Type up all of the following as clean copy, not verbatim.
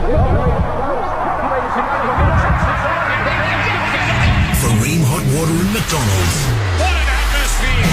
Ream hot water and McDonald's. What an atmosphere!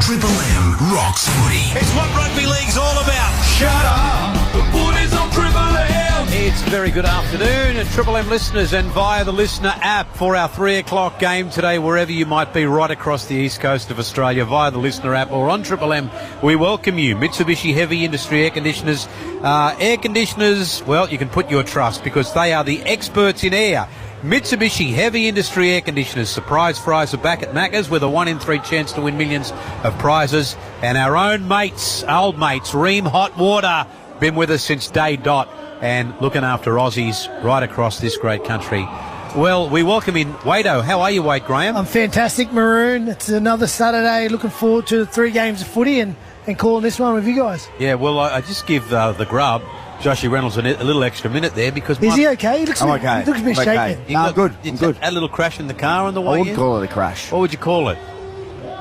Triple M rocks footy. It's what rugby league's all about. Shut up! The footy's on Triple M. It's a very good afternoon, and Triple M listeners, and via the listener app for our 3 o'clock game today, wherever you might be right across the east coast of Australia, via the listener app or on Triple M, we welcome you. Mitsubishi Heavy Industry Air Conditioners. Air conditioners, well, you can put your trust because they are the experts in air. Mitsubishi Heavy Industry Air Conditioners. Surprise fries are back at Macca's with a 1 in 3 chance to win millions of prizes. And our own mates, old mates, Ream Hot Water, been with us since day dot and looking after Aussies right across this great country. Well, we welcome in Wado. How are you, Wade Graham? I'm fantastic, Maroon. It's another Saturday. Looking forward to 3 games of footy and calling this one with you guys. Yeah, well, I just give the grub, Joshy Reynolds, a little extra minute there because... Is he okay? He looks I'm okay. He looks a bit shaken. Okay. No, good. I'm good. A little crash in the car on the way I wouldn't in? call it a crash. What would you call it?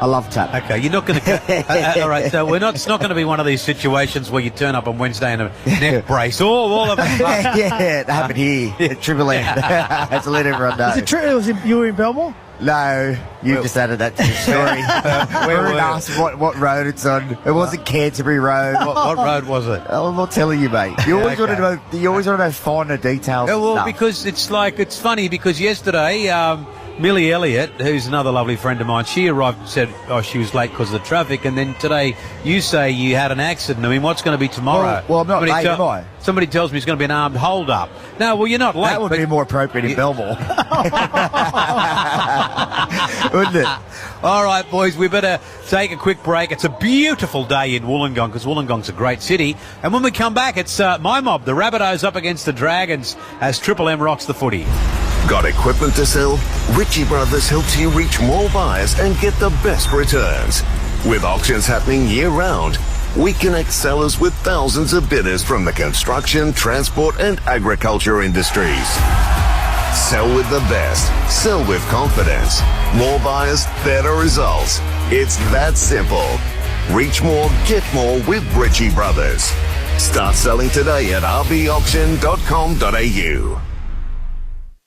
A love tap. Okay, you're not going to... all right, so it's not going to be one of these situations where you turn up on Wednesday in a neck brace. All of it. Yeah, it happened here at Triple M. That's to let everyone know. Is it true? You were in Belmore? No, you just added that to the story. Maroon asked what road it's on. It wasn't Canterbury Road. What road was it? I'm not telling you, mate. You always Okay. want to know. You always want to know finer details. Yeah, well, No. because it's funny because yesterday, Millie Elliott, who's another lovely friend of mine, she arrived and said, she was late because of the traffic, and then today you say you had an accident. I mean, what's going to be tomorrow? Well, I'm not late, am I? Somebody tells me it's going to be an armed hold-up. No, well, you're not late. That would be more appropriate in Belmore. Wouldn't it? All right, boys, we better take a quick break. It's a beautiful day in Wollongong because Wollongong's a great city. And when we come back, it's my mob, the Rabbitohs, up against the Dragons as Triple M rocks the footy. Got equipment to sell? Ritchie Brothers helps you reach more buyers and get the best returns. With auctions happening year-round, we connect sellers with thousands of bidders from the construction, transport and agriculture industries. Sell with the best. Sell with confidence. More buyers, better results. It's that simple. Reach more, get more with Ritchie Brothers. Start selling today at rbauction.com.au.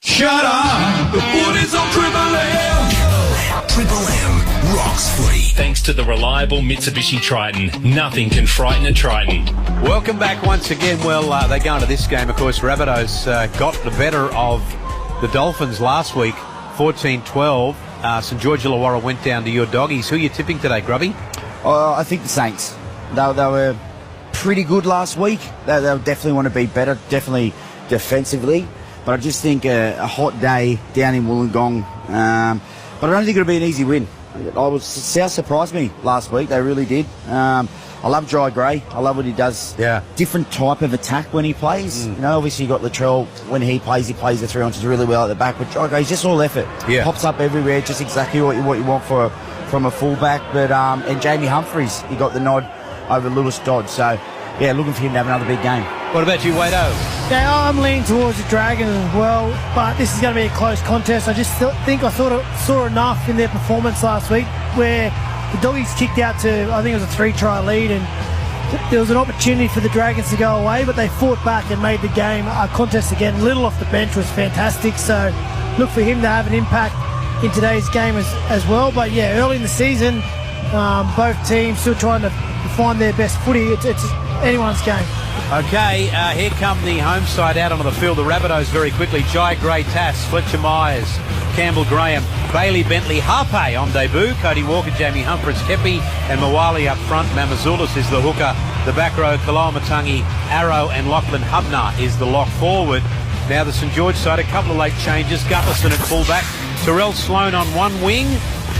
Shut up! The footy's on Triple M. Triple M rocks footy. Thanks to the reliable Mitsubishi Triton, nothing can frighten a Triton. Welcome back once again. Well, they go into this game, of course. Rabbitohs got the better of the Dolphins last week, 14-12. St George Illawarra went down to your doggies. Who are you tipping today, Grubby? I think the Saints. They were pretty good last week. They definitely want to be better, definitely defensively. But I just think a hot day down in Wollongong. But I don't think it'll be an easy win. South surprised me last week. They really did. I love Dry Gray. I love what he does. Yeah. Different type of attack when he plays. You know, obviously you got Latrell. When he plays the 3 ounces really well at the back. But Dry Gray's just all effort. Yeah. Pops up everywhere. Just exactly what you want from a fullback. But and Jamie Humphries, he got the nod over Lewis Dodd. So yeah, looking for him to have another big game. What about you, Wado? Yeah, I'm leaning towards the Dragons as well, but this is going to be a close contest. I just think I saw enough in their performance last week where the Doggies kicked out to, I think it was a 3-try lead, and there was an opportunity for the Dragons to go away, but they fought back and made the game a contest again. Little off the bench was fantastic, so look for him to have an impact in today's game as well. But yeah, early in the season, both teams still trying to find their best footy. It's anyone's game. Okay, here come the home side out onto the field. The Rabbitohs very quickly. Jai Gray, Tass, Fletcher Myers, Campbell Graham, Bailey Bentley, Harpe on debut, Cody Walker, Jamie Humphries, Kepi and Mawali up front. Mamazoulis is the hooker. The back row, Kaloa Matangi, Arrow and Lachlan Hubner is the lock forward. Now the St George side, a couple of late changes. Gutherson at fullback, Terrell Sloan on one wing.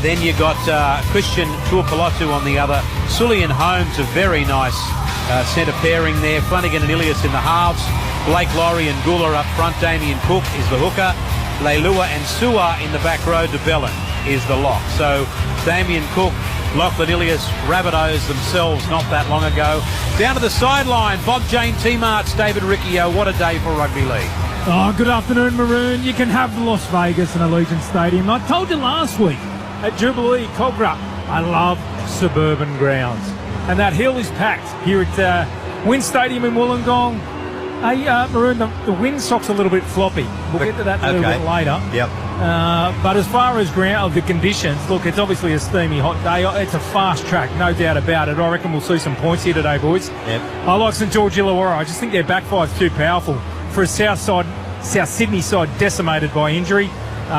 Then you got Christian Tuapolotu on the other. Sully and Holmes, a very nice centre pairing there. Flanagan and Ilias in the halves. Blake Laurie and Gula up front. Damien Cook is the hooker. Leilua and Sua in the back row. DeBellin is the lock. So Damien Cook, Lachlan Ilias, Rabbitohs themselves not that long ago. Down to the sideline, Bob Jane, T-Marts, David Riccio. What a day for rugby league. Oh, good afternoon, Maroon. You can have the Las Vegas and Allegiant Stadium. I told you last week at Jubilee, Cogra, I love suburban grounds. And that hill is packed here at Wynn Stadium in Wollongong. Hey, Maroon, the windsock's a little bit floppy. We'll get to that a little bit later. Yep. But as far as the conditions, look, it's obviously a steamy hot day. It's a fast track, no doubt about it. I reckon we'll see some points here today, boys. Yep. I like St George Illawarra. I just think their backfire's too powerful for a South Sydney side decimated by injury.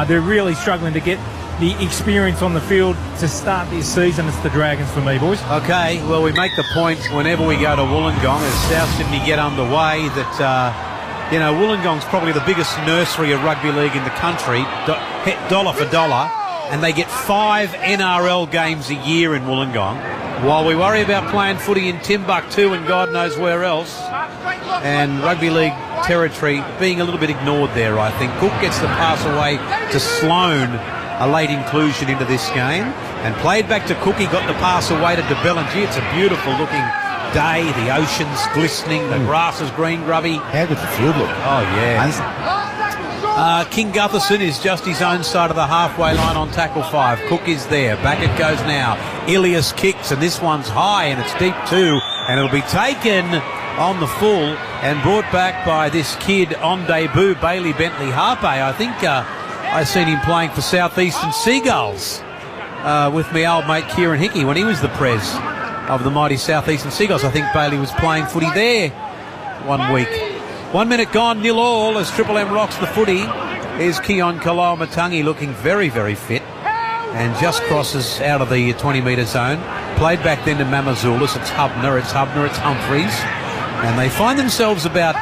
They're really struggling to get the experience on the field to start this season. It's the Dragons for me, boys. Okay, well, we make the point whenever we go to Wollongong as South Sydney get underway that, Wollongong's probably the biggest nursery of rugby league in the country, dollar for dollar, and they get 5 NRL games a year in Wollongong, while we worry about playing footy in Timbuktu and God knows where else, and rugby league territory being a little bit ignored there, I think. Cook gets the pass away to Sloan, a late inclusion into this game, and played back to Cook. He got the pass away to DeBellin. Gee, it's a beautiful looking day. The ocean's glistening, the grass is green grubby. How good the field look? Oh yeah. King Gutherson is just his own side of the halfway line on tackle 5. Cook is there. Back it goes now. Ilias kicks, and this one's high and it's deep too, and it'll be taken on the full and brought back by this kid on debut, Bailey Bentley Harpe. I think I've seen him playing for Southeastern Seagulls with my old mate Kieran Hickey when he was the prez of the mighty Southeastern Seagulls. I think Bailey was playing footy there one week. 1 minute gone, 0-0 as Triple M rocks the footy. Here's Keon Kaloamatangi looking very, very fit and just crosses out of the 20-metre zone. Played back then to Mamazoulis. It's Hubner, it's Humphreys. And they find themselves about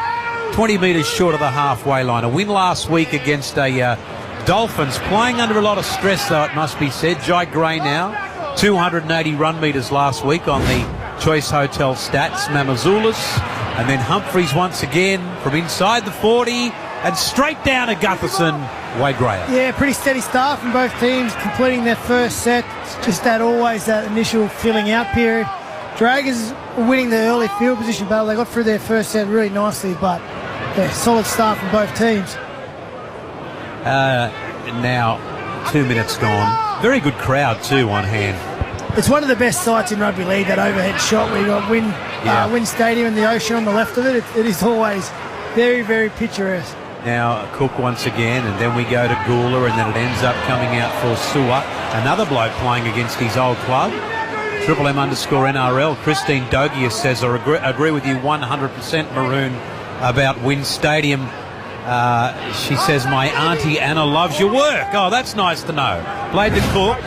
20 metres short of the halfway line. A win last week against a Dolphins, playing under a lot of stress, though, it must be said. Jai Gray now, 280 run metres last week on the Choice Hotel stats. Mamazoulis, and then Humphreys once again from inside the 40 and straight down to Gutherson. Wade Graham. Yeah, pretty steady start from both teams, completing their first set. It's just always that initial filling out period. Dragons winning the early field position battle. They got through their first set really nicely, but solid start from both teams. Now 2 minutes gone. Very good crowd too on hand. It's one of the best sights in rugby league, that overhead shot where you got Wynn Stadium and the ocean on the left of it. It is always very, very picturesque. Now Cook once again, and then we go to Gula, and then it ends up coming out for Sua, another bloke playing against his old club. Triple M _NRL. Christine Dogius says, I agree with you 100%, Maroon, about Wynn Stadium. She says, my auntie Anna loves your work. Oh, that's nice to know. Played to Cook.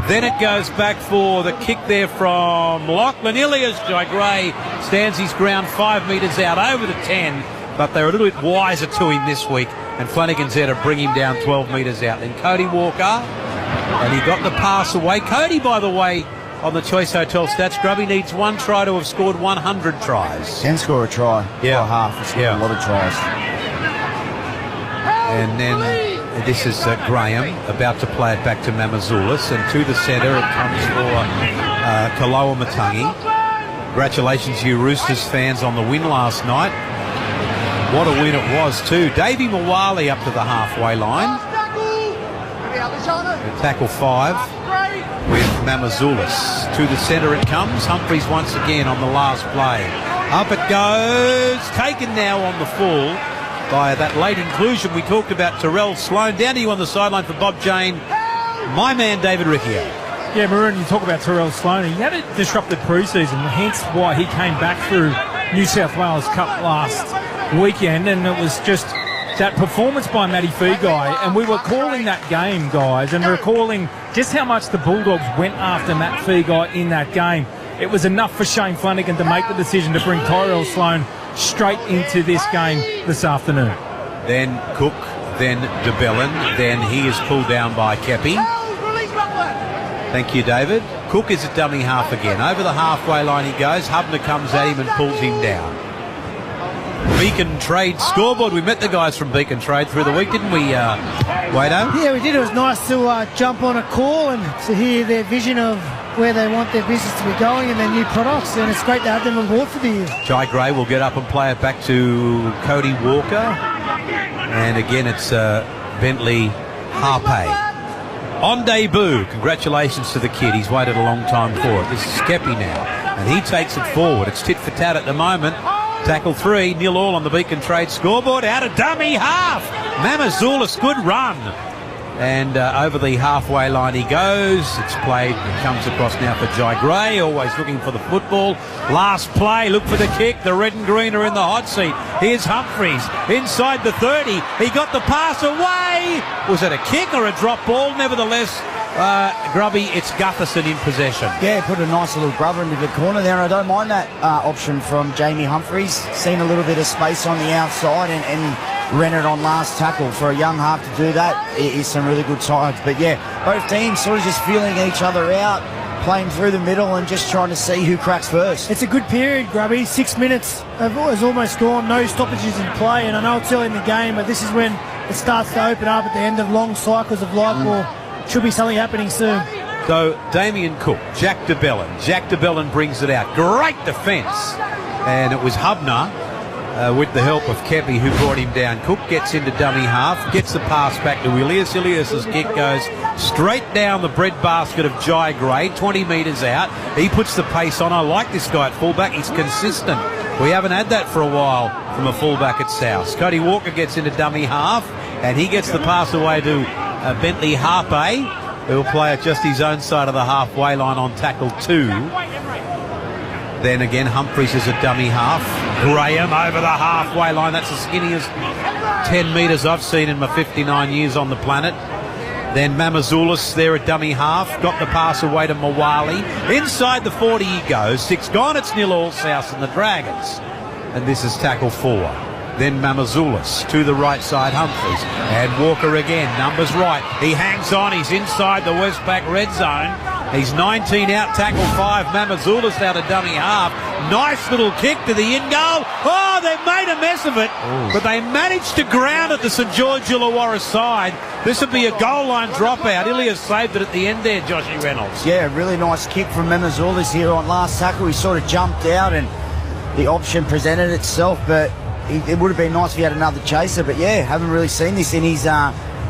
Then it goes back for the kick there from Lachlan Ilias. Jai Gray stands his ground 5 metres out over the 10, but they're a little bit wiser to him this week, and Flanagan's there to bring him down 12 metres out. Then Cody Walker, and he got the pass away. Cody, by the way, on the Choice Hotel stats, Grubby needs 1 try to have scored 100 tries. Can score a try. Yeah. Or half. It's a lot of tries. And then this is Graham about to play it back to Mamazoulis, and to the centre it comes for Kaloamatangi. Congratulations, you Roosters fans, on the win last night. What a win it was too. Davey Mawali up to the halfway line. Tackle 5 with Mamazoulis. To the centre it comes. Humphreys once again on the last play. Up it goes. Taken now on the full by that late inclusion we talked about, Terrell Sloan. Down to you on the sideline for Bob Jane, my man David Riccio. Yeah, Maroon, you talk about Terrell Sloan. He had a disrupted pre-season, hence why he came back through New South Wales Cup last weekend, and it was just that performance by Matty Feagai, and we were calling that game, guys, and recalling just how much the Bulldogs went after Matt Feagai in that game. It was enough for Shane Flanagan to make the decision to bring Tyrell Sloan straight into this game this afternoon. Then Cook, then DeBellin, then he is pulled down by Kepi. Thank you, David. Cook is at dummy half again. Over the halfway line he goes. Hubner comes at him and pulls him down. Beacon Trade scoreboard. We met the guys from Beacon Trade through the week, didn't we, Wado? Yeah, we did. It was nice to jump on a call and to hear their vision of where they want their business to be going and their new products, and it's great to have them on board for the year. Jai Gray will get up and play it back to Cody Walker. And again, it's Bentley Harpe. On debut, congratulations to the kid. He's waited a long time for it. This is Kepi now, and he takes it forward. It's tit for tat at the moment. Tackle 3, 0-all on the Beacon Trade scoreboard. Out of dummy half. Mamazoulis, good run. And over the halfway line he goes. It's played, it comes across now for Jai Gray, always looking for the football. Last play, look for the kick. The red and green are in the hot seat. Here's Humphreys inside the 30. He got the pass away. Was it a kick or a drop ball? Nevertheless, Grubby, it's Gutherson in possession. Yeah, put a nice little grubber into the corner there. I don't mind that option from Jamie Humphreys. Seen a little bit of space on the outside and ran it on last tackle. For a young half to do that is some really good sides. But yeah, both teams sort of just feeling each other out, playing through the middle and just trying to see who cracks first. It's a good period, Grubby. 6 minutes has almost gone, no stoppages in play, and I know it's early in the game, but this is when it starts to open up at the end of long cycles of live ball. Should be something happening soon. So Damien Cook, Jack DeBellin. Jack DeBellin brings it out. Great defence. And it was Hubner with the help of Kepi who brought him down. Cook gets into dummy half, gets the pass back to Ilias. Ilias's kick goes straight down the breadbasket of Jai Gray, 20 metres out. He puts the pace on. I like this guy at fullback. He's consistent. We haven't had that for a while from a fullback at South. Cody Walker gets into dummy half and he gets the pass away to Bentley Harpe, who will play at just his own side of the halfway line on tackle 2. Then again, Humphreys is a dummy half. Graham over the halfway line. That's the skinniest 10 metres I've seen in my 59 years on the planet. Then Mamazoulis there at dummy half. Got the pass away to Mawali. Inside the 40 he goes. 6 gone. It's 0-all South and the Dragons. And this is tackle 4. Then Mamazoulis to the right side, Humphreys. And Walker again, numbers right. He hangs on, he's inside the Westpac red zone. He's 19 out, tackle 5. Mamazoulis out of dummy half. Nice little kick to the in goal. Oh, they've made a mess of it. Ooh. But they managed to ground at the St George Illawarra side. This would be a goal line dropout. Ilias saved it at the end there, Joshy Reynolds. Yeah, really nice kick from Mamazoulis here on last tackle. He sort of jumped out and the option presented itself, but it would have been nice if he had another chaser. But yeah, haven't really seen this in his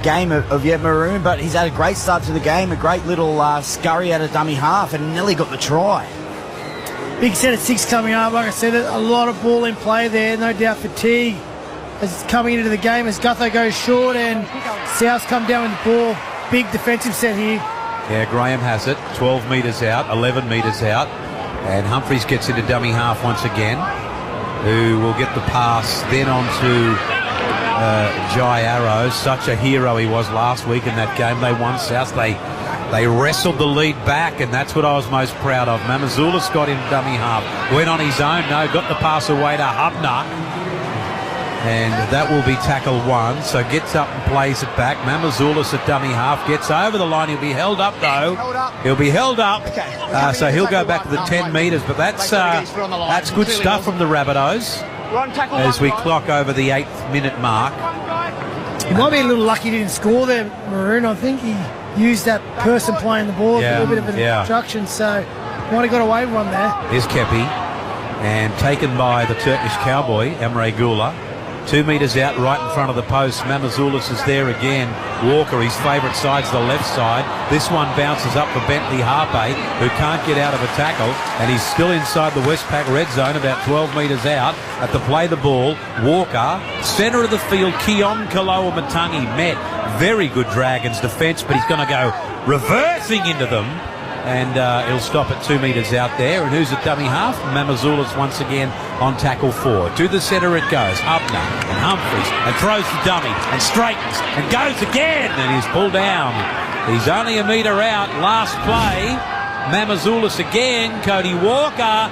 game of yet Maroon, but he's had a great start to the game, a great little scurry out of dummy half and nearly got the try. Big set of 6 coming up. Like I said, a lot of ball in play there. No doubt fatigue as it's coming into the game as Gutho goes short and South come down with the ball. Big defensive set here. Yeah, Graham has it. 12 metres out, 11 metres out. And Humphreys gets into dummy half once again, who will get the pass then on to Jai Arrow. Such a hero he was last week in that game. They won South. They wrestled the lead back, and that's what I was most proud of. Mamazoulis got in dummy half. Went on his own. No, got the pass away to Hubner. And that will be tackle 1. So gets up and plays it back. Mamazoulis at dummy half. Gets over the line. He'll be held up, though. He'll be held up. So he'll go back to the 10 metres. But that's good stuff from the Rabbitohs as we clock over the 8th minute mark. He might be a little lucky he didn't score there, Maroon. I think he used that person playing the ball a little bit of an instruction. So might have got away with one there. Here's Kepi. And taken by the Turkish cowboy, Emre Gula. 2 metres out, right in front of the post. Mamazoulis is there again. Walker, his favourite side's the left side. This one bounces up for Bentley Harpe, who can't get out of a tackle, and he's still inside the Westpac red zone, about 12 metres out. At the play the ball, Walker, centre of the field, Keon Kaloa Matangi met. Very good Dragons defence, but he's going to go reversing into them. And he'll stop at 2 metres out there. And who's at dummy half? Mamazoulis once again on tackle 4. To the centre it goes. Hubner and Humphreys and throws the dummy and straightens and goes again. And he's pulled down. He's only a metre out. Last play. Mamazoulis again. Cody Walker.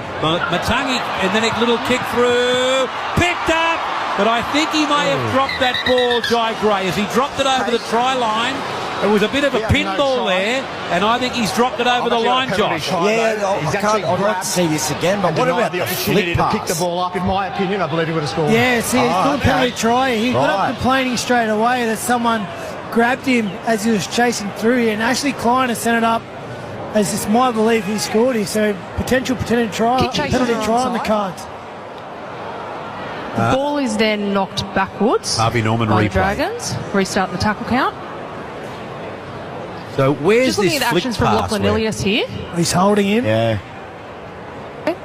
Matangi and then a little kick through. Picked up. But I think he may have dropped that ball, Jai Gray, as he dropped it over the try line. It was a bit of a pinball there, and I think he's dropped it over the line, Josh. I'd like to see this again, but what about the opportunity to pick the ball up? In my opinion, I believe he would have scored. Yeah, see, it's not a penalty try. He got up complaining straight away that someone grabbed him as he was chasing through here, and Ashley Klein has sent it up as it's my belief he scored here. So penalty try on the cards. The ball is then knocked backwards. Harvey Norman by replay. The Dragons restart the tackle count. So where's just looking this at flick actions from pass Lachlan Ilias here? He's holding him. Yeah. Okay.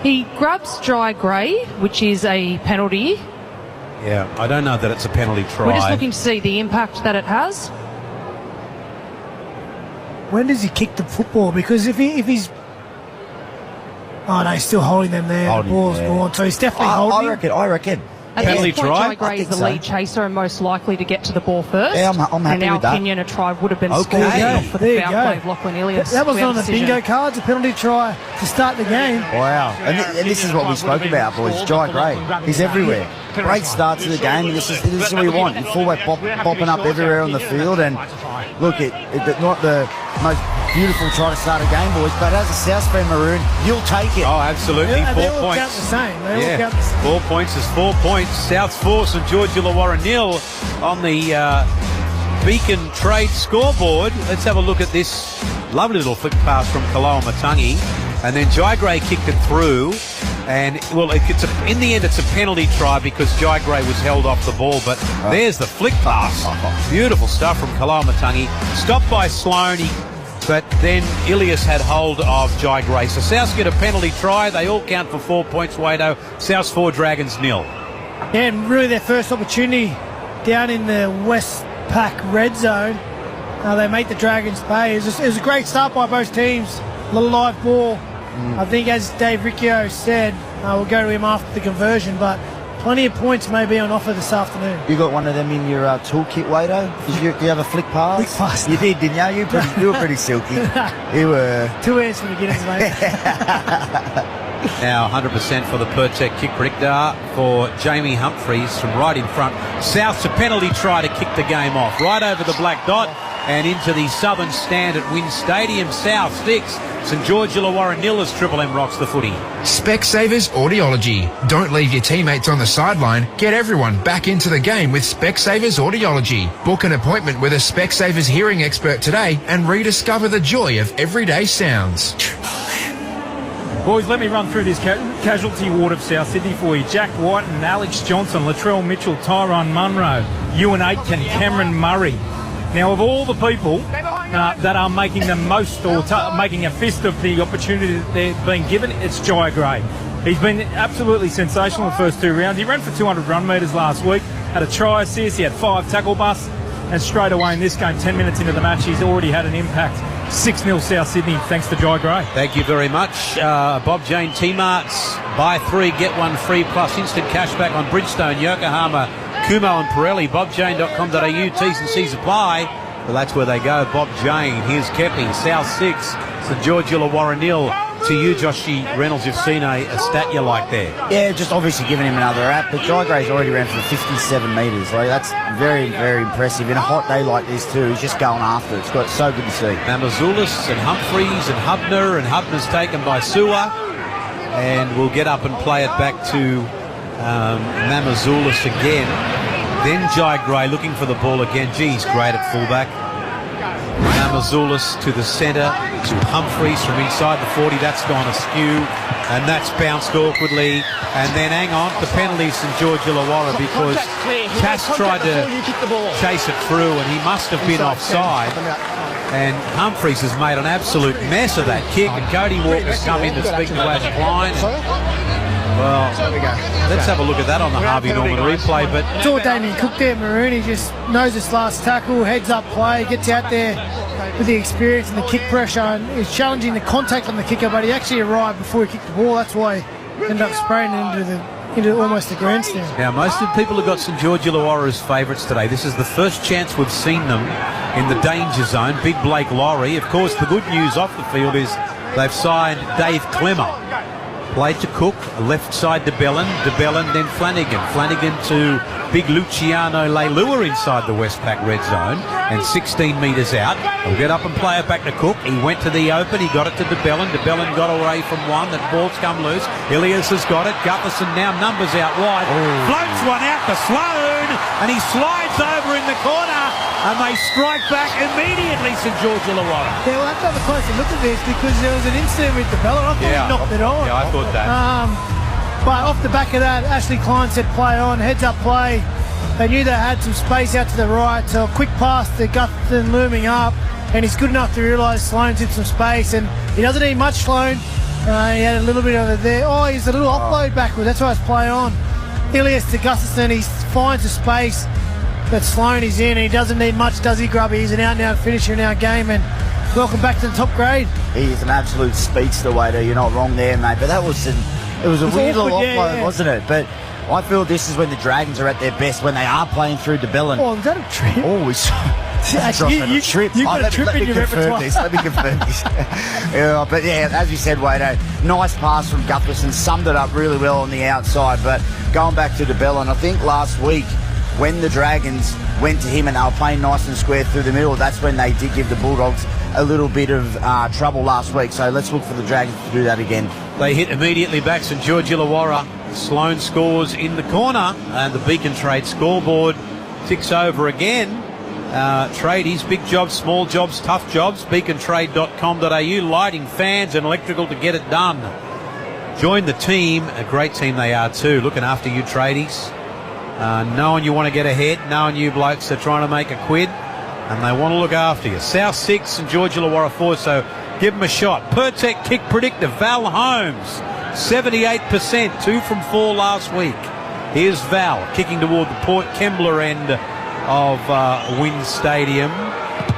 He grabs Jai Gray, which is a penalty. Yeah, I don't know that it's a penalty try. We're just looking to see the impact that it has. When does he kick the football? Because if he's... Oh, no, he's still holding them there. The ball's gone. So he's definitely holding. I reckon. At Penalty this point, try? Jai Gray is the so. lead chaser and most likely to get to the ball first. Yeah, I'm happy in our with that. opinion, a try would have been Okay. scored There you off for go. the There foul you play go. of Lachlan Ilias. That We wasn't have on the decision. bingo cards, a penalty try to start the game. Wow. And this is what we spoke about, boys. Jai Gray. He's everywhere. Great start to the game. This is what we want. Your fullback bopping up everywhere on the field. And look, not the most beautiful try to start a game, boys, but as a South fan, Maroon, you'll take it. Oh, absolutely. Yeah, they 4 all points. count the same. They all count the same. 4 points is 4 points. South's 4, St George Illawarra 0 on the Beacon Trade scoreboard. Let's have a look at this lovely little flick pass from Kaloa Matangi. And then Jai Gray kicked it through. And, well, in the end, it's a penalty try because Jai Gray was held off the ball. But there's the flick pass. Beautiful stuff from Kaloa Matangi. Stopped by Sloan. But then Ilias had hold of Jai Gray. So Souths get a penalty try. They all count for 4 points, Wado. Souths 4, Dragons 0. Yeah, and really their first opportunity down in the West Pack red zone. They make the Dragons pay. It was a great start by both teams. A little live ball. I think, as Dave Riccio said, we'll go to him after the conversion, but plenty of points may be on offer this afternoon. You got one of them in your toolkit, Wado? Do you have a flick pass? Flick pass. You did, didn't you? You were pretty silky. You were. 2 hands for the Guinness, mate. Now 100% for the Pertec kick predictor for Jamie Humphreys from right in front. South's a penalty try to kick the game off. Right over the black dot and into the southern stand at Wynn Stadium. South 6, St George Illawarra 0 as Triple M rocks the footy. Specsavers Audiology. Don't leave your teammates on the sideline. Get everyone back into the game with Specsavers Audiology. Book an appointment with a Specsavers hearing expert today and rediscover the joy of everyday sounds. Boys, let me run through this casualty ward of South Sydney for you. Jack White and Alex Johnson, Latrell Mitchell, Tyrone Munro, Ewan Aitken, Cameron Murray. Now, of all the people that are making the most or making a fist of the opportunity that they're being given, it's Jai Gray. He's been absolutely sensational in the first 2 rounds. He ran for 200 run metres last week, had a try assist, he had 5 tackle busts, and straight away in this game, 10 minutes into the match, he's already had an impact. 6-0 South Sydney, thanks to Jai Gray. Thank you very much. Bob Jane T-Marts, buy 3, get 1 free, plus instant cashback on Bridgestone, Yokohama, Kumo and Pirelli. BobJane.com.au, T's and C's apply. Well, that's where they go. Bob Jane, here's Kepi, South 6, St George Illawarra 0. To you, Joshy Reynolds, you've seen a stat you like there. Yeah, just obviously giving him another rap, but Jai Gray's already ran for 57 metres. Like, that's very, very impressive. In a hot day like this too, he's just going after it. It's so good to see. Mamazoulis and Humphreys and Hubner's taken by Sewer. And we'll get up and play it back to Mamazoulis again. Then Jai Gray looking for the ball again. He's great at fullback. Mamazoulis to the centre, to Humphreys from inside the 40. That's gone askew, and that's bounced awkwardly. And then hang on, the penalty St George Illawarra because Cass tried to chase it through, and he must have been offside. And Humphreys has made an absolute mess of that kick, and Cody Walker's come in to speak to Ash Klein. Well, let's have a look at that on the Harvey Norman replay. But it's all Damien Cook there, Maroon. He just knows his last tackle, heads up play, gets out there with the experience and the kick pressure, and is challenging the contact on the kicker, but he actually arrived before he kicked the ball. That's why he ended up spraying into almost the grandstand. Now, most of the people have got St George Illawarra as favourites today. This is the first chance we've seen them in the danger zone. Big Blake Lowry. Of course, the good news off the field is they've signed Dave Clemmer. Played to Cook, left side to Bellin, then Flanagan. Flanagan to big Luciano Leilua inside the West Pack red zone and 16 metres out. We'll get up and play it back to Cook. He went to the open, he got it to DeBellin. DeBellin got away from one, that ball's come loose. Ilias has got it. Gutherson now numbers out wide. Floats one out to Sloan, and he slides over in the corner, and they strike back immediately, St George Illawarra. Yeah, we'll have to have a closer look at this because there was an incident with DeBellin. I thought he knocked it on. Yeah, I thought that. But off the back of that, Ashley Klein said play on, heads up play. They knew they had some space out to the right, so a quick pass to Gutherson looming up, and he's good enough to realise Sloan's in some space, and he doesn't need much, Sloan. He had a little bit of it there. Oh, he's a little offload backwards. That's why I was playing on. Ilias to Gustafson. He finds a space that Sloan is in. And he doesn't need much, does he, Grubby? He's an out-and-out finisher in our game. And welcome back to the top grade. He is an absolute speedster, Wader. You're not wrong there, mate. But it was a weird little offload, wasn't it? But I feel this is when the Dragons are at their best, when they are playing through DeBellin. Oh, is that a trip? Oh, you trip. You've got a trip in your repertoire. Let me confirm this. But yeah, as you said, Wader, nice pass from Gutherson, summed it up really well on the outside. But going back to DeBellin, I think last week when the Dragons went to him and they were playing nice and square through the middle, that's when they did give the Bulldogs a little bit of trouble last week. So let's look for the Dragons to do that again. They hit immediately back. St George Illawarra. Sloan scores in the corner, and the Beacon Trade scoreboard ticks over again. Tradies, big jobs, small jobs, tough jobs. beacontrade.com.au, lighting, fans and electrical to get it done. Join the team. A great team they are too, looking after you tradies. Knowing you want to get ahead, knowing you blokes are trying to make a quid, and they want to look after you. South 6 and George Illawarra 4, so give them a shot. Pertec kick predictor, Val Holmes, 78%, 2 from 4 last week. Here's Val kicking toward the Port Kembla end of Wynn Stadium.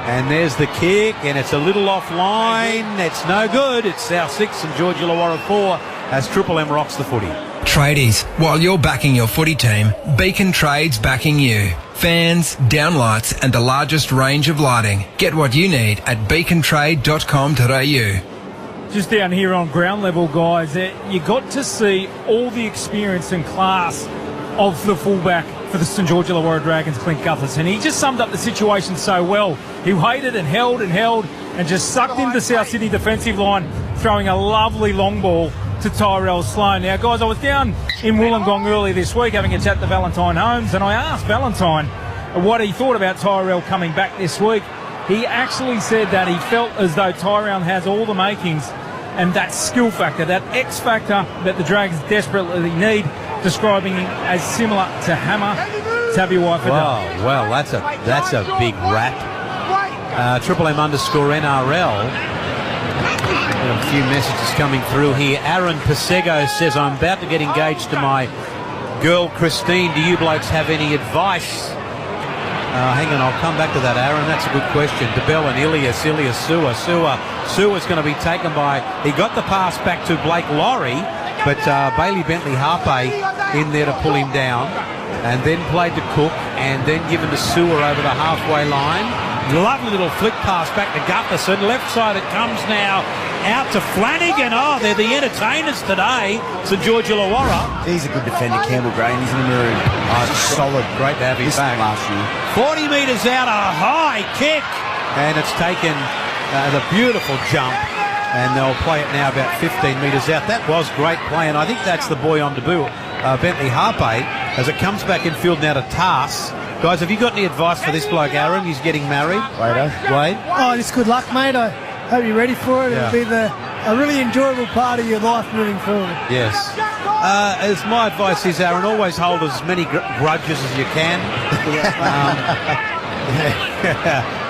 And there's the kick, and it's a little offline. It's no good. It's South 6 and George Illawarra 4 as Triple M rocks the footy. Tradies, while you're backing your footy team, Beacon Trade's backing you. Fans, downlights and the largest range of lighting. Get what you need at beacontrade.com.au. Just down here on ground level, guys, you got to see all the experience and class of the fullback for the St George Illawarra Dragons, Clint Gutherson. He just summed up the situation so well. He waited and held and just sucked into the South Sydney defensive line, throwing a lovely long ball to Tyrell Sloan. Now, guys, I was down in Wollongong earlier this week having a chat to Valentine Holmes, and I asked Valentine what he thought about Tyrell coming back this week. He actually said that he felt as though Tyrell has all the makings and that skill factor, that X factor that the Dragons desperately need, describing him as similar to Hammer Tabuai-Fidel. Wow, well, that's a big rap. Triple M _NRL. A few messages coming through here. Aaron Pasego says, I'm about to get engaged to my girl Christine. Do you blokes have any advice? Hang on, I'll come back to that, Aaron. That's a good question. DeBellin, Ilias, Sua's going to be taken by... He got the pass back to Blake Laurie, but Bailey Bentley Harpe in there to pull him down, and then played to Cook, and then given to Sewer over the halfway line. Lovely little flick pass back to Gutherson. Left side it comes now. Out to Flanagan. Oh, they're the entertainers today. St George Illawarra. He's a good defender, Campbell Graham. He's in the mirror. Solid. Great to have him back. Last year. 40 metres out, a high kick. And it's taken the beautiful jump. And they'll play it now about 15 metres out. That was great play. And I think that's the boy on debut, Bentley Harpe, as it comes back in field now to Tass. Guys, have you got any advice for this bloke, Aaron? He's getting married. Wade? Oh, just good luck, mate. I hope you're ready for it. Yeah. It'll be a really enjoyable part of your life moving forward. Yes. As my advice is, Aaron, always hold as many grudges as you can.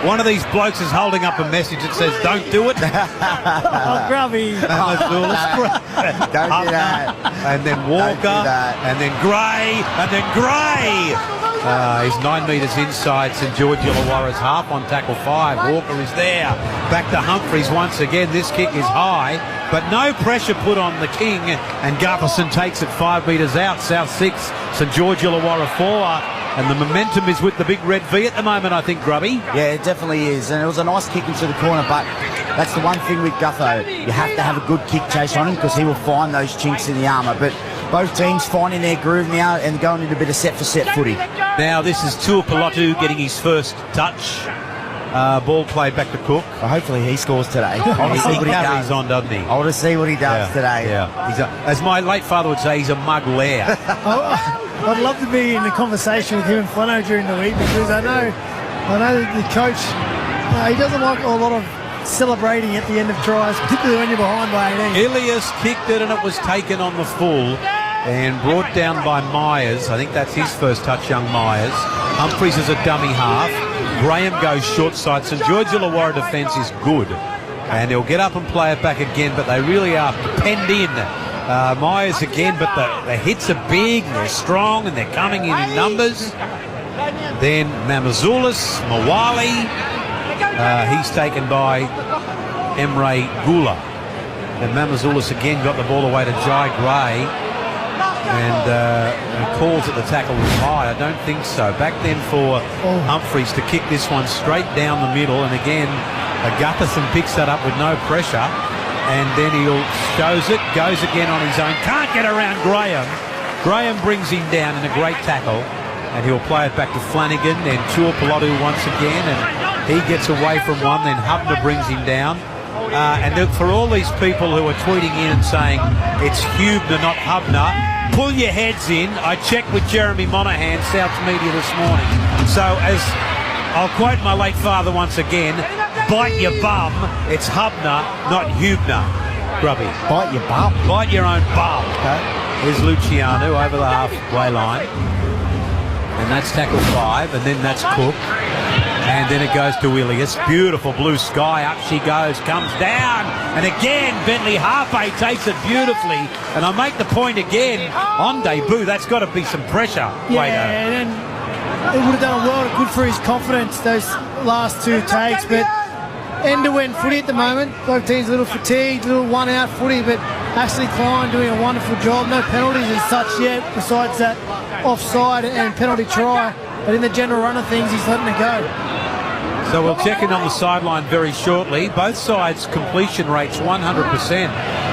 One of these blokes is holding up a message that says, don't do it. Oh, Grubby. Don't do that. And then Walker, and then Gray, and then Gray. He's 9 metres inside St George Illawarra's half on tackle 5. Walker is there. Back to Humphreys once again. This kick is high, but no pressure put on the King, and Gutherson takes it 5 metres out. South 6, St George Illawarra 4. And the momentum is with the big red V at the moment, I think, Grubby. Yeah, it definitely is. And it was a nice kick into the corner, but that's the one thing with Gutho. You have to have a good kick chase on him because he will find those chinks in the armour. But both teams finding their groove now and going into a bit of set-for-set footy. Now this is Tuapolotu getting his first touch. Ball played back to Cook. Well, hopefully he scores today. I want to see what he does. On, doesn't he? I want to see what he does today. Yeah. As my late father would say, he's a mug lair. I'd love to be in a conversation with him and Flano during the week because I know that the coach, he doesn't like a lot of celebrating at the end of tries, particularly when you're behind by 18. Ilias kicked it and it was taken on the full and brought down by Myers. I think that's his first touch, young Myers. Humphreys is a dummy half. Graham goes short side. St George Illawarra defence is good. And he'll get up and play it back again, but they really are penned in. Myers again, but the hits are big, they're strong, and they're coming in numbers. Then Mamazoulis, Mawali, he's taken by Emre Gula. And Mamazoulis again got the ball away to Jai Gray. And he calls that the tackle was high. I don't think so. Back then for Humphreys to kick this one straight down the middle. And again, Gutherson picks that up with no pressure. And then he'll shows it, goes again on his own. Can't get around Graham. Graham brings him down in a great tackle. And he'll play it back to Flanagan. Then Tuapolotu once again. And he gets away from one. Then Hubner brings him down. And look, for all these people who are tweeting in and saying it's Hubner, not Hubner, pull your heads in. I checked with Jeremy Monaghan, South Media, this morning. So, as I'll quote my late father once again, bite your bum, it's Hubner, not Hubner. Grubby. Bite your bum? Bite your own bum. Okay. Here's Luciano over the halfway line. And that's tackle 5, and then that's Cook. And then it goes to Ilias. Beautiful blue sky. Up she goes. Comes down. And again, Bentley Harpe takes it beautifully. And I make the point again, on debut, that's got to be some pressure. Yeah, and it would have done a world of good for his confidence, those last 2 takes. But end-to-end footy at the moment. Both teams a little fatigued, a little one-out footy. But Ashley Klein doing a wonderful job. No penalties as such yet, besides that offside and penalty try. But in the general run of things, he's letting it go. So we'll check in on the sideline very shortly. Both sides' completion rates 100%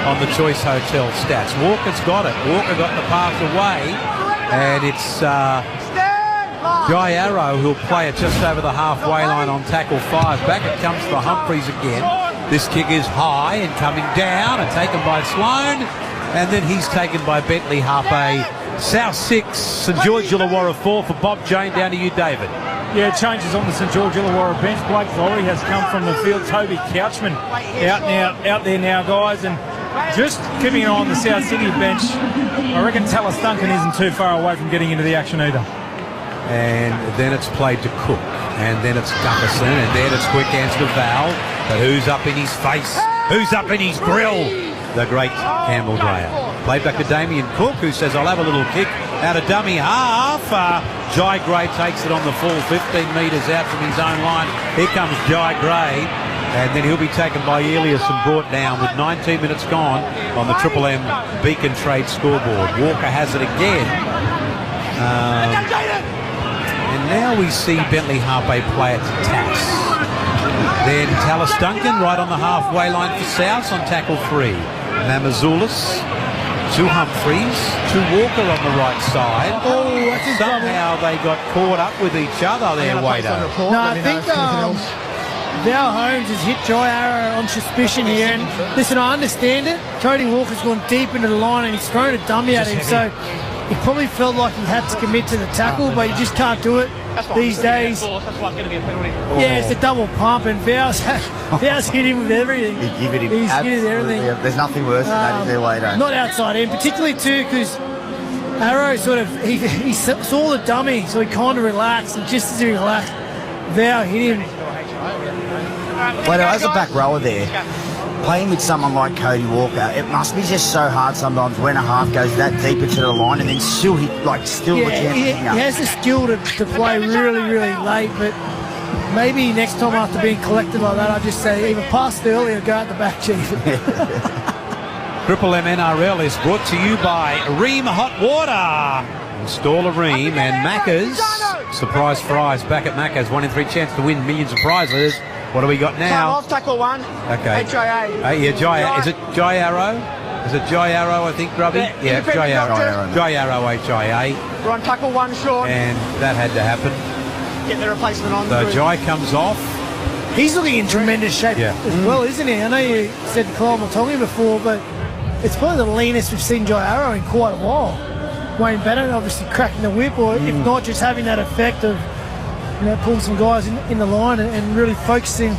on the Choice Hotel stats. Walker's got it. Walker got the pass away. And it's Jai Arrow who'll play it just over the halfway line on tackle 5. Back it comes for Humphreys again. This kick is high and coming down and taken by Sloan. And then he's taken by Bentley Harpe. South 6, St George Illawarra 4 for Bob Jane. Down to you, David. Yeah, changes on the St George Illawarra bench. Blake Laurie has come from the field. Toby Couchman out there now, guys. And just keeping an eye on the South Sydney bench, I reckon Tallis Duncan isn't too far away from getting into the action either. And then it's played to Cook. And then it's Gutherson. And then it's quick answer to Val. But who's up in his face? Who's up in his grill? The great Campbell Graham. Played back to Damien Cook, who says, I'll have a little kick out of dummy half. Jai Gray takes it on the full 15 metres out from his own line. Here comes Jai Gray. And then he'll be taken by Elias and brought down with 19 minutes gone on the Triple M Beacon Trade scoreboard. Walker has it again. And now we see Bentley Harpe play it to Tass. Then Tallis Duncan right on the halfway line for South on tackle 3. Mamazoulis to Humphreys, to Walker on the right side. Somehow they got caught up with each other there, Wader. No, I think Val Holmes has hit Jai Arrow on suspicion here. And listen, I understand it. Cody Walker's gone deep into the line and he's thrown a dummy at him. So he probably felt like he had to commit to the tackle, but you just can't do it these days. Yeah, it's a double pump, and Val's hit him with everything. He's hit him with everything. Yeah, there's nothing worse than that, is there, Wader? Not outside him, particularly too, because Arrow sort of, he saw the dummy, so he kind of relaxed, and just as he relaxed, Val hit him. Wader, as a back rower there, playing with someone like Cody Walker, it must be just so hard sometimes when a half goes that deep into the line and then still he has the skill to play really, really late, but maybe next time after being collected like that, I'd just say either pass it early or go out the back, Chief. Triple M NRL is brought to you by Ream Hot Water. Install a Ream and Macca's. Surprise fries back at Macca's. 1 in 3 chance to win millions of prizes. What do we got now? Off tackle 1. Okay. HIA. Jai. Is it Jai Arrow? Is it Jai Arrow, I think, Grubby? Yeah, Jai Arrow. Jai Arrow, HIA. We're on tackle 1, Sean. And that had to happen. Get the replacement on. So Jai comes off. He's looking in tremendous shape as well, isn't he? I know you said Kyle Motongi before, but it's probably the leanest we've seen Jai Arrow in quite a while. Wayne Bennett obviously cracking the whip, or if not, just having that effect of pulling some guys in the line and really focusing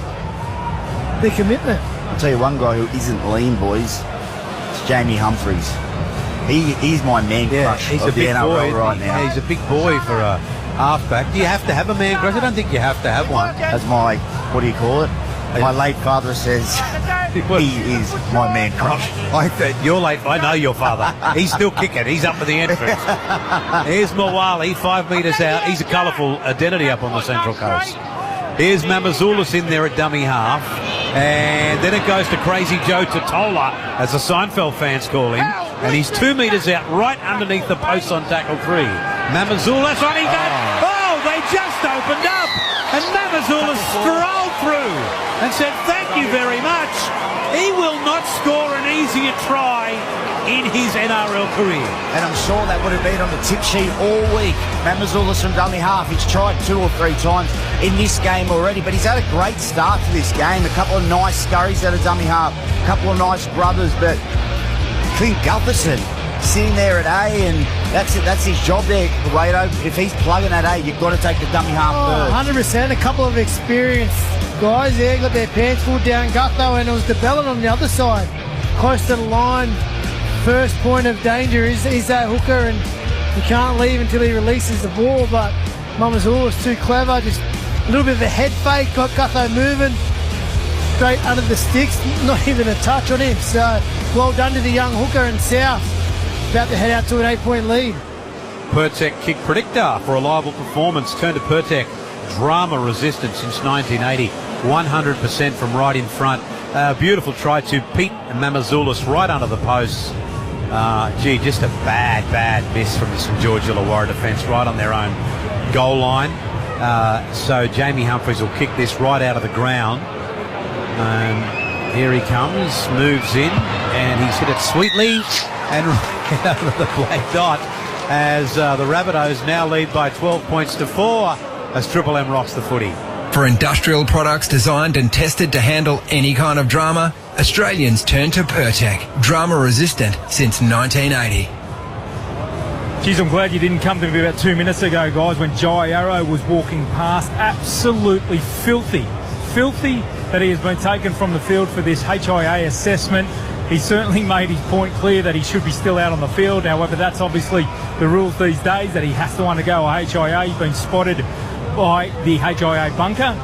their commitment. I'll tell you one guy who isn't lean, boys. It's Jamie Humphreys. He's my man crush. He's a big boy right now. Yeah, he's a big boy for a halfback. Do you have to have a man crush? I don't think you have to have one. That's my, what do you call it? My late father says he is my man crush. Your late, I know your father. He's still kicking. He's up for the entrance. Here's Mawali, 5 metres out. He's a colourful identity up on the Central Coast. Here's Mamazoulis in there at dummy half. And then it goes to Crazy Joe Totola, as the Seinfeld fans call him. And he's 2 metres out, right underneath the post on tackle 3. Mamazoulis on his back. Oh, they just opened up. And Mamazoulis strolled through and said, thank you very much. He will not score an easier try in his NRL career. And I'm sure that would have been on the tip sheet all week. Mamazoulis from dummy half. He's tried 2 or 3 times in this game already, but he's had a great start to this game. A couple of nice scurries out of dummy half, a couple of nice grubbers, but Clint Gutherson sitting there at A, and that's it. That's his job there, Rado. If he's plugging at A, you've got to take the dummy half first. 100%. A couple of experienced guys there got their pants pulled down Gutho, and it was DeBellin on the other side, close to the line. First point of danger is that hooker, and you can't leave until he releases the ball. But Mamazoulis too clever, just a little bit of a head fake, got Gutho moving straight under the sticks, not even a touch on him. So well done to the young hooker, and South about to head out to an 8-point lead. Pertek kick predictor for a reliable performance. Turn to Pertek. Drama resistant since 1980. 100% from right in front. Beautiful try to Pete Mamazoulis right under the posts. Just a bad miss from the St George Illawarra defence right on their own goal line. So Jamie Humphries will kick this right out of the ground. Here he comes, moves in, and he's hit it sweetly and right out of the black dot as the Rabbitohs now lead by 12 points to 4 as Triple M rocks the footy. For industrial products designed and tested to handle any kind of drama, Australians turn to Pertek, drama resistant since 1980. Geez, I'm glad you didn't come to me about 2 minutes ago, guys, when Jai Arrow was walking past. Absolutely filthy that he has been taken from the field for this HIA assessment. He certainly made his point clear that he should be still out on the field. However, that's obviously the rules these days, that he has to undergo a HIA. He's been spotted by the HIA bunker.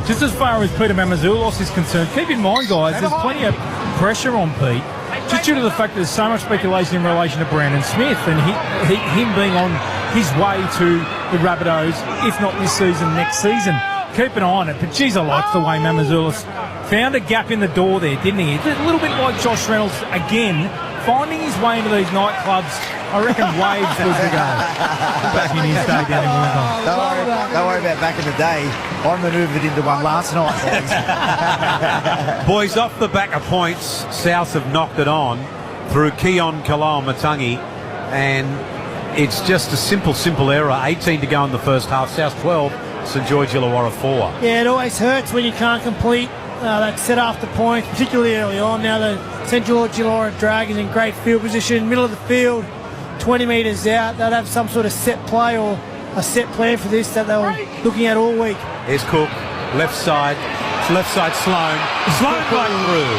Just as far as Peter Mamazoulis is concerned, keep in mind, guys, there's plenty of pressure on Pete, just due to the fact that there's so much speculation in relation to Brandon Smith and him being on his way to the Rabbitohs, if not this season, next season. Keep an eye on it. But geez, I like the way Mamazoulis found a gap in the door there, didn't he? A little bit like Josh Reynolds again, finding his way into these nightclubs. I reckon Waves was the goal back in his day down in Wollongong. Don't worry about back in the day. I manoeuvred into one last night. Boys, off the back of points, South have knocked it on through Keon Kalao-Matangi, and it's just a simple error. 18 to go in the first half. South 12, St George Illawarra 4. Yeah, it always hurts when you can't complete that set after points, particularly early on. Now the St George Illawarra Dragons in great field position, middle of the field, 20 metres out. They'll have some sort of set play or a set plan for this that they were looking at all week. Here's Cook, left side Sloan. Sloan right through.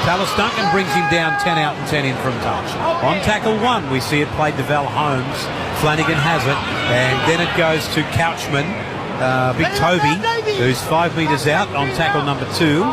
Tallis Duncan brings him down 10 out and 10 in from touch. On tackle 1, we see it played to Val Holmes. Flanagan has it, and then it goes to Couchman. Big Toby, who's 5 metres out on tackle number 2.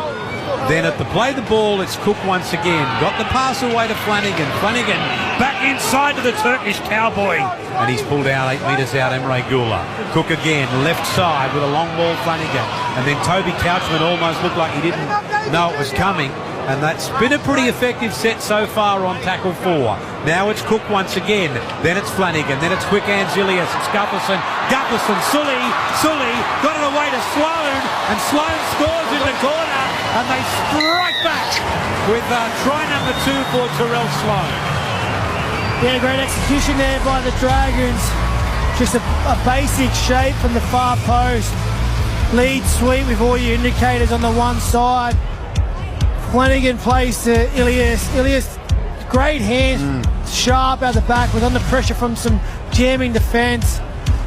Then at the play the ball, it's Cook once again. Got the pass away to Flanagan. Flanagan back inside to the Turkish cowboy. And he's pulled out 8 metres out, Emre Gula. Cook again, left side with a long ball, Flanagan. And then Toby Couchman almost looked like he didn't know it was coming. And that's been a pretty effective set so far on tackle 4. Now it's Cook once again. Then it's Flanagan. Then it's Quick Hands Ilias. It's Gutherson. Sully got it away to Sloan. And Sloan scores in the corner. And they strike back with try number 2 for Terrell Sloan. Yeah, great execution there by the Dragons. Just a basic shape from the far post. Lead sweep with all your indicators on the one side. Flanagan plays to Ilias. Ilias, great hands, sharp out the back, was under pressure from some jamming defence.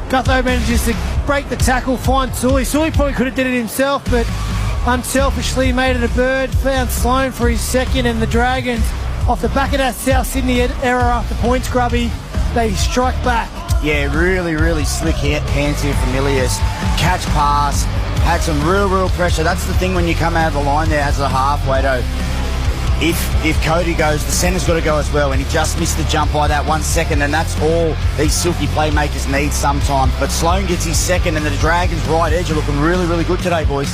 Gutho manages to break the tackle, find Sully. Sully probably could have did it himself, but unselfishly made it a bird. Found Sloan for his second, and the Dragons, off the back of that South Sydney error after points grubby, they strike back. Yeah, really slick hands here from Ilias. Catch pass, had some real pressure. That's the thing when you come out of the line there as a halfway though. If Cody goes, the centre's got to go as well, and he just missed the jump by that 1 second, and that's all these silky playmakers need sometimes. But Sloan gets his second, and the Dragons' right edge are looking really good today, boys.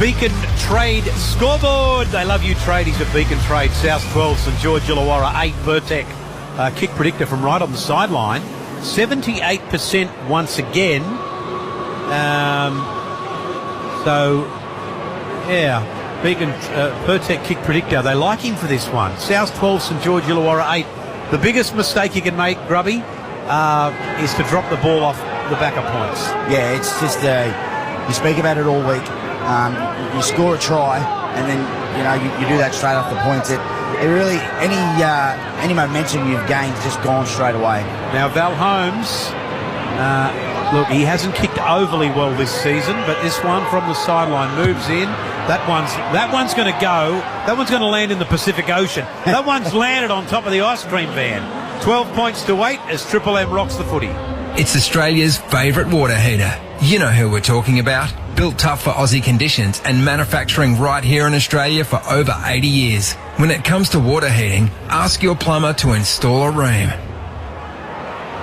Beacon Trade scoreboard. They love you tradies at Beacon Trade. South 12, St George Illawarra 8, Vertec. Kick predictor from right on the sideline. 78% once again. Beacon Vertec kick predictor. They like him for this one. South 12, St George Illawarra 8. The biggest mistake you can make, Grubby, is to drop the ball off the back of points. Yeah, it's just you speak about it all week. You score a try, and then you do that straight off the points. It really any momentum you've gained is just gone straight away. Now Val Holmes, look, he hasn't kicked overly well this season, but this one from the sideline moves in. That one's going to go. That one's going to land in the Pacific Ocean. That one's landed on top of the ice cream van. 12 points to 8 as Triple M rocks the footy. It's Australia's favourite water heater. You know who we're talking about. Built tough for Aussie conditions and manufacturing right here in Australia for over 80 years. When it comes to water heating, ask your plumber to install a ream.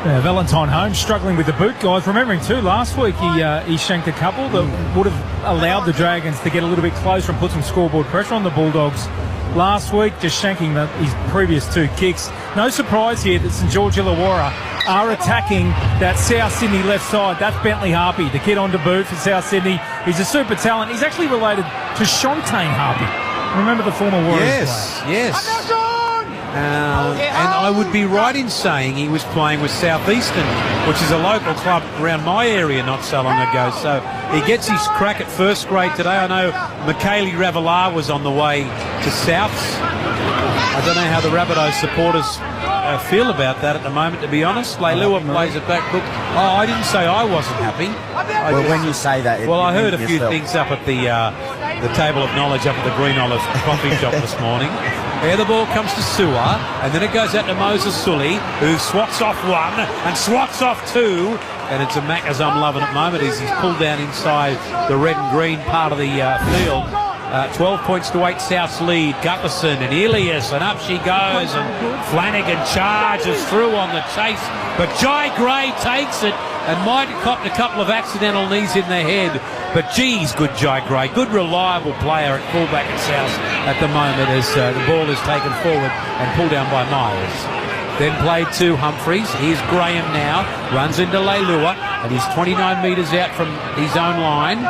Valentine Holmes struggling with the boot, guys. Remembering too, last week he shanked a couple that would have allowed the Dragons to get a little bit closer and put some scoreboard pressure on the Bulldogs. Last week, just shanking his previous 2 kicks. No surprise here that St George Illawarra are attacking that South Sydney left side. That's Bentley Harpy, the kid on to boot for South Sydney. He's a super talent. He's actually related to Shontaine Harpy. Remember the former Warriors player? Yes. And I would be right in saying he was playing with Southeastern, which is a local club around my area not so long ago. So he gets his crack at first grade today. I know Michaeli Ravelar was on the way to Souths. I don't know how the Rabbitohs supporters feel about that at the moment, to be honest. Leilua plays at back hook. Oh, I didn't say I wasn't happy. When you say that... I heard a few things up at the table of knowledge up at the Green Olive coffee shop this morning. There the ball comes to Sewer, and then it goes out to Moses Sully, who swats off 1 and swats off 2. And it's a Maccas I'm loving at the moment as he's pulled down inside the red and green part of the field. 12 points to 8, South's lead. Gutterson and Ilias, and up she goes, and Flanagan charges through on the chase, but Jai Gray takes it and might have copped a couple of accidental knees in the head. But geez, good Jai Gray, good reliable player at fullback at South at the moment as the ball is taken forward and pulled down by Miles. Then played to Humphreys. Here's Graham now, runs into Leilua, and he's 29 metres out from his own line.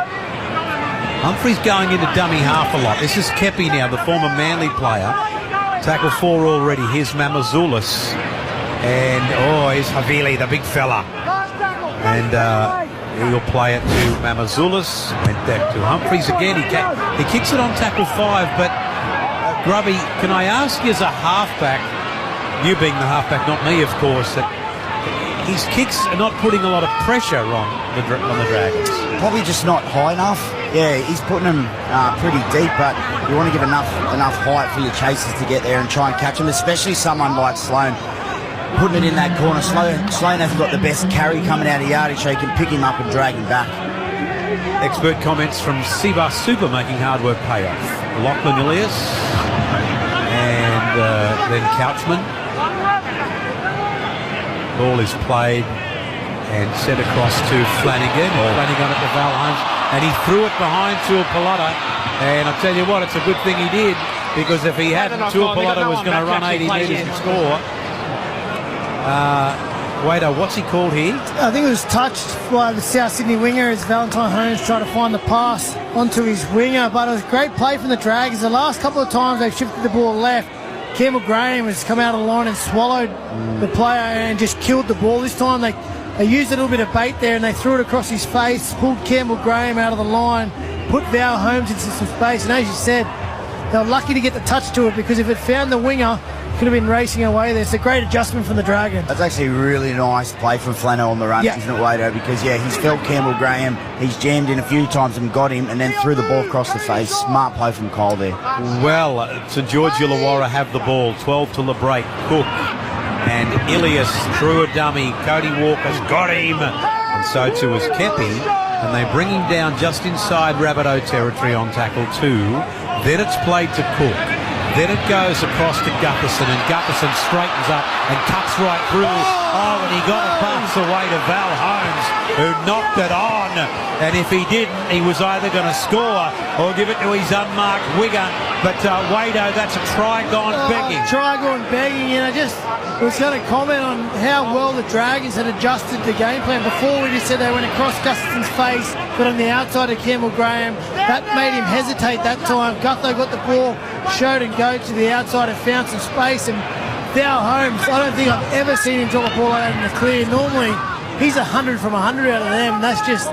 Humphreys going into dummy half a lot. This is Kepi now, the former Manly player. Tackle 4 already. Here's Mamazoulis. And, here's Havili, the big fella. And he'll play it to Mamazoulis. Went back to Humphreys again. He kicks it on tackle 5. But, Grubby, can I ask you as a halfback, you being the halfback, not me, of course, that his kicks are not putting a lot of pressure on the Dragons? Probably just not high enough. Yeah, he's putting them pretty deep, but you want to give enough height for your chasers to get there and try and catch them, especially someone like Sloan. Putting it in that corner. Sloan hasn't got the best carry coming out of yardage, so he can pick him up and drag him back. Expert comments from Seabar Super making hard work pay off. Lachlan Ilias and then Couchman. Ball is played and sent across to Flanagan. Flanagan at the Val Holmes, and he threw it behind Tuapolota. And I'll tell you what, it's a good thing he did, because if he hadn't, Tuapolota was going to run 80 metres and score. Waiter, what's he called here? I think it was touched by the South Sydney winger as Valentine Holmes tried to find the pass onto his winger, but it was a great play from the Dragons. The last couple of times they've shifted the ball left, Campbell Graham has come out of the line and swallowed the player and just killed the ball. This time they used a little bit of bait there and they threw it across his face, pulled Campbell Graham out of the line, put Val Holmes into some space, and as you said, they were lucky to get the touch to it, because if it found the winger, could have been racing away there. It's a great adjustment from the Dragons. That's actually a really nice play from Flano on the run, isn't it, Wado? Because, he's felt Campbell Graham. He's jammed in a few times and got him, and then threw the ball across the face. Smart play from Cole there. Well, St George Illawarra have the ball. 12 to the break. Cook and Ilias threw a dummy. Cody Walker's got him, and so too has Kepi, and they bring him down just inside Rabbitoh territory on tackle 2. Then it's played to Cook. Then it goes across to Gutherson, and Gutherson straightens up and cuts right through. Oh, and he got a pass away to Val Holmes, who knocked it on. And if he didn't, he was either going to score or give it to his unmarked winger. But Wado, that's a try gone begging. Try gone begging, and I just was going to comment on how well the Dragons had adjusted the game plan. Before we just said they went across Gutherson's face, but on the outside of Campbell Graham, that made him hesitate that time. Gutho got the ball, showed and go to the outside and found some space, and Val Holmes, I don't think I've ever seen him drop a ball out in the clear. Normally, he's 100 from 100 out of them. That's just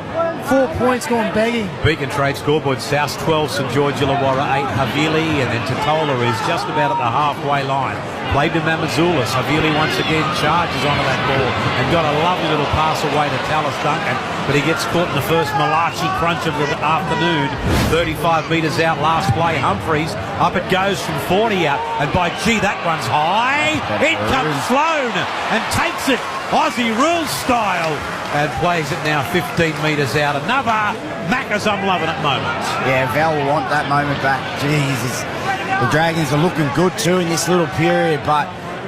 4 points gone begging. Beacon Trade scoreboard, South 12, St George Illawarra 8, Havili, and then Totola is just about at the halfway line. Played to Mamazoulis. Havili once again charges onto that ball and got a lovely little pass away to Tallis Duncan, but he gets caught in the first Malachi crunch of the afternoon. 35 metres out, last play, Humphreys. Up it goes from 40 out, and by gee, that one's high. In comes Sloan and takes it Aussie rules style and plays it now 15 metres out. Another Maccas I'm loving at moments. Yeah, Val will want that moment back. Jesus, the Dragons are looking good too in this little period, but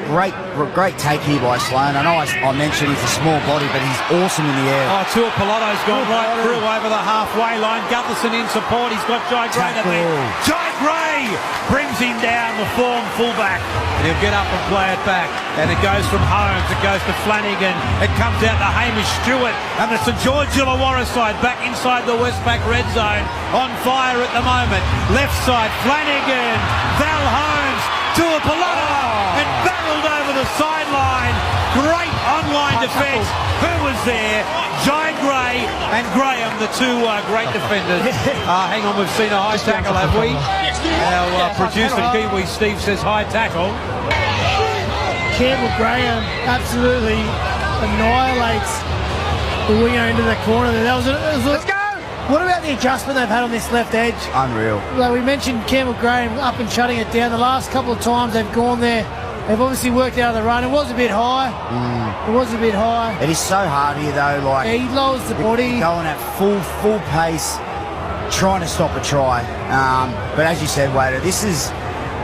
great take here by Sloan. I know I mentioned he's a small body, but he's awesome in the air. Oh, Tuapoloto's gone right through over the halfway line. Gutherson in support. He's got Jai Gray to there. Jai Gray brings him down, the form fullback. And he'll get up and play it back. And it goes from Holmes. It goes to Flanagan. It comes out to Hamish Stewart. And the St George Illawarra side back inside the Westpac red zone. On fire at the moment. Left side, Flanagan. Val Holmes. Tuapoloto. And barreled over the sideline. Great online defence. Who was there? Jai Gray and Graham, the two great defenders. Hang on, we've seen a high tackle, have we? Our producer Kiwi Steve says high tackle. Campbell Graham absolutely annihilates the winger into the corner. Let's go! What about the adjustment they've had on this left edge? Unreal. Like we mentioned, Campbell Graham up and shutting it down. The last couple of times they've gone there, they've obviously worked out of the run. It was a bit high. It was a bit high. It is so hard here though. Like he lowers the body, going at full pace, trying to stop a try. But as you said, Wader, this is.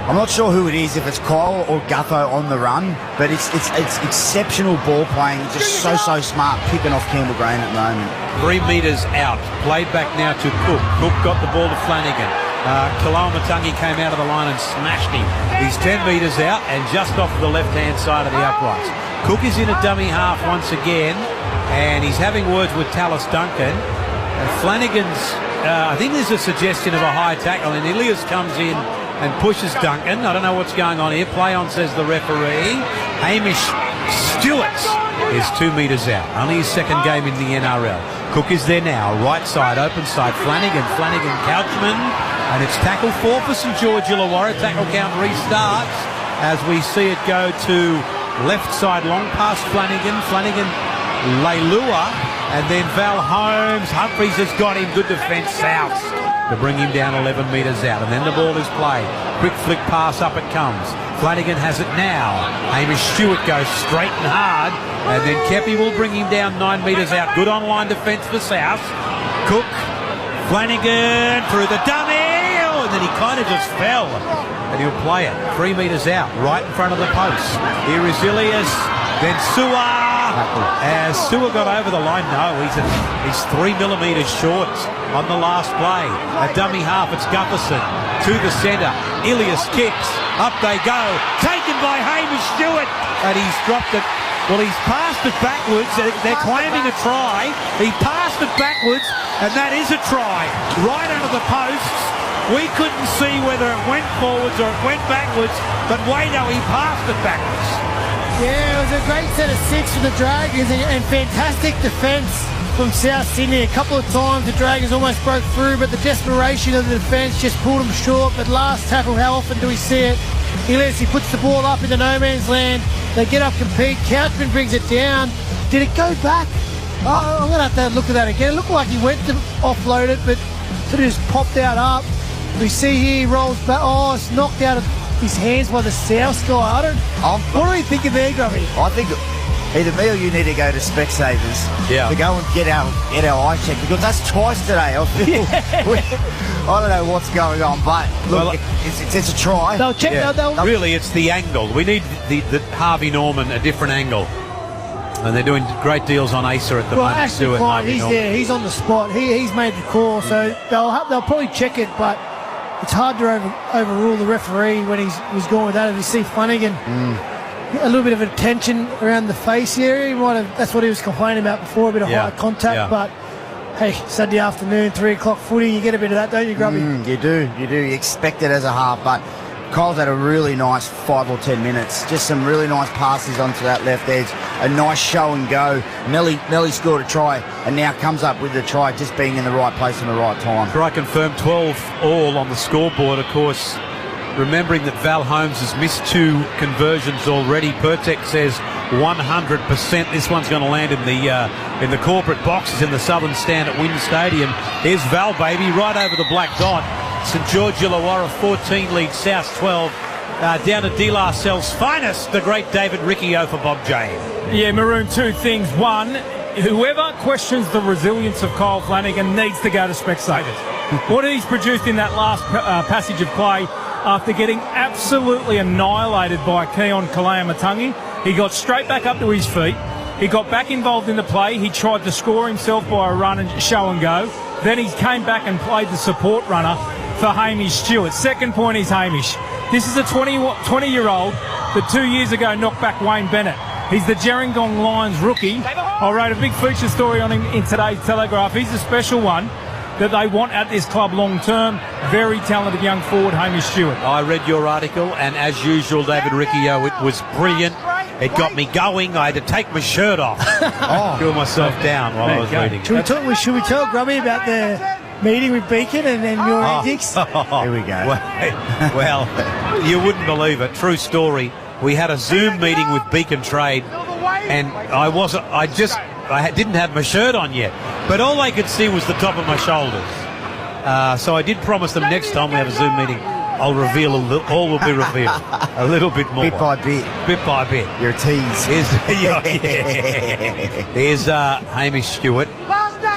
I'm not sure who it is, if it's Kyle or Gutho on the run, but it's exceptional ball playing. Just so smart, picking off Campbell Graham at the moment. 3 metres out, played back now to Cook. Cook got the ball to Flanagan. Kalamatangi came out of the line and smashed him. He's 10 metres out and just off the left-hand side of the uprights. Cook is in a dummy half once again, and he's having words with Tallis Duncan. And Flanagan's, I think there's a suggestion of a high tackle, and Ilias comes in and pushes Duncan. I don't know what's going on here. Play on, says the referee. Hamish Stewart is 2 metres out. Only his second game in the NRL. Cook is there now. Right side, open side. Flanagan, Couchman. And it's tackle 4 for St George Illawarra. Tackle count restarts as we see it go to left side. Long pass Flanagan. Leilua. And then Val Holmes. Humphreys has got him. Good defence, South, to bring him down 11 metres out. And then the ball is played. Quick flick pass, up it comes. Flanagan has it now. Hamish Stewart goes straight and hard. And then Kepi will bring him down 9 metres out. Good online defence for South. Cook, Flanagan through the dummy. Oh, and then he kind of just fell. And he'll play it 3 metres out, right in front of the post. Here is Ilias. Then Su'a. As Su'a got over the line, no, he's 3 millimetres short on the last play. A dummy half, it's Gutherson to the centre. Ilias kicks, up they go, taken by Hamish Stewart, and he's dropped it. Well, he's passed it backwards. They're claiming a try. He passed it backwards, and that is a try. Right under the posts. We couldn't see whether it went forwards or it went backwards, but Wado, he passed it backwards. Yeah, it was a great set of 6 for the Dragons and fantastic defence from South Sydney. A couple of times the Dragons almost broke through, but the desperation of the defence just pulled them short. But last tackle, how often do we see it? Ilias, he puts the ball up into no man's land. They get up, compete. Couchman brings it down. Did it go back? Oh, I'm going to have to look at that again. It looked like he went to offload it, but sort of just popped out up. We see here he rolls back. Oh, it's knocked out of his hands by the south sky. What are we thinking there, Grubby? I think either me or you need to go to Specsavers to go and get our eyes checked, because that's twice today. I feel I don't know what's going on, but look, it's a try. They'll check. Really, it's the angle. We need the Harvey Norman a different angle. And they're doing great deals on Asa at the moment. Actually, Klein, he's there. He's on the spot. He's made the call, so they'll probably check it, but it's hard to overrule the referee when he's going with that. If you see Flanagan, a little bit of a tension around the face area, that's what he was complaining about before, a bit of high contact, but hey, Saturday afternoon, 3 o'clock footy, you get a bit of that, don't you, Grubby? You do. You expect it as a half, but Kyle's had a really nice 5 or 10 minutes. Just some really nice passes onto that left edge. A nice show and go. Nelly scored a try and now comes up with the try, just being in the right place and the right time. Try confirmed 12 all on the scoreboard, of course. Remembering that Val Holmes has missed 2 conversions already. Pertek says 100%. This one's going to land in the corporate boxes in the southern stand at Wynn Stadium. Here's Val, baby, right over the black dot. St George Illawarra 14 leads South 12. Down to De La Salle's finest, the great David Riccio for Bob J. Yeah, Maroon, 2 things. One, whoever questions the resilience of Kyle Flanagan needs to go to Specsavers. What he's produced in that last passage of play, after getting absolutely annihilated by Keon Kalea-Matangi, he got straight back up to his feet. He got back involved in the play. He tried to score himself by a run and show and go. Then he came back and played the support runner for Hamish Stewart. Second point is Hamish. This is a 20-year-old that 2 years ago knocked back Wayne Bennett. He's the Gerringong Lions rookie. I wrote a big feature story on him in today's Telegraph. He's a special one that they want at this club long term. Very talented young forward, Hamish Stewart. I read your article, and as usual, David Riccio, it was brilliant. It got me going. I had to take my shirt off. Cool myself down while I was reading. Should we tell Grubby about the meeting with Beacon and your antics? Here we go. Well, you wouldn't believe it. True story. We had a Zoom meeting with Beacon Trade, and I didn't have my shirt on yet, but all they could see was the top of my shoulders. So I did promise them next time we have a Zoom meeting, I'll reveal all will be revealed a little bit more. Bit by bit. Bit by bit. You're a tease. Here's Hamish Stewart.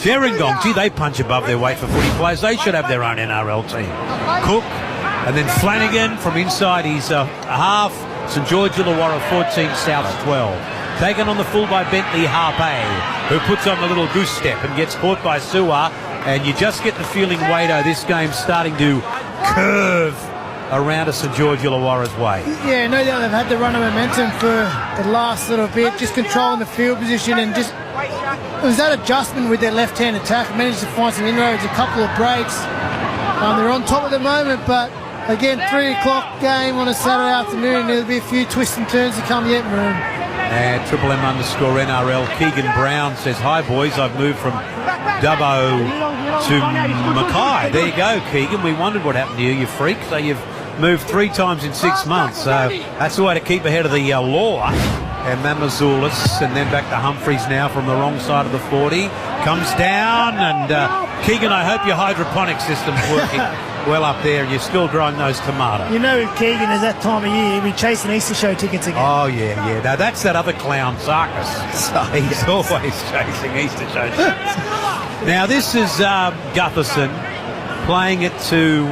Gerringong, gee, they punch above their weight for footy players. They should have their own NRL team. Cook, and then Flanagan from inside. He's a half. St George Illawarra 14, South 12. Taken on the full by Bentley Harpe, who puts on the little goose step and gets caught by Su'a. And you just get the feeling, Wado, this game's starting to curve around to St George Illawarra's way. Yeah, no doubt they've had the run of momentum for the last little bit, just controlling the field position, and just it was that adjustment with their left-hand attack. Managed to find some inroads, a couple of breaks. They're on top at the moment, but again, 3 o'clock game on a Saturday afternoon. There'll be a few twists and turns to come yet, Maroon. And Triple M _ NRL. Keegan Brown says, "Hi boys, I've moved from Dubbo to Mackay." There you go, Keegan. We wondered what happened to you, you freak. So you've moved 3 times in 6 months. So that's the way to keep ahead of the law. And Mamazoulis, and then back to Humphreys now from the wrong side of the 40. Comes down, and Keegan, I hope your hydroponic system's working well up there, and you're still growing those tomatoes. You know, with Keegan, is that time of year, he'll be chasing Easter show tickets again. Oh, yeah. Now, that's that other clown, Sarkis. He's always chasing Easter show tickets. Now, this is Gutherson playing it to...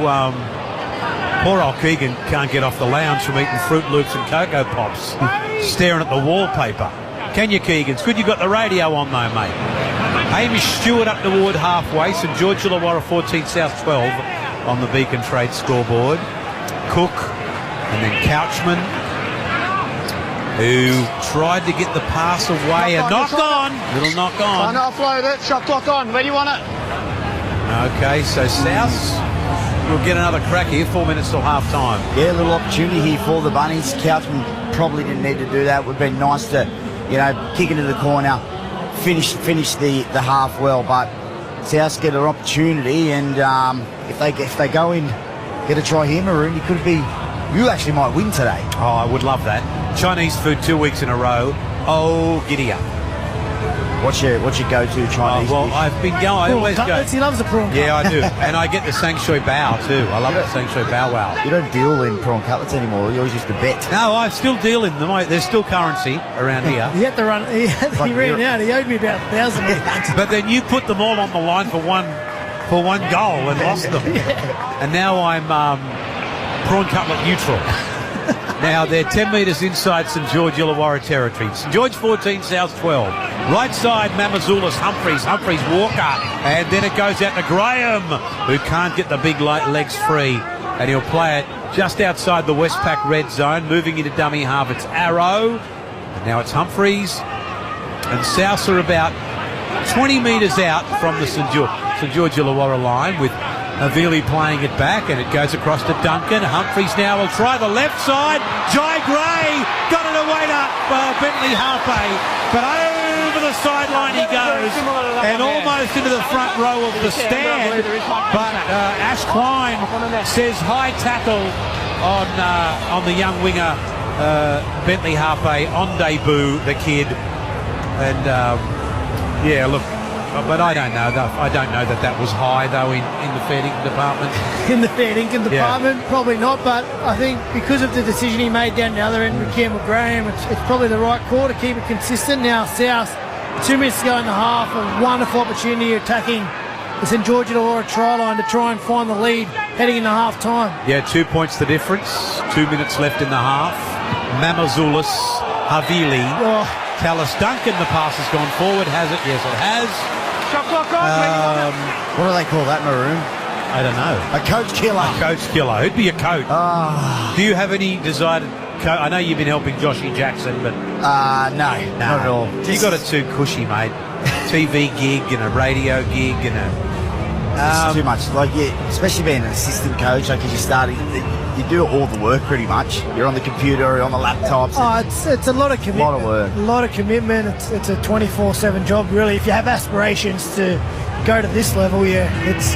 poor old Keegan can't get off the lounge from eating Fruit Loops and Cocoa Pops, staring at the wallpaper. Can you, Keegan? It's good you got the radio on, though, mate. Hamish Stewart up toward halfway. St George Illawarra 14, South 12 on the Beacon Trade scoreboard. Cook, and then Couchman, who tried to get the pass away and knocked on. Little knock on. Trying to offload it. Shot clock on. Where do you want it? Okay, so Souths will get another crack here. 4 minutes till half time. Yeah, a little opportunity here for the Bunnies. Couchman probably didn't need to do that. Would have been nice to, kick into the corner, finish the half well, but Souths get an opportunity, and if they go in, get a try here, Maroon, you actually might win today. Oh, I would love that. Chinese food 2 weeks in a row. Oh, giddy up. What's your go-to Chinese well, dish? I've been going. I always go. He loves the prawn cutlets. Yeah, I do. And I get the sang shui bao too. I love the sang shui bao wow. You don't deal in prawn cutlets anymore. You always used to bet. No, I still deal in them. There's still currency around here. He had to run. He ran out. He owed me about 1,000. But then you put them all on the line for one goal and lost them. And now I'm prawn cutlet neutral. Now they're 10 metres inside St George Illawarra territory. St George 14, South 12. Right side, Mamazoulis, Humphreys, Walker. And then it goes out to Graham, who can't get the big legs free. And he'll play it just outside the Westpac red zone. Moving into dummy half, it's Arrow. And now it's Humphreys. And South are about 20 metres out from the St George Illawarra line with Avili playing it back, and it goes across to Duncan. Humphreys now will try the left side. Jai Gray got it away to Bentley Harpe, but over the sideline he goes, and almost into the front row of the stand. But Ash Klein says high tackle on the young winger Bentley Harpe on debut, the kid, and yeah, look. But I don't know. I don't know that was high, though, in the fair dinkum department. In the fair dinkum department, probably not. But I think because of the decision he made down the other end with Campbell Graham, it's probably the right call to keep it consistent. Now, South, 2 minutes to go in the half, a wonderful opportunity attacking the St George Illawarra try line to try and find the lead heading into half time. Yeah, 2 points the difference. 2 minutes left in the half. Mamazoulis, Havili, Tallis Duncan. The pass has gone forward. Has it? Yes, it has. What do they call that, Maroon? I don't know. A coach killer. A coach killer. Who'd be a coach? Do you have any desired coach? I know you've been helping Joshy Jackson, but... no, not at all. You got it too cushy, mate. TV gig and a radio gig and a... It's too much. Like, especially being an assistant coach, like, you do all the work pretty much. You're on the computer, on the laptops. It's a lot of commitment. A lot of work. A lot of commitment. It's a 24/7 job, really. If you have aspirations to go to this level, it's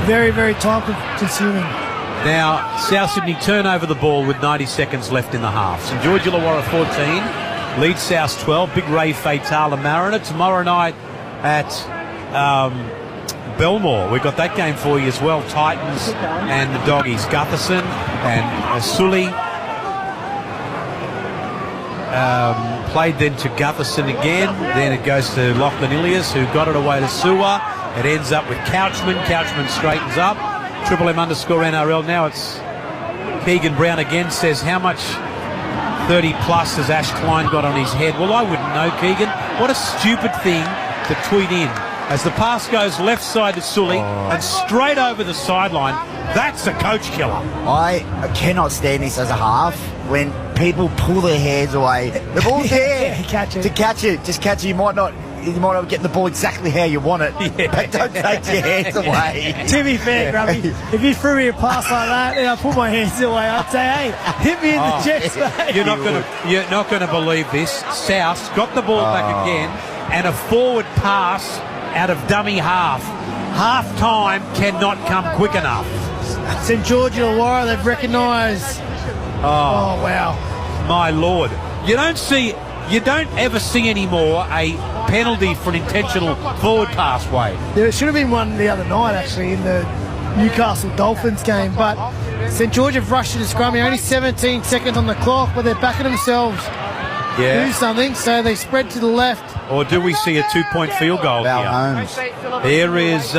very, very time consuming. Now, South Sydney turn over the ball with 90 seconds left in the half. St George Illawarra 14, leads South 12. Big Ray Fatale Mariner tomorrow night at Belmore. We've got that game for you as well. Titans and the Doggies. Gutherson and Sully played then to Gutherson again. Then it goes to Lachlan Ilias, who got it away to Sewer. It ends up with Couchman. Couchman straightens up. Triple M _ NRL. Now it's Keegan Brown again. Says how much 30 plus has Ash Klein got on his head? Well, I wouldn't know, Keegan. What a stupid thing to tweet in. As the pass goes left side to Sully and straight over the sideline, that's a coach killer. I cannot stand this as a half when people pull their hands away. The ball's there to catch it. Just catch it. You might not get the ball exactly how you want it, but don't take your hands away. To be fair, Grubby, if you threw me a pass like that and I put my hands away, I'd say, hey, hit me in the chest, mate. You're not going to believe this. South got the ball back again and a forward pass out of dummy half. Half time cannot come quick enough. St George Illawarra, they've recognised. Oh, wow. My Lord. You don't ever see anymore a penalty for an intentional forward pass, Wade. There should have been one the other night, actually, in the Newcastle Dolphins game, but St George have rushed to the scrum. Only 17 seconds on the clock, but they're backing themselves to do something, so they spread to the left. Or do we see a 2-point field goal here? Holmes. There is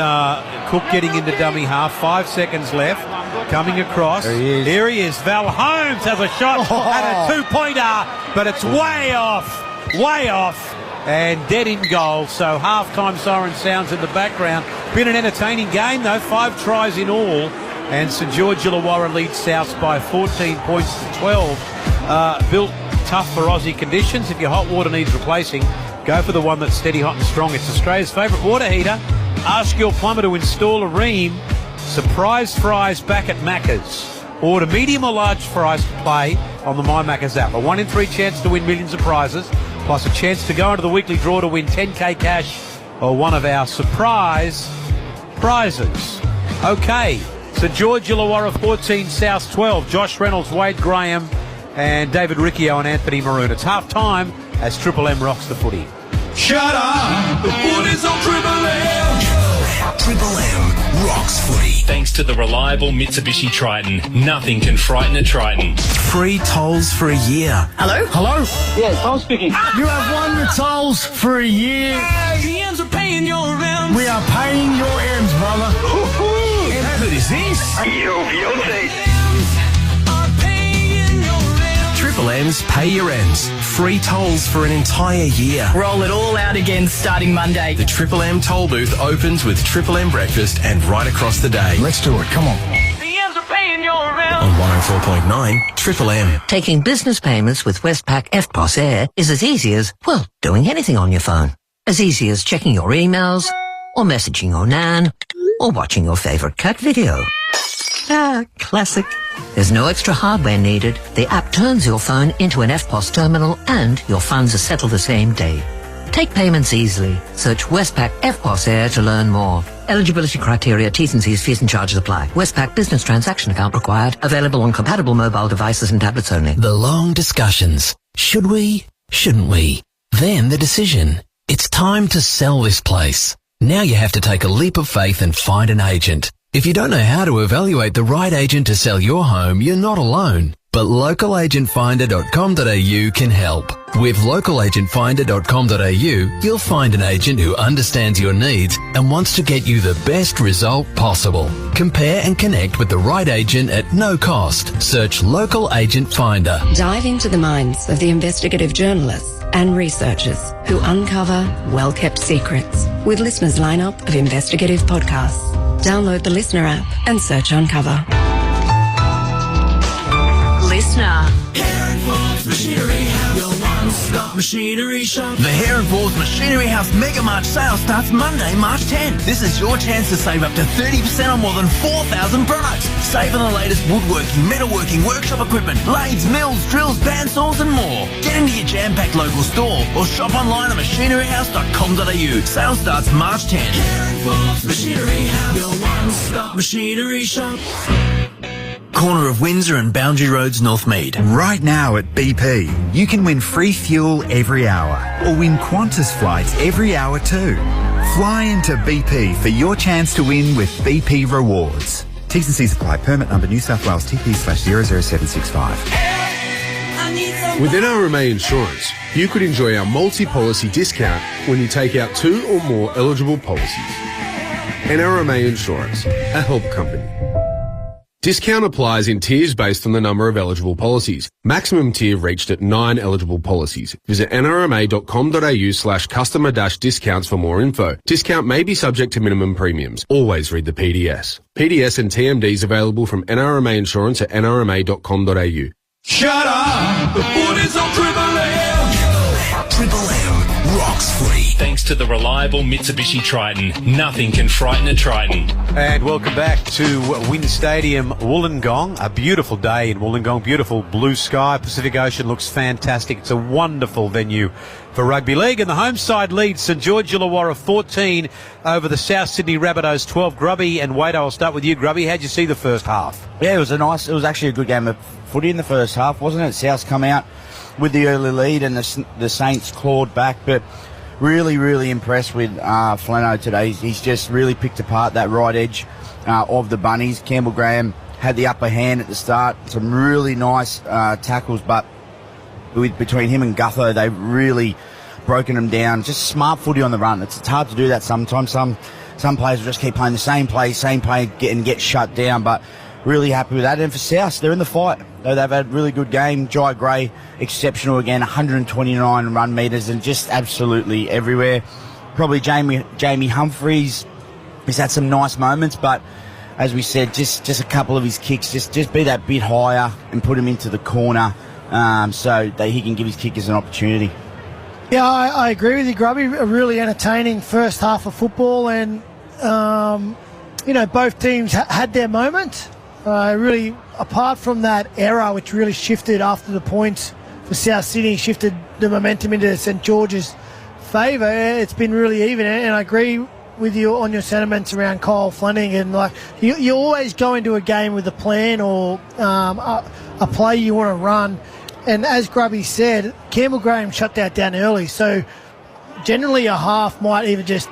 Cook getting into dummy half. 5 seconds left. Coming across. There he is. Val Holmes has a shot at a 2-pointer, but it's way off, and dead in goal. So half-time siren sounds in the background. Been an entertaining game, though. 5 tries in all, and St George Illawarra leads South by 14 points to 12. Built tough for Aussie conditions. If your hot water needs replacing, go for the one that's steady, hot and strong. It's Australia's favourite water heater. Ask your plumber to install a ream. Surprise fries back at Macca's. Order medium or large fries to play on the My Macca's app. A 1 in 3 chance to win millions of prizes, plus a chance to go into the weekly draw to win 10k cash or one of our surprise prizes. Okay, St George Illawarra 14, South 12. Josh Reynolds, Wade Graham and David Riccio and Anthony Maroon. It's half time as Triple M rocks the footy. Shut up! The footy's on Triple M! Triple M rocks footy. Thanks to the reliable Mitsubishi Triton, nothing can frighten a Triton. Free tolls for a year. Hello? Hello? Yes, I'm speaking. You have won the tolls for a year. The M's are paying your rent. We are paying your ends, brother. How good is this? Your fiance. Triple M's Pay Your Ends. Free tolls for an entire year. Roll it all out again starting Monday. The Triple M toll booth opens with Triple M breakfast and right across the day. Let's do it. Come on. The M's are paying your rent. On 104.9 Triple M. Taking business payments with Westpac FPOS Air is as easy as, well, doing anything on your phone. As easy as checking your emails, or messaging your nan, or watching your favourite cat video. Ah, classic. There's no extra hardware needed. The app turns your phone into an FPOS terminal and your funds are settled the same day. Take payments easily. Search Westpac FPOS Air to learn more. Eligibility criteria, T's and C's, fees and charges apply. Westpac business transaction account required. Available on compatible mobile devices and tablets only. The long discussions. Should we? Shouldn't we? Then the decision. It's time to sell this place. Now you have to take a leap of faith and find an agent. If you don't know how to evaluate the right agent to sell your home, you're not alone. But localagentfinder.com.au can help. With localagentfinder.com.au, you'll find an agent who understands your needs and wants to get you the best result possible. Compare and connect with the right agent at no cost. Search Local Agent Finder. Dive into the minds of the investigative journalists and researchers who uncover well-kept secrets with Listener's lineup of investigative podcasts. Download the Listener app and search Uncover. Listener. Machinery House, your one-stop machinery shop. The Hare and Forth Machinery House Mega March sale starts Monday, March 10th. This is your chance to save up to 30% on more than 4,000 products. Save on the latest woodworking, metalworking, workshop equipment, lathes, mills, drills, bandsaws and more. Get into your jam-packed local store or shop online at machineryhouse.com.au. Sale starts March 10th. Hare and Forth Machinery House, your one-stop machinery shop. Corner of Windsor and Boundary Roads, Northmead. Right now at BP, you can win free fuel every hour or win Qantas flights every hour too. Fly into BP for your chance to win with BP Rewards. T's and C's apply. Permit number New South Wales TP/00765. With NRMA Insurance, you could enjoy our multi-policy discount when you take out 2 or more eligible policies. NRMA Insurance, a help company. Discount applies in tiers based on the number of eligible policies. Maximum tier reached at 9 eligible policies. Visit nrma.com.au/customer-discounts for more info. Discount may be subject to minimum premiums. Always read the PDS. PDS and TMDs available from NRMA Insurance at nrma.com.au. Shut up! The footy's on Triple M! Triple M rocks footy. Thanks to the reliable Mitsubishi Triton, nothing can frighten a Triton. And welcome back to Wynn Stadium, Wollongong. A beautiful day in Wollongong, beautiful blue sky. Pacific Ocean looks fantastic. It's a wonderful venue for rugby league. And the home side leads St George Illawarra 14 over the South Sydney Rabbitohs 12. Grubby and Wade, I'll start with you. Grubby, how'd you see the first half? Yeah, it was actually a good game of footy in the first half, wasn't it? South's come out with the early lead and the Saints clawed back, but really, really impressed with Flano today. He's just really picked apart that right edge of the Bunnies. Campbell Graham had the upper hand at the start. Some really nice tackles, but between him and Gutho, they've really broken them down. Just smart footy on the run. It's hard to do that sometimes. Some players will just keep playing the same play, and get shut down, but really happy with that. And for South, they're in the fight. They've had a really good game. Jai Gray, exceptional again, 129 run metres and just absolutely everywhere. Probably Jamie Humphreys has had some nice moments, but as we said, just a couple of his kicks, just be that bit higher and put him into the corner so that he can give his kickers an opportunity. Yeah, I agree with you, Grubby. A really entertaining first half of football, and both teams had their moment. Really, apart from that error, which really shifted after the points for South Sydney, shifted the momentum into St George's favour. It's been really even, and I agree with you on your sentiments around Kyle Flanagan. Like you always go into a game with a plan or a play you want to run, and as Grubby said, Campbell Graham shut that down early. So generally a half might either just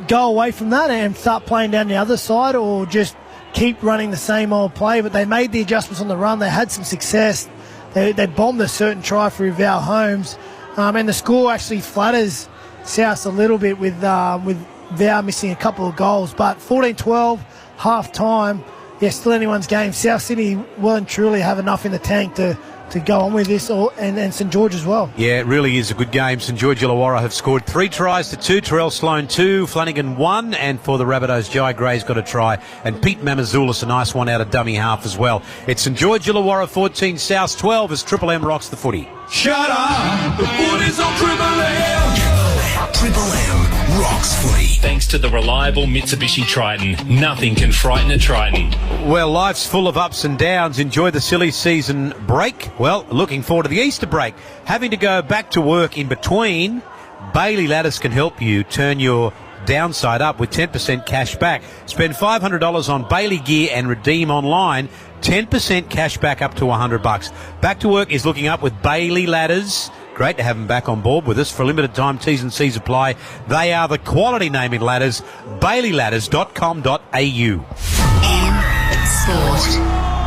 go away from that and start playing down the other side or just keep running the same old play. But they made the adjustments on the run. They had some success. They bombed a certain try through Val Holmes. And the score actually flatters South a little bit with Val missing a couple of goals. But 14-12, half-time, still anyone's game. South Sydney well and truly have enough in the tank to go on with this, and St George as well. Yeah, it really is a good game. St George Illawarra have scored 3 tries to 2. Terrell Sloan 2, Flanagan 1, and for the Rabbitohs, Jai Gray's got a try, and Pete Mamazoulis a nice one out of dummy half as well. It's St George Illawarra 14, South 12 as Triple M rocks the footy. Shut up! The footy's on Triple M! Triple M rocks footy. Thanks to the reliable Mitsubishi Triton, nothing can frighten a Triton. Well, life's full of ups and downs. Enjoy the silly season break. Well, looking forward to the Easter break. Having to go back to work in between, Bailey Ladders can help you turn your downside up with 10% cash back. Spend $500 on Bailey gear and redeem online. 10% cash back up to $100. Back to work is looking up with Bailey Ladders. Great to have them back on board with us. For a limited time, T's and C's apply. They are the quality name in ladders. BaileyLadders.com.au. Sport.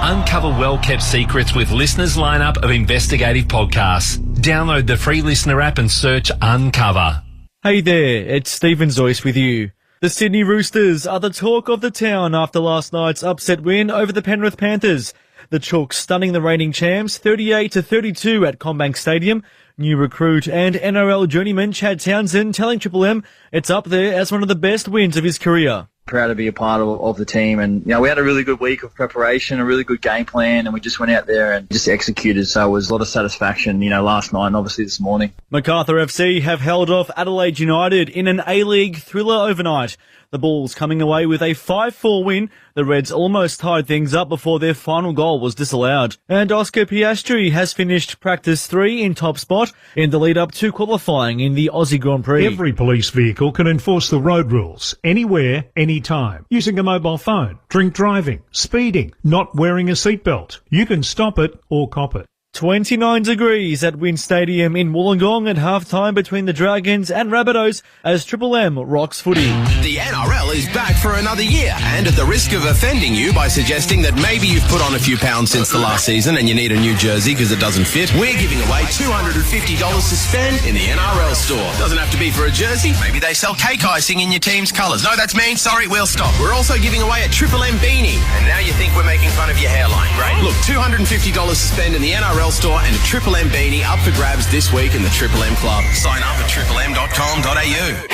Uncover well-kept secrets with listeners' lineup of investigative podcasts. Download the free listener app and search Uncover. Hey there, it's Stephen Zoyce with you. The Sydney Roosters are the talk of the town after last night's upset win over the Penrith Panthers. The Chooks stunning the reigning champs 38-32 at CommBank Stadium. New recruit and NRL journeyman Chad Townsend telling Triple M it's up there as one of the best wins of his career. Proud to be a part of the team, and we had a really good week of preparation, a really good game plan, and we just went out there and just executed. So it was a lot of satisfaction, last night and obviously this morning. Macarthur FC have held off Adelaide United in an A-League thriller overnight. The Bulls coming away with a 5-4 win. The Reds almost tied things up before their final goal was disallowed. And Oscar Piastri has finished practice 3 in top spot in the lead up to qualifying in the Aussie Grand Prix. Every police vehicle can enforce the road rules, anywhere, anytime, using a mobile phone, drink driving, speeding, not wearing a seatbelt. You can stop it or cop it. 29 degrees at Wynn Stadium in Wollongong at half-time between the Dragons and Rabbitohs as Triple M rocks footy. The NRL is back for another year, and at the risk of offending you by suggesting that maybe you've put on a few pounds since the last season and you need a new jersey because it doesn't fit, we're giving away $250 to spend in the NRL store. Doesn't have to be for a jersey. Maybe they sell cake icing in your team's colours. No, that's mean. Sorry, we'll stop. We're also giving away a Triple M beanie, and now you think we're making fun of your hairline. Great. Look, $250 to spend in the NRL store and a Triple M beanie up for grabs this week in the Triple M Club. Sign up at triplem.com.au.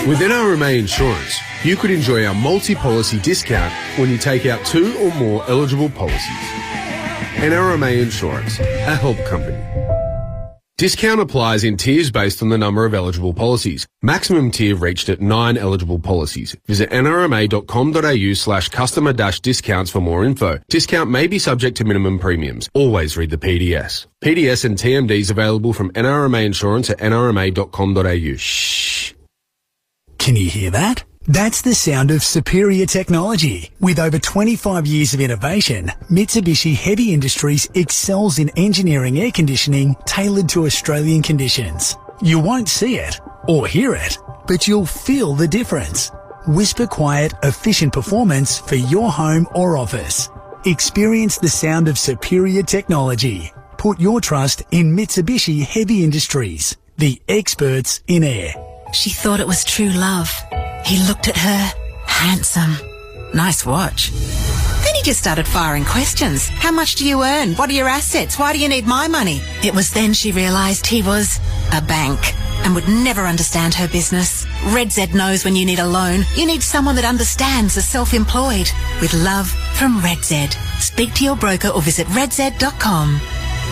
With NRMA Insurance, you could enjoy our multi-policy discount when you take out 2 or more eligible policies. NRMA Insurance, a help company. Discount applies in tiers based on the number of eligible policies. Maximum tier reached at 9 eligible policies. Visit nrma.com.au/customer-discounts for more info. Discount may be subject to minimum premiums. Always read the PDS. PDS and TMDs available from NRMA Insurance at nrma.com.au. Shh. Can you hear that? That's the sound of superior technology. With over 25 years of innovation, Mitsubishi Heavy Industries excels in engineering air conditioning tailored to Australian conditions. You won't see it or hear it, but you'll feel the difference. Whisper quiet, efficient performance for your home or office. Experience the sound of superior technology. Put your trust in Mitsubishi Heavy Industries, the experts in air. She thought it was true love. He looked at her. Handsome. Nice watch. Then he just started firing questions. How much do you earn? What are your assets? Why do you need my money? It was then she realised he was a bank and would never understand her business. Red Z knows when you need a loan, you need someone that understands the self-employed. With love from Red Z. Speak to your broker or visit redz.com.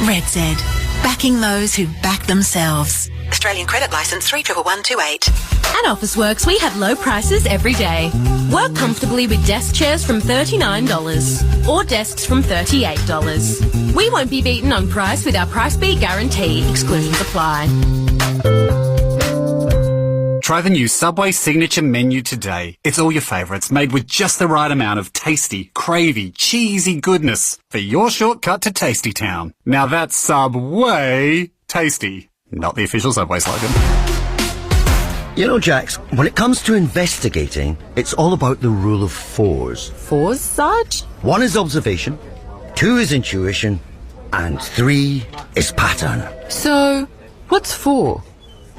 Red Z. Backing those who back themselves. Australian credit licence 311128. At Officeworks, we have low prices every day. Work comfortably with desk chairs from $39 or desks from $38. We won't be beaten on price with our price beat guarantee. Exclusions apply. Try the new Subway Signature Menu today. It's all your favourites, made with just the right amount of tasty, cravey, cheesy goodness for your shortcut to Tasty Town. Now that's Subway tasty. Not the official Subway slogan. You know, Jax, when it comes to investigating, it's all about the rule of fours. Fours, Sarge? 1 is observation, 2 is intuition, and 3 is pattern. So, what's 4?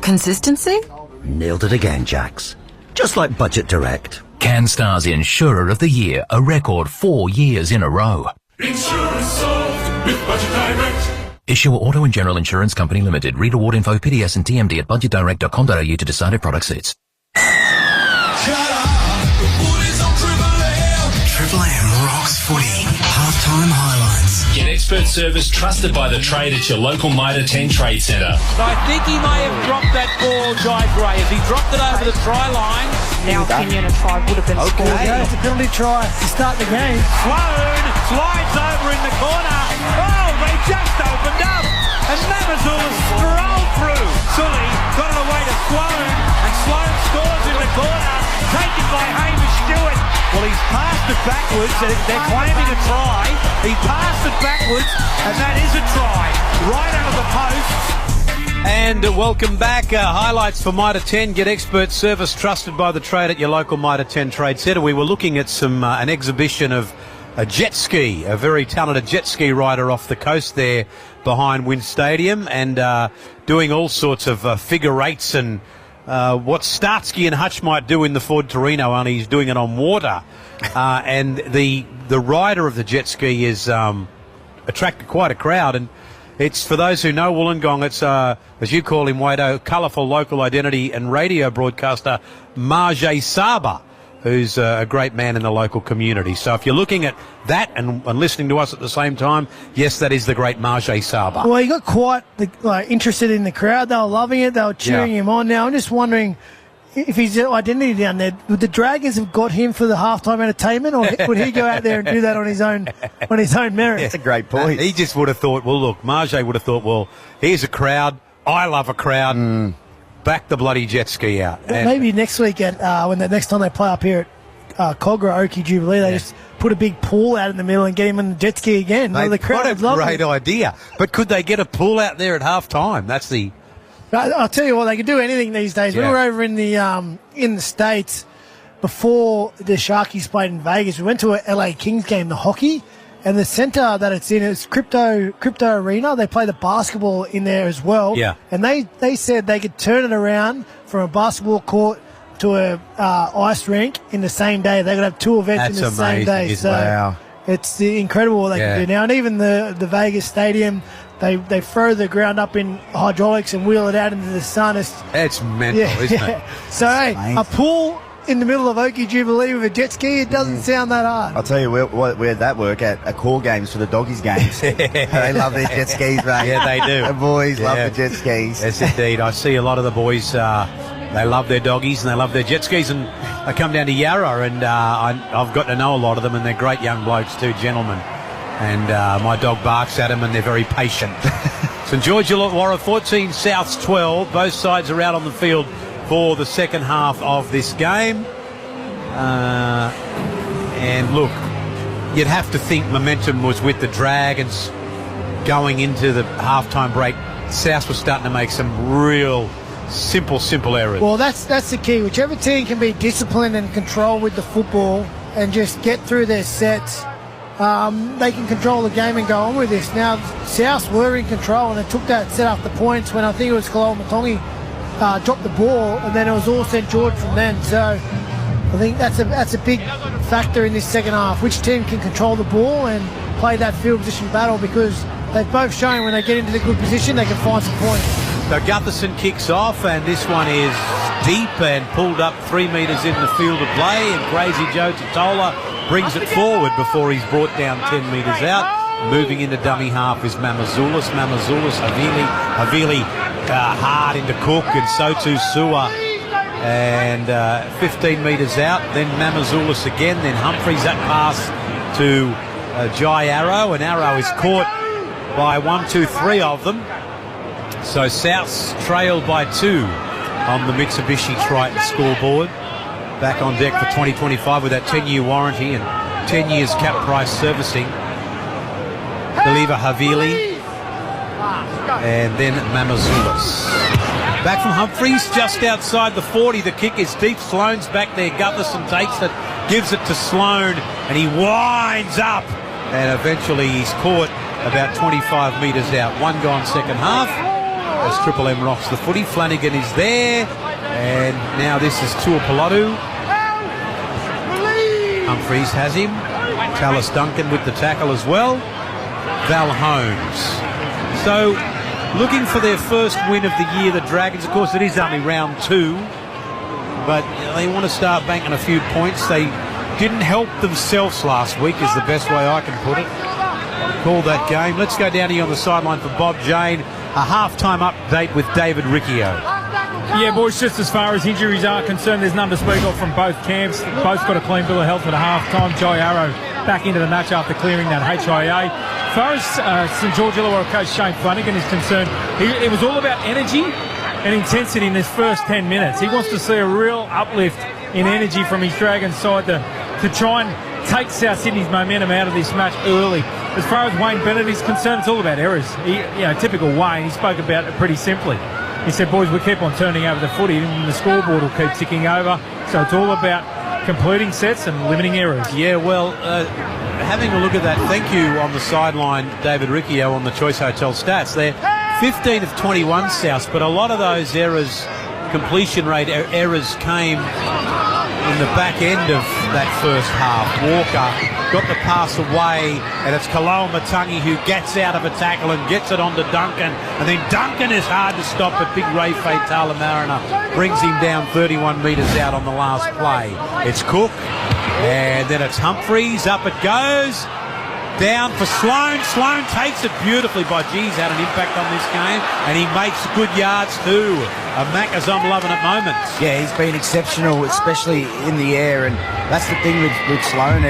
Consistency? Nailed it again, Jax. Just like Budget Direct. CanStar's Insurer of the Year, a record 4 years in a row. Insurance solved with Budget Direct. Issuer Auto and General Insurance Company Limited. Read award info, PDS and TMD at budgetdirect.com.au to decide if product suits. Triple M rocks footy. Halftime highlights. Get expert service trusted by the trade at your local Mitre 10 Trade Centre. I think he may have dropped that ball, Jai Gray. As he dropped it over the try line. In our opinion, a try would have been scored. Yeah, it's a penalty try to start the game. Sloan slides over in the corner. Oh, they just opened up. And Mamazula strolled through. Sully got it away to Sloan. And Sloan scores in the corner. Taken by Hamish Stewart. Well, he's passed it backwards. They're claiming a try. He passed it backwards. And that is a try. Right under the post. And welcome back. Highlights for Mitre 10. Get expert service trusted by the trade at your local Mitre 10 Trade Centre. We were looking at an exhibition of a jet ski, a very talented jet ski rider off the coast there behind Wynn Stadium, and doing all sorts of figure eights and what Starsky and Hutch might do in the Ford Torino, only he's doing it on water. And the rider of the jet ski is attracted quite a crowd, and it's, for those who know Wollongong, it's, as you call him, Wado, colourful local identity and radio broadcaster Marjay Saba, who's a great man in the local community. So if you're looking at that and listening to us at the same time, yes, that is the great Marjay Saba. Well, he got quite interested in the crowd. They were loving it. They were cheering him on. Now, I'm just wondering if his identity down there, would the Dragons have got him for the halftime entertainment, or would he go out there and do that on his own merit? That's a great point. He just would have thought, well, look, Marjay would have thought, well, here's a crowd. I love a crowd. Back the bloody jet ski out. And maybe next week, when the next time they play up here at Cogra Oakey Jubilee, they just put a big pool out in the middle and get him on the jet ski again. Mate, the crowd what a great idea. But could they get a pool out there at half time? That's the... I'll tell you what, they can do anything these days. Yeah. We were over in the States before the Sharkies played in Vegas. We went to a LA Kings game, the hockey, and the centre that it's in is Crypto Arena. They play the basketball in there as well. Yeah. And they said they could turn it around from a basketball court to a ice rink in the same day. They could have 2 events in the same day. So it's incredible what they can do now. And even the Vegas Stadium, they throw the ground up in hydraulics and wheel it out into the sun. It's mental, isn't it? So, hey, a pool in the middle of Oakey Jubilee with a jet ski, it doesn't sound that hard. I'll tell you where'd that work at core games for the doggies games. They love their jet skis, mate. Yeah, they do. The boys love the jet skis. Yes, indeed. I see a lot of the boys, they love their doggies and they love their jet skis, and they come down to Yarra, and I've got to know a lot of them, and they're great young blokes too, gentlemen. And my dog barks at them, and they're very patient. St George Illawarra 14, Souths 12. Both sides are out on the field for the second half of this game. And look, you'd have to think momentum was with the Dragons going into the halftime break. Souths was starting to make some real simple errors. Well, that's the key. Whichever team can be disciplined and control with the football and just get through their sets, they can control the game and go on with this. Now, Souths were in control, and they took that set after points when I think it was Kaloa Matongi dropped the ball, and then it was all St George from then. So I think that's a big factor in this second half. Which team can control the ball and play that field position battle, because they've both shown when they get into the good position they can find some points. So Gutherson kicks off, and this one is deep and pulled up 3 metres in the field of play, and Crazy Joe Totola brings it forward before he's brought down 10 metres out. Moving into dummy half is Mamazoulis, Havili hard into Cook, and so too Sewer. And 15 metres out, then Mamazoulis again, then Humphreys. That pass to Jai Arrow, and Arrow is caught by 1, 2, 3 of them. So Souths trailed by 2 on the Mitsubishi Triton scoreboard. Back on deck for 2025 with that 10-year warranty and 10 years cap price servicing. Deliver Havili. and then Mamazoulis. Back from Humphreys, just outside the 40. The kick is deep. Sloane's back there. Gutherson takes it, gives it to Sloane, and he winds up. And eventually he's caught about 25 metres out. One gone second half as Triple M rocks the footy. Flanagan is there, and now this is Tuapolotu. Humphreys has him. Tallis Duncan with the tackle as well. Val Holmes. So, looking for their first win of the year, the Dragons. Of course, it is only round 2, but they want to start banking a few points. They didn't help themselves last week, is the best way I can put it. Called that game. Let's go down here on the sideline for Bob Jane. A halftime update with David Riccio. Yeah, boys, just as far as injuries are concerned, there's none to speak of from both camps. Both got a clean bill of health at a half-time. Jai Arrow back into the match after clearing that HIA. As far as St George Illawarra coach Shane Flanagan is concerned, it was all about energy and intensity in this first 10 minutes. He wants to see a real uplift in energy from his Dragons side to try and take South Sydney's momentum out of this match early. As far as Wayne Bennett is concerned, it's all about errors. Typical Wayne, he spoke about it pretty simply. He said, boys, we keep on turning over the footy and the scoreboard will keep ticking over. So it's all about completing sets and limiting errors. Yeah, well, having a look at that, thank you on the sideline, David Riccio, on the Choice Hotel stats. They're 15 of 21 South, but a lot of those errors, completion rate errors came in the back end of that first half. Walker got the pass away, and it's Kaloa Matangi who gets out of a tackle and gets it onto Duncan, and then Duncan is hard to stop, but big Ray Taulamarina brings him down 31 metres out on the last play. It's Cook, and then it's Humphreys. Up it goes. Down for Sloane. Sloane takes it beautifully. He's had an impact on this game, and he makes good yards too. A Macca's I'm loving at moments. Yeah, he's been exceptional, especially in the air, and that's the thing with Sloane.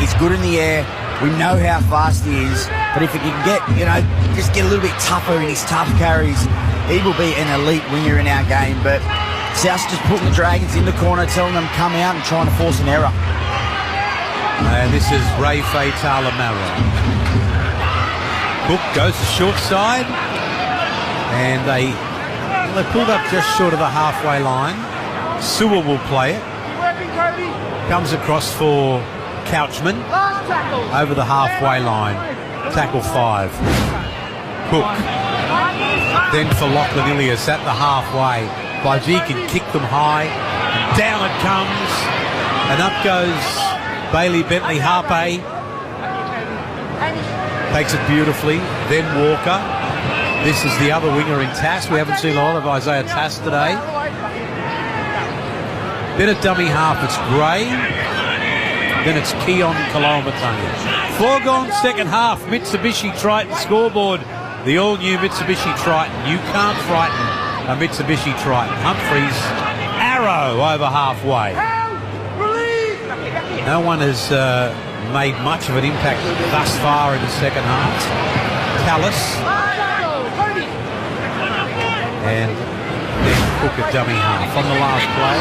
He's good in the air. We know how fast he is, but if he can get, just get a little bit tougher in his tough carries, he will be an elite winger in our game. But South's just putting the Dragons in the corner, telling them come out and trying to force an error. And this is Ray Taulamarina. Cook goes to short side, and they pulled up just short of the halfway line. Sewell will play it. Comes across for Couchman over the halfway line. Tackle 5. Cook. Then for Lachlan Ilias at the halfway. Baiji can kick them high. And down it comes. And up goes Bailey Bentley Harpe. Takes it beautifully. Then Walker. This is the other winger in Tass. We haven't seen a lot of Isaiah Tass today. Then at dummy half it's Gray. Then it's Keon Kaloa-Matangi. 4 gone second half. Mitsubishi Triton scoreboard. The all-new Mitsubishi Triton. You can't frighten a Mitsubishi Triton. Humphreys, Arrow over halfway. No one has made much of an impact thus far in the second half. Tallis. And then Cook at dummy half on the last play.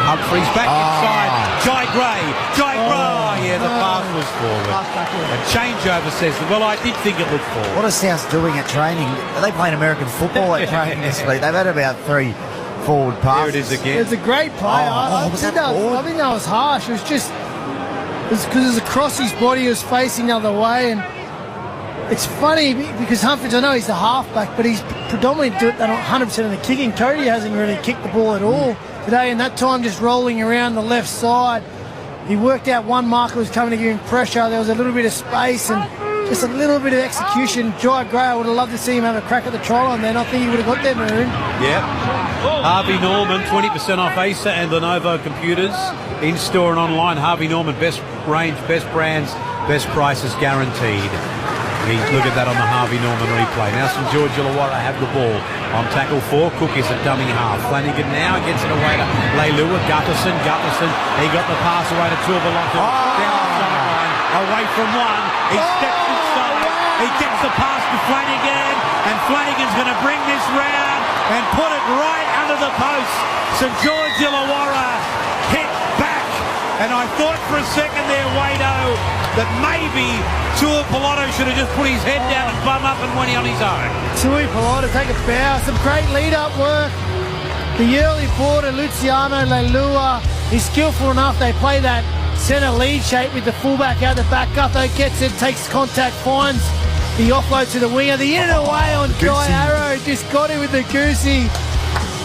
Humphreys back inside. Jai Gray. Yeah, the pass was forward. And changeover says, well, I did think it looked forward. What are South doing at training? Are they playing American football at training this week? They've had about 3 forward passes. There it is again. It was a great play. I think that was harsh. It was just because it was across his body. He was facing the other way, and it's funny because Humphreys, I know he's the halfback, but he's predominantly doing that 100% of the kicking. Cody hasn't really kicked the ball at all today, and that time just rolling around the left side. He worked out one marker was coming to give him pressure. There was a little bit of space and just a little bit of execution. Jai Gray, I would have loved to see him have a crack at the try line then. I think he would have got there, Maroon. Yep. Harvey Norman, 20% off Acer and Lenovo computers. In-store and online. Harvey Norman, best range, best brands, best prices guaranteed. Look at that on the Harvey Norman replay. Now St George Illawarra have the ball on tackle 4. Cook is a dummy half. Flanagan now gets it away to Leilua. Gutherson. He got the pass away to Tuapolotu. Down the sideline, away from one. He steps inside. He gets the pass to Flanagan, and Flanagan's going to bring this round and put it right under the post. St George Illawarra hit back And I thought for a second there, Wado, that maybe Tua Pilato should have just put his head down and bum up and went on his own. Tui Pilato take a bow. Some great lead-up work. The early border, Luciano Leilua, he's skillful enough. They play that centre lead shape with the fullback out the back. Gutho gets it, takes contact, finds the offload to the winger. The in and away on Jai Arrow. Just got him with the goosey.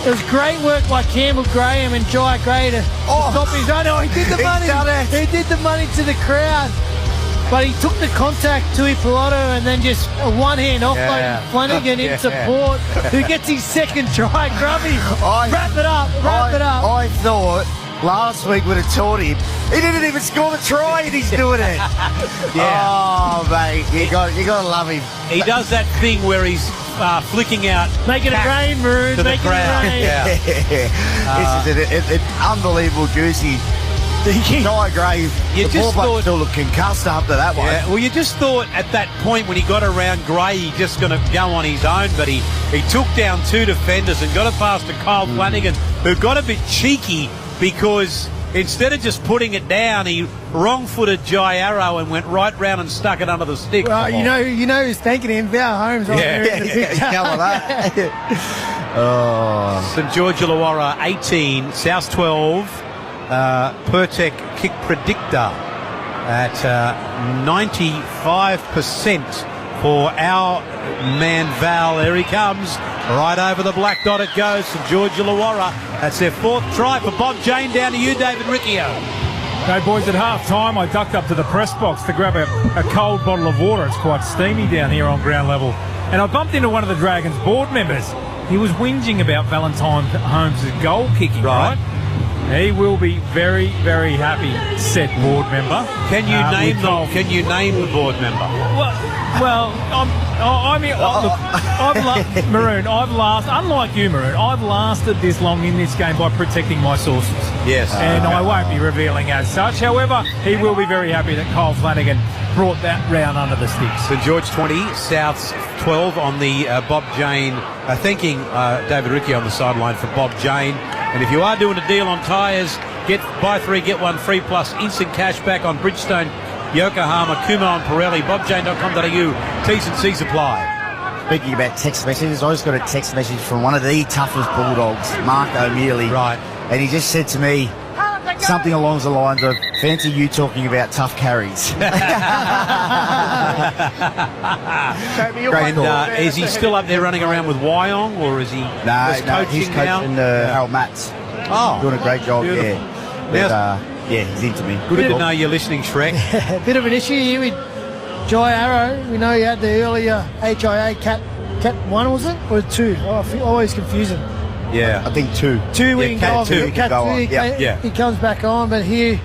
It was great work by Campbell Graham and Jai Gray to stop his own. Oh, he did the money. He did the money to the crowd. But he took the contact to Pilato and then just a one-hand offload Flanagan in support, who gets his second try. Grubby, wrap it up. I thought last week would have taught him. He didn't even score the try and he's doing it. Oh, mate, you got to love him. He does that thing where he's flicking out, making it rain, Maroon, to the making crowd. it rain. This is an unbelievable goosey. Jai Gray, You the just ball thought- still looked concussed after that one. Yeah, well, you just thought at that point when he got around Gray, he just going to go on his own, but he took down two defenders and got it past to Kyle Flanagan, who got a bit cheeky because instead of just putting it down, he wrong-footed Jai Arrow and went right round and stuck it under the stick. Well, you know who's thanking him? Val Holmes. Right there in the picture. St George Illawarra 18, South 12. Pertec kick predictor at 95% for our man Val. There he comes. Right over the black dot it goes. St George Illawarra. That's their fourth try for Bob Jane. Down to you, David Riccio. Okay, boys, at half-time, I ducked up to the press box to grab a cold bottle of water. It's quite steamy down here on ground level. And I bumped into one of the Dragons board members. He was whinging about Valentine Holmes' goal kicking, right? He will be very, very happy, said board member. Can you name them? Can you name the board member? Maroon, I've lasted, unlike you, Maroon, I've lasted this long in this game by protecting my sources. Yes. And I won't be revealing as such. However, he will be very happy that Kyle Flanagan brought that round under the sticks. St George 20, Souths 12 on the Bob Jane, thanking David Riccio on the sideline for Bob Jane. And if you are doing a deal on tyres, buy three, get one free plus instant cash back on Bridgestone, Yokohama, Kumo and Pirelli. BobJane.com.au. T's and C's apply. Speaking about text messages, I just got a text message from one of the toughest Bulldogs, Mark O'Mealy. Right. And he just said to me something along the lines of, fancy you talking about tough carries. And is he still up there running around with Wyong, or is he No, he's coaching Harold Matts. Oh. Doing a great job, Beautiful. yeah. Yeah, he's into me. Good to know you're listening, Shrek. A bit of an issue here with Jai Arrow. We know he had the earlier HIA Cat 1, was it? Or 2? Oh, I always confuse him. Yeah. I think 2. 2 we can go off. Cat 2, Yeah. he comes back on, but here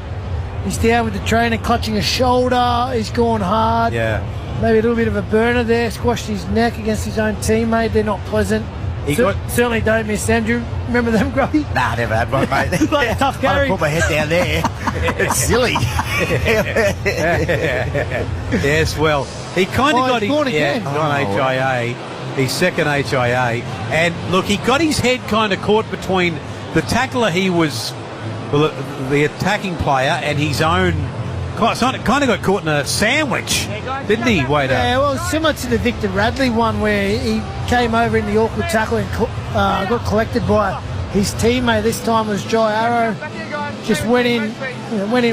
he's down with the trainer clutching a shoulder. He's gone hard. Yeah. Maybe a little bit of a burner there. Squashed his neck against his own teammate. They're not pleasant. Certainly don't miss them. Do you remember them, Grubby? Nah, never had one, mate. Like a tough carry. I put my head down there. It's silly. Yes, well, he kind of got his... gone again. On HIA. His second HIA. And, look, he got his head kind of caught between the tackler he was... Well, the attacking player and his own... Kind of got caught in a sandwich, didn't he, Wade? Yeah, well, similar to the Victor Radley one where he came over in the awkward tackle and got collected by his teammate. This time was Jai Arrow. Just went in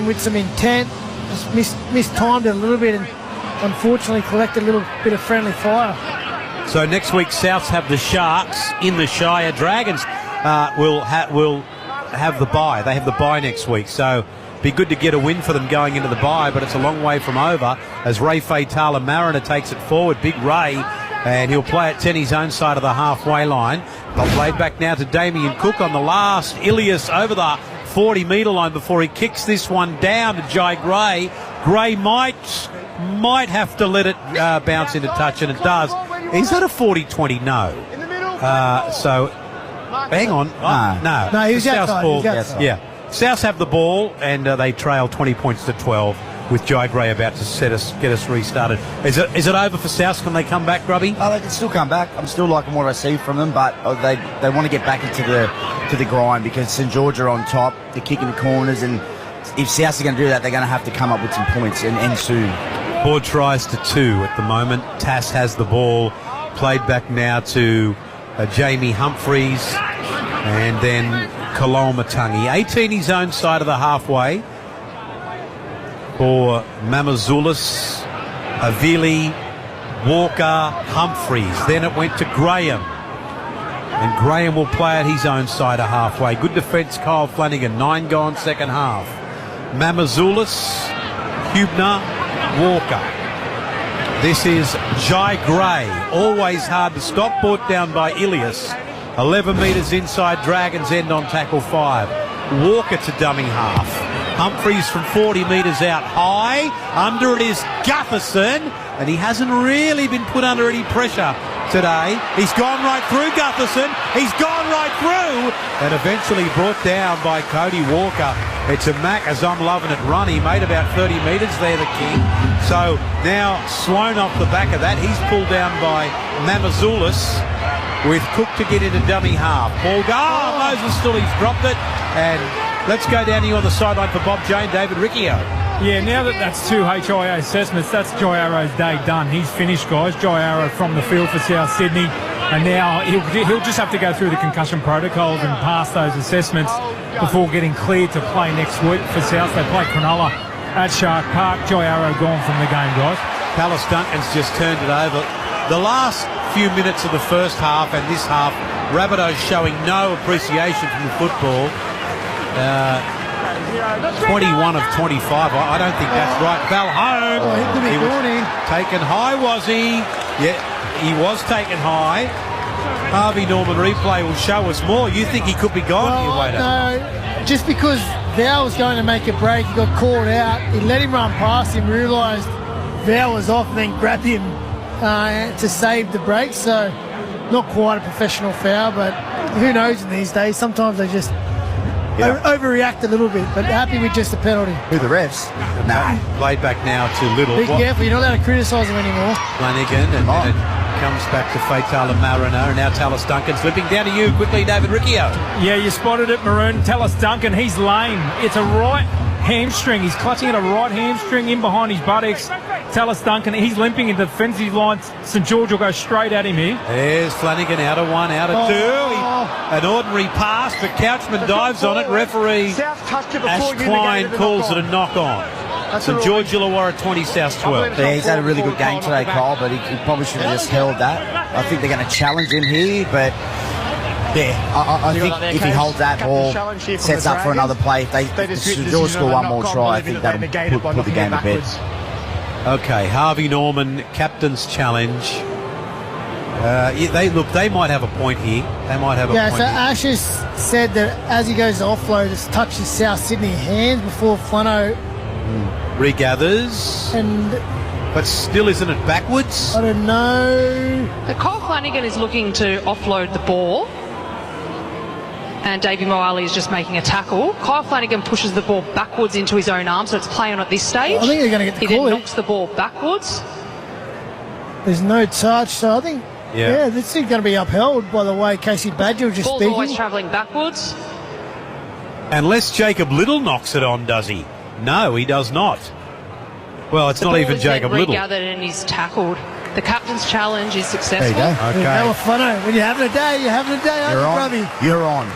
with some intent, just mistimed it a little bit and unfortunately collected a little bit of friendly fire. So next week, Souths have the Sharks in the Shire. Dragons will have the bye. They have the bye next week, so be good to get a win for them going into the bye, but it's a long way from over as Ray Fatala Mariner takes it forward. Big Ray, and he'll play at Tenny's own side of the halfway line. They'll play back now to Damien Cook on the last. Ilias over the 40-metre line before he kicks this one down to Jai Gray. Gray might have to let it bounce into touch, and it does. Is that a 40-20? No. So, hang on. No. No, he was outside. Yeah. Souths have the ball, and they trail 20 points to 12 with Jai Gray about to get us restarted. Is it over for Souths? Can they come back, Grubby? Oh, they can still come back. I'm still liking what I see from them, but they want to get back into the grind because St George are on top. They're kicking the corners, and if South are going to do that, they're going to have to come up with some points and soon. Board tries to 2 at the moment. Tass has the ball. Played back now to Jamie Humphreys and then Kaloma-Tungi. 18 his own side of the halfway for Mamazoulis, Avili, Walker, Humphreys. Then it went to Graham. And Graham will play at his own side of halfway. Good defence, Kyle Flanagan. 9 gone second half. Mamazoulis, Hubner, Walker. This is Jai Gray. Always hard to stop. Brought down by Ilias. 11 metres inside Dragons End on tackle 5. Walker to dummy half. Humphreys from 40 metres out high. Under it is Gutherson. And he hasn't really been put under any pressure today. He's gone right through Gutherson. He's gone right through. And eventually brought down by Cody Walker. It's a Mac, as I'm loving it, run. He made about 30 metres there, the King. So now Sloan off the back of that. He's pulled down by Mamazoulis with Cook to get into dummy half. Ball go. Oh, Moses still, he's dropped it. And let's go down here on the sideline for Bob Jane, David Riccio. Yeah, now that that's 2 HIA assessments, that's Jai Arrow's day done. He's finished, guys. Jai Arrow from the field for South Sydney. And now he'll just have to go through the concussion protocols and pass those assessments before getting cleared to play next week for South. They play Cronulla at Shark Park. Jai Arrow gone from the game, guys. Palace Duncan's just turned it over. The last few minutes of the first half and this half, Rabbitohs showing no appreciation from the football. 21 of 25. I don't think that's right. Balhone. He was taken high, was he? Yeah, he was taken high. Harvey Norman replay will show us more. You think he could be gone here, Wader? No, just because Val was going to make a break, he got called out. He let him run past him, realised Val was off, and then grabbed him to save the break. So not quite a professional foul, but who knows in these days? Sometimes they just overreact a little bit, but happy with just a penalty. Who, the refs? No. Played back now to Little. Be careful, you're not allowed to criticise him anymore. Flanagan, and then it comes back to Fatala Mariner, and now Tallis Duncan slipping down to you quickly, David Riccio. Yeah, you spotted it, Maroon. Tallis Duncan, he's lame. It's a right hamstring. He's clutching at a right hamstring in behind his buttocks. Tallis Duncan, he's limping in the defensive line. St George will go straight at him here. There's Flanagan out of 1, out of 2. An ordinary pass, but Couchman dives on it. Referee Ash Klein calls it a knock-on. St George Illawarra 20, South 12. Yeah, he's had a really good game today, Kyle, but he probably should have just held that. I think they're going to challenge him here, but yeah, I think if he holds that ball, sets up for another play, if St George score one more try, I think that'll put the game to bed. Okay, Harvey Norman, captain's challenge. They might have a point here. They might have a point. Yeah, so Ash has said that as he goes to offload, it's touches South Sydney hands before Flano regathers. But still, isn't it backwards? I don't know. Kyle Flanagan is looking to offload the ball. And Davey Moali is just making a tackle. Kyle Flanagan pushes the ball backwards into his own arm, so it's play on at this stage. I think they're going to get the call. He then knocks the ball backwards. There's no touch, so I think, this is going to be upheld by the way Casey Badger was just Ball's speaking. always travelling backwards. Unless Jacob Little knocks it on, does he? No, he does not. Well, it's not even Jacob Little. Regathered and he's tackled. The captain's challenge is successful. There you go. Okay. That was Flano. When you're having a day, aren't you, Robbie? You're on.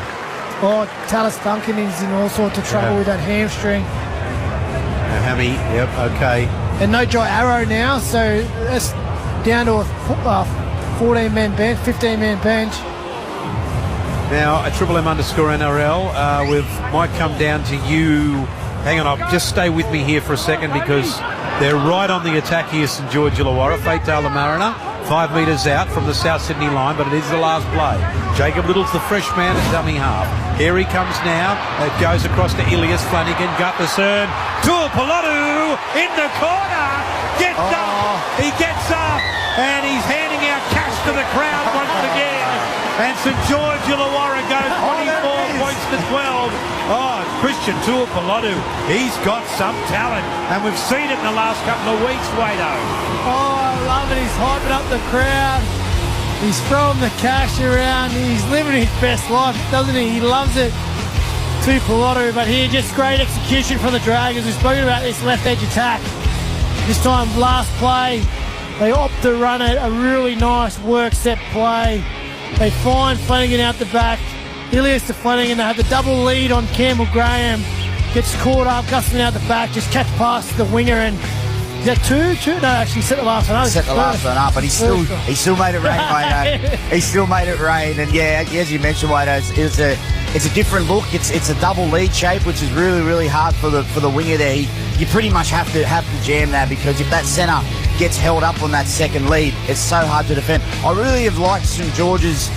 Oh, Tallis Duncan is in all sorts of trouble with that hamstring. Hammy, yep, okay. And no Jai Arrow now, so that's down to a 14-man bench, 15-man bench. Now, a Triple M _ NRL. We might come down to you. Hang on, just stay with me here for a second because they're right on the attack here, St George Illawarra. Fatala Mariner, 5 metres out from the South Sydney line, but it is the last play. Jacob Little's the fresh man at dummy half. Here he comes now. It goes across to Ilias, Flanagan, Gutherson. Tuapolotu in the corner. Gets up. He gets up. And he's handing out cash to the crowd once again. And St George Illawarra goes 24 points to 12. Oh, Christian Tuapolotu. He's got some talent. And we've seen it in the last couple of weeks, Wado. Oh, I love it. He's hyping up the crowd. He's throwing the cash around. He's living his best life, doesn't he? He loves it. Tuipulotu, but here just great execution from the Dragons. We've spoken about this left edge attack. This time, last play, they opt to run it, a really nice work set play. They find Flanagan out the back. Ilias to Flanagan. They have the double lead on Campbell Graham. Gets caught up, Gustin out the back, just catch past the winger and is that two? No, actually set the last one up. Set the last one up, but he still made it rain, Wado. He still made it rain, and yeah, as you mentioned, Wado, it's a different look. It's a double lead shape, which is really, really hard for the winger there. You pretty much have to jam that, because if that centre gets held up on that second lead, it's so hard to defend. I really have liked St George's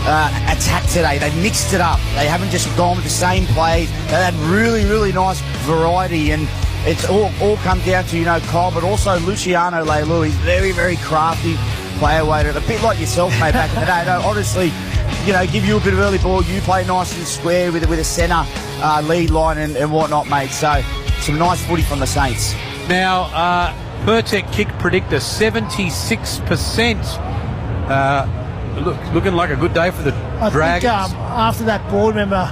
attack today. They mixed it up. They haven't just gone with the same plays. They had really, really nice variety, and it's all come down to, Kyle, but also Luciano Leilua. He's very, very crafty player, Wader. A bit like yourself, mate, back in the day. No, honestly, give you a bit of early ball. You play nice and square with a centre lead line and whatnot, mate. So some nice footy from the Saints. Now, Pertec kick predictor, 76%. Looking like a good day for the Dragons. I think after that board member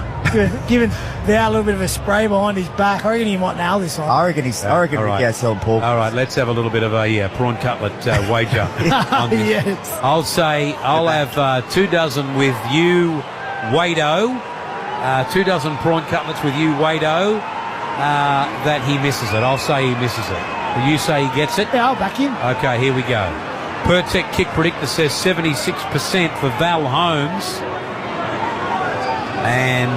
giving Val a little bit of a spray behind his back, I reckon he might nail this one. I reckon we get selling Paul. All right, let's have a little bit of a prawn cutlet wager on this. Yes. I'll have 2 dozen with you, Wado. 2 dozen prawn cutlets with you, Wado. That he misses it. I'll say he misses it. Will you say he gets it? Yeah, I'll back him. Okay, here we go. Pertec kick predictor says 76% for Val Holmes. And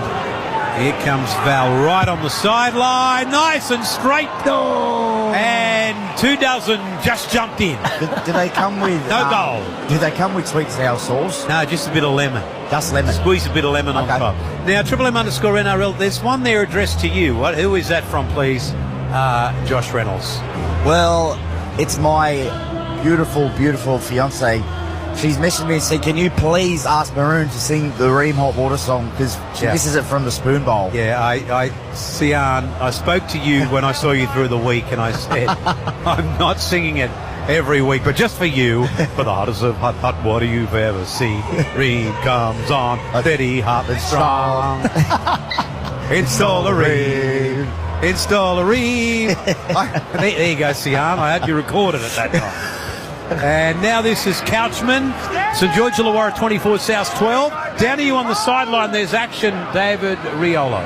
here comes Val right on the sideline. Nice and straight. Oh. And 2 dozen just jumped in. Do they come with... No goal. Do they come with sweet sour sauce? No, just a bit of lemon. Just lemon. Squeeze a bit of lemon on top. Now, _NRL, there's one there addressed to you. Who is that from, please? Josh Reynolds. Well, it's my beautiful, beautiful fiance. She's messaged me and said, can you please ask Maroon to sing the Ream Hot Water song, because she misses it from the spoon bowl. Yeah, Sian, I spoke to you when I saw you through the week, and I said, I'm not singing it every week, but just for you, for the hottest of hot water you've ever seen. Ream comes on, steady, hot and strong. Install a Ream. Install a Ream. There you go, Sian. I had you recorded at that time. And now this is Couchman. St George Illawarra 24, South 12. Down to you on the sideline, there's action. David Riolo.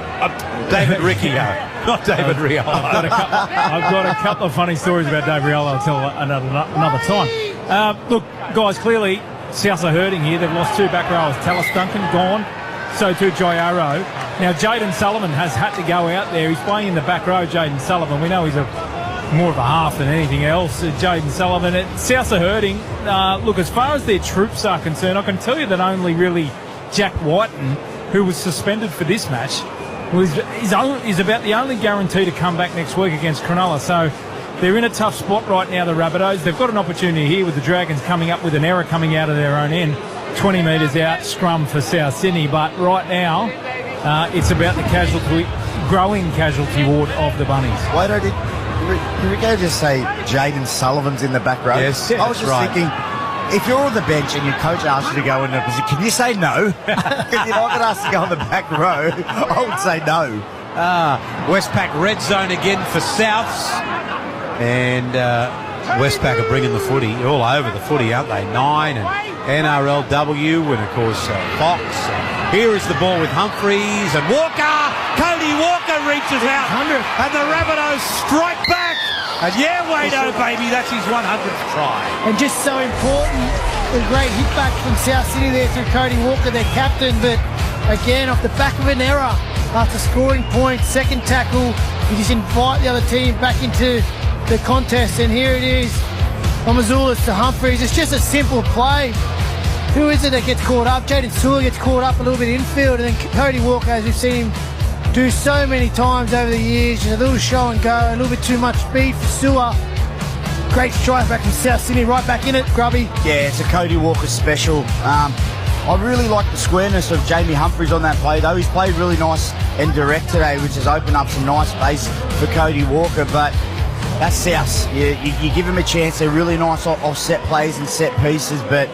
David Riccio, not David Riolo. I've got a couple of funny stories about Dave Riolo. I'll tell another time. Look, guys, clearly Souths are hurting here. They've lost 2 back rowers. Tallis Duncan gone. So too Jai Arrow. Now Jaden Sullivan has had to go out there. He's playing in the back row, Jaden Sullivan. We know he's more of a half than anything else. Jaden Sullivan. Souths are hurting. Look, as far as their troops are concerned, I can tell you that only really Jack Whiten, who was suspended for this match, is about the only guarantee to come back next week against Cronulla. So they're in a tough spot right now, the Rabbitohs. They've got an opportunity here with the Dragons coming up with an error coming out of their own end. 20 metres out, scrum for South Sydney. But right now, it's about the growing casualty ward of the Bunnies. Did we go just say Jaden Sullivan's in the back row? Yes, I was just thinking, if you're on the bench and your coach asks you to go in the position, can you say no? If you're not going to ask to go on the back row, I would say no. Westpac red zone again for Souths. And Westpac are bringing the footy, all over the footy, aren't they? 9 and NRLW and, of course, Fox. Here is the ball with Humphreys and Walker. Cody Walker reaches out. And the Rabbitohs strike back. And Wado, baby, that's his 100th try. And just so important, a great hit back from South Sydney there through Cody Walker, their captain. But again, off the back of an error, after scoring points, second tackle, you just invite the other team back into the contest. And here it is, Omazulis to Humphreys. It's just a simple play. Who is it that gets caught up? Jaden Sewell gets caught up a little bit infield, and then Cody Walker, as we've seen him do so many times over the years, just a little show and go, a little bit too much speed for Sewell. Great strike back from South Sydney, right back in it, Grubby. Yeah, it's a Cody Walker special. I really like the squareness of Jamie Humphreys on that play, though. He's played really nice and direct today, which has opened up some nice space for Cody Walker, but that's South. You give him a chance. They're really nice offset plays and set pieces, but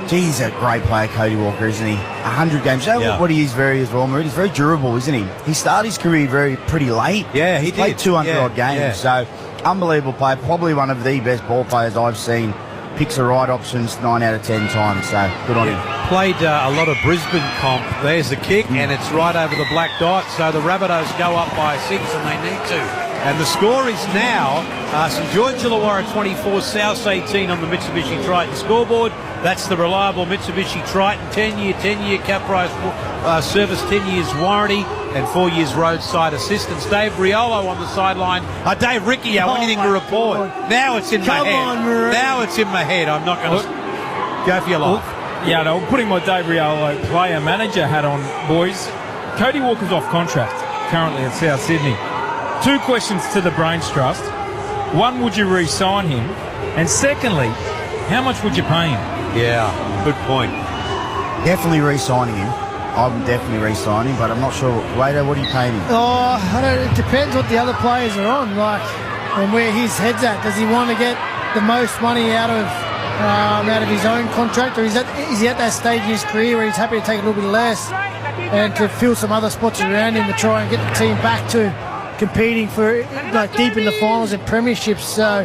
Gee, he's a great player, Cody Walker, isn't he? 100 games. You know what he is very as well, Maroon? He's very durable, isn't he? He started his career pretty late. Yeah, he played did. 200-odd games. Yeah. So, unbelievable player. Probably one of the best ball players I've seen. Picks the right options 9 out of 10 times. So, good on him. Played a lot of Brisbane comp. There's the kick, and it's right over the black dot. So the Rabbitohs go up by 6, and they need to. And the score is now St George Illawarra 24, South 18 on the Mitsubishi Triton scoreboard. That's the reliable Mitsubishi Triton, 10-year cap price service, 10 years warranty, and 4 years roadside assistance. Dave Riolo on the sideline. Dave Riccio, anything to report? God. Now it's in my Come head. on, Maroon. Now it's in my head. I'm not going to go for your life. Yeah, no, putting my Dave Riolo player manager hat on, boys. Cody Walker's off contract currently at South Sydney. 2 questions to the Brains Trust. 1, would you re-sign him? And secondly, how much would you pay him? Yeah, good point. Definitely re-signing him. I would definitely re-sign him, but I'm not sure. Wader, what are you paying him? It depends what the other players are on, and where his head's at. Does he want to get the most money out of his own contract, or is he at that stage in his career where he's happy to take a little bit less and to fill some other spots around him to try and get the team back to competing for deep in the finals and premierships? So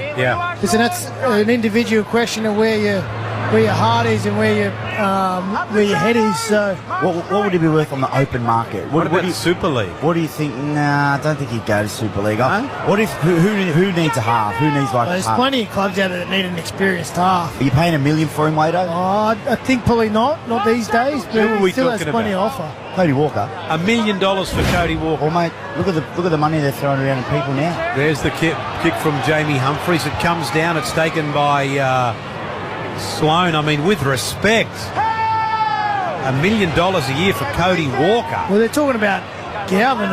listen, that's an individual question of where your heart is and where your head is. So what would he be worth on the open market? What about the Super League? What do you think? Nah, I don't think he'd go to Super League. What if who needs a half? Who needs there's half? plenty of clubs out there that need an experienced half. Are you paying $1 million for him, Wader? I think probably not these days, but Who are we he still has talking plenty about? to offer. Cody Walker. $1 million for Cody Walker. Well, mate, look at the money they're throwing around at people now. There's the kick from Jamie Humphries. It comes down. It's taken by Sloan. I mean, with respect, $1 million a year for Cody Walker. Well, they're talking about Galvin.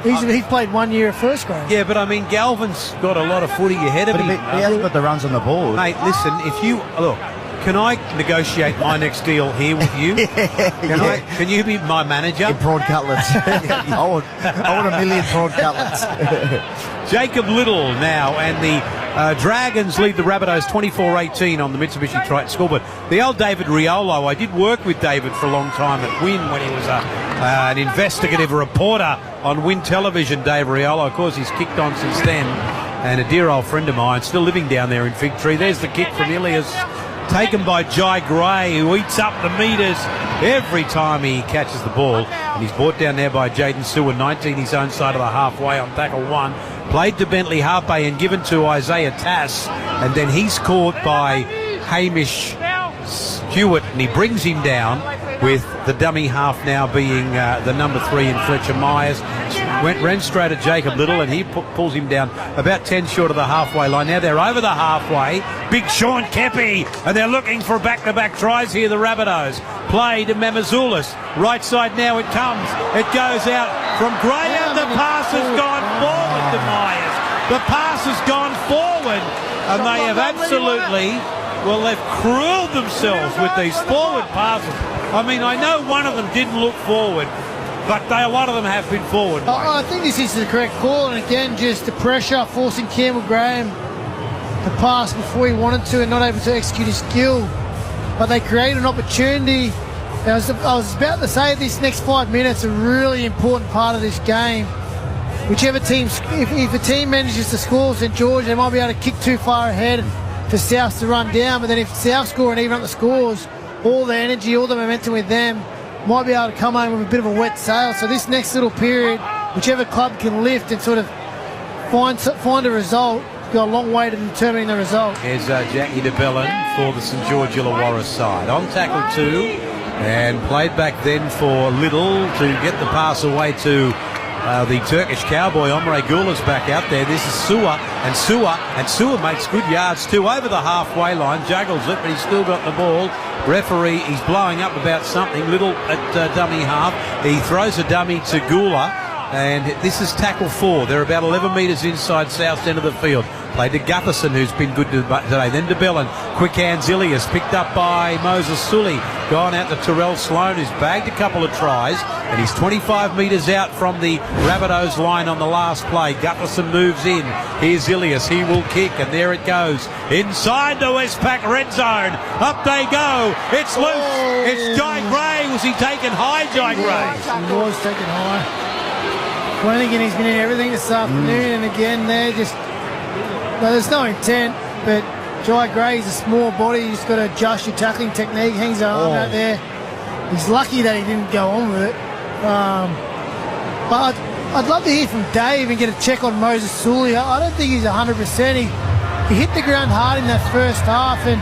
He's played 1 year of first grade. Yeah, but I mean, Galvin's got a lot of footy ahead of him. He hasn't got the runs on the board. Mate, listen, if you look. Can I negotiate my next deal here with you? Can you be my manager? In prawn cutlets. I want $1 million prawn cutlets. Jacob Little now, and the Dragons lead the Rabbitohs 24-18 on the Mitsubishi Triton scoreboard. The old David Riolo, I did work with David for a long time at Win when he was an investigative reporter on Win Television, Dave Riolo. Of course, he's kicked on since then, and a dear old friend of mine, still living down there in Fig Tree. There's the kick from Ilias, taken by Jai Gray, who eats up the metres every time he catches the ball. And he's brought down there by Jaden Sewer, 19 his own side of the halfway on tackle 1. Played to Bentley Harpe and given to Isaiah Tass. And then he's caught by Hamish Stewart, and he brings him down with the dummy half now being the number 3 in Fletcher Myers. Ran straight at Jacob Little, and he pulls him down about 10 short of the halfway line. Now they're over the halfway. Big Sean Kepi, and they're looking for back-to-back tries here, the Rabbitohs. Play to Mamazoulis. Right side now it comes. It goes out from Graham. The pass has gone forward to Myers. The pass has gone forward, and they have absolutely... Well, they've cruelled themselves with these forward passes. I mean, I know one of them didn't look forward, but a lot of them have been forward. I think this is the correct call, and again, just the pressure forcing Campbell Graham to pass before he wanted to and not able to execute his skill. But they created an opportunity. I was about to say this next 5 minutes are a really important part of this game. Whichever team, if a team manages to score St George, they might be able to kick too far ahead for South to run down, but then if South score and even up the scores, all the energy, all the momentum with them might be able to come home with a bit of a wet sail. So this next little period, whichever club can lift and sort of find a result, got a long way to determining the result. Here's Jackie DeBellin for the St George Illawarra side. On tackle 2, and played back then for Little to get the pass away to the Turkish cowboy. Omre Gula's back out there. This is Sewer makes good yards too over the halfway line, juggles it, but he's still got the ball. Referee, he's blowing up about something. Little at dummy half. He throws a dummy to Gula, and this is tackle 4. They're about 11 metres inside south end of the field. Played to Gutherson, who's been good today. Then to Bellin. Quick hands, Ilias, picked up by Moses Sully. gone out to Terrell Sloan, who's bagged a couple of tries, and he's 25 metres out from the Rabbitohs line on the last play. Gutherson moves in. Here's Ilias. He will kick, and there it goes. Inside the Westpac red zone. Up they go. It's loose. It's Jai Gray. Was he taken high, Jai Gray? He was taken high. Flanagan, he's been in everything this afternoon, and again, there's no intent, but Jai Gray's a small body. He's got to adjust your tackling technique. Hangs her arm out there. He's lucky that he didn't go on with it. But I'd love to hear from Dave and get a check on Moses Sully. I don't think he's 100%. He hit the ground hard in that first half, and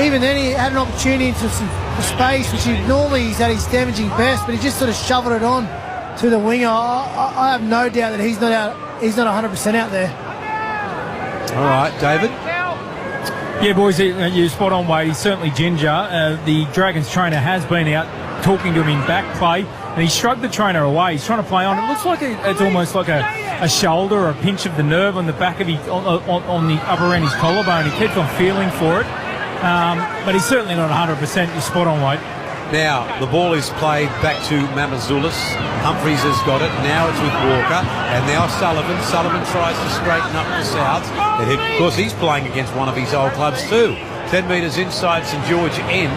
even then he had an opportunity into some space, which he's at his damaging best, but he just sort of shoveled it on to the winger. I have no doubt that he's not 100% out there. All right, David. Yeah, boys, you're spot on, Wade. He's certainly ginger. The Dragons trainer has been out talking to him in back play, and he shrugged the trainer away. He's trying to play on. It looks like it's almost like a shoulder or a pinch of the nerve on the back of on the upper end of his collarbone. He keeps on feeling for it, but he's certainly not 100%. You're spot on, Wade. Now, the ball is played back to Mamazoulis. Humphries has got it. Now it's with Walker. And now Sullivan. Sullivan tries to straighten up the Souths. And of course, he's playing against one of his old clubs too. 10 metres inside St George end.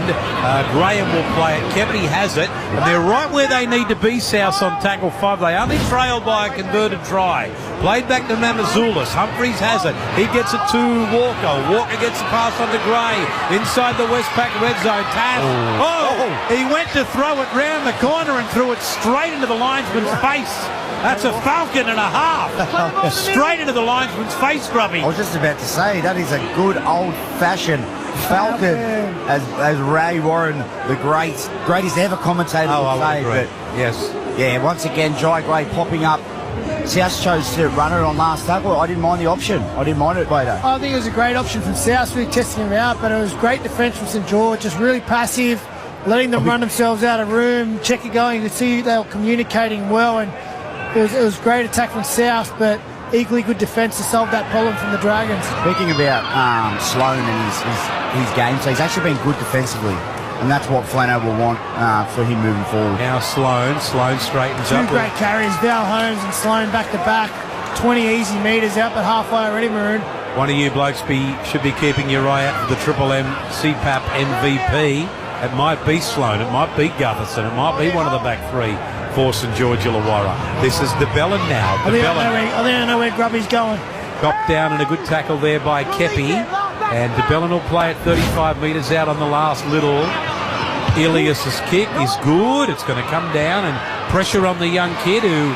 Graham will play it. Kepi has it. And they're right where they need to be, Souths, on tackle 5. They only trailed by a converted try. Played back to Mamazoulis. Humphries has it. He gets it to Walker. Walker gets the pass on to Gray. Inside the Westpac red zone. Tass. He went to throw it round the corner and threw it straight into the linesman's face. That's a falcon and a half. Straight into the linesman's face, Grubby. I was just about to say, that is a good old-fashioned falcon, as Ray Warren, the greatest ever commentator would say. But yes. Yeah, once again, Jai Gray popping up. South chose to run it on last tackle. I didn't mind the option. I didn't mind it later. I think it was a great option from South, really testing him out, but it was great defence from St George, just really passive, letting them run themselves out of room, check it going. You could see they were communicating well, and it was great attack from South, but equally good defence to solve that problem from the Dragons. Speaking about Sloan and his game, so he's actually been good defensively, and that's what Flano will want for him moving forward. Now Sloan straightens up. Two great carries, Val Holmes and Sloan back to back. 20 easy metres out, but halfway already, Maroon. One of you blokes should be keeping your eye out for the Triple M CPAP MVP. It might be Sloan, it might be Gutherson, it might be one of the back three for St George Illawarra. This is DeBellin now. I think I know where Grubby's going. Got down and a good tackle there by Kepi. And DeBellin will play it 35 metres out on the last little. Ilias's kick is good. It's going to come down, and pressure on the young kid who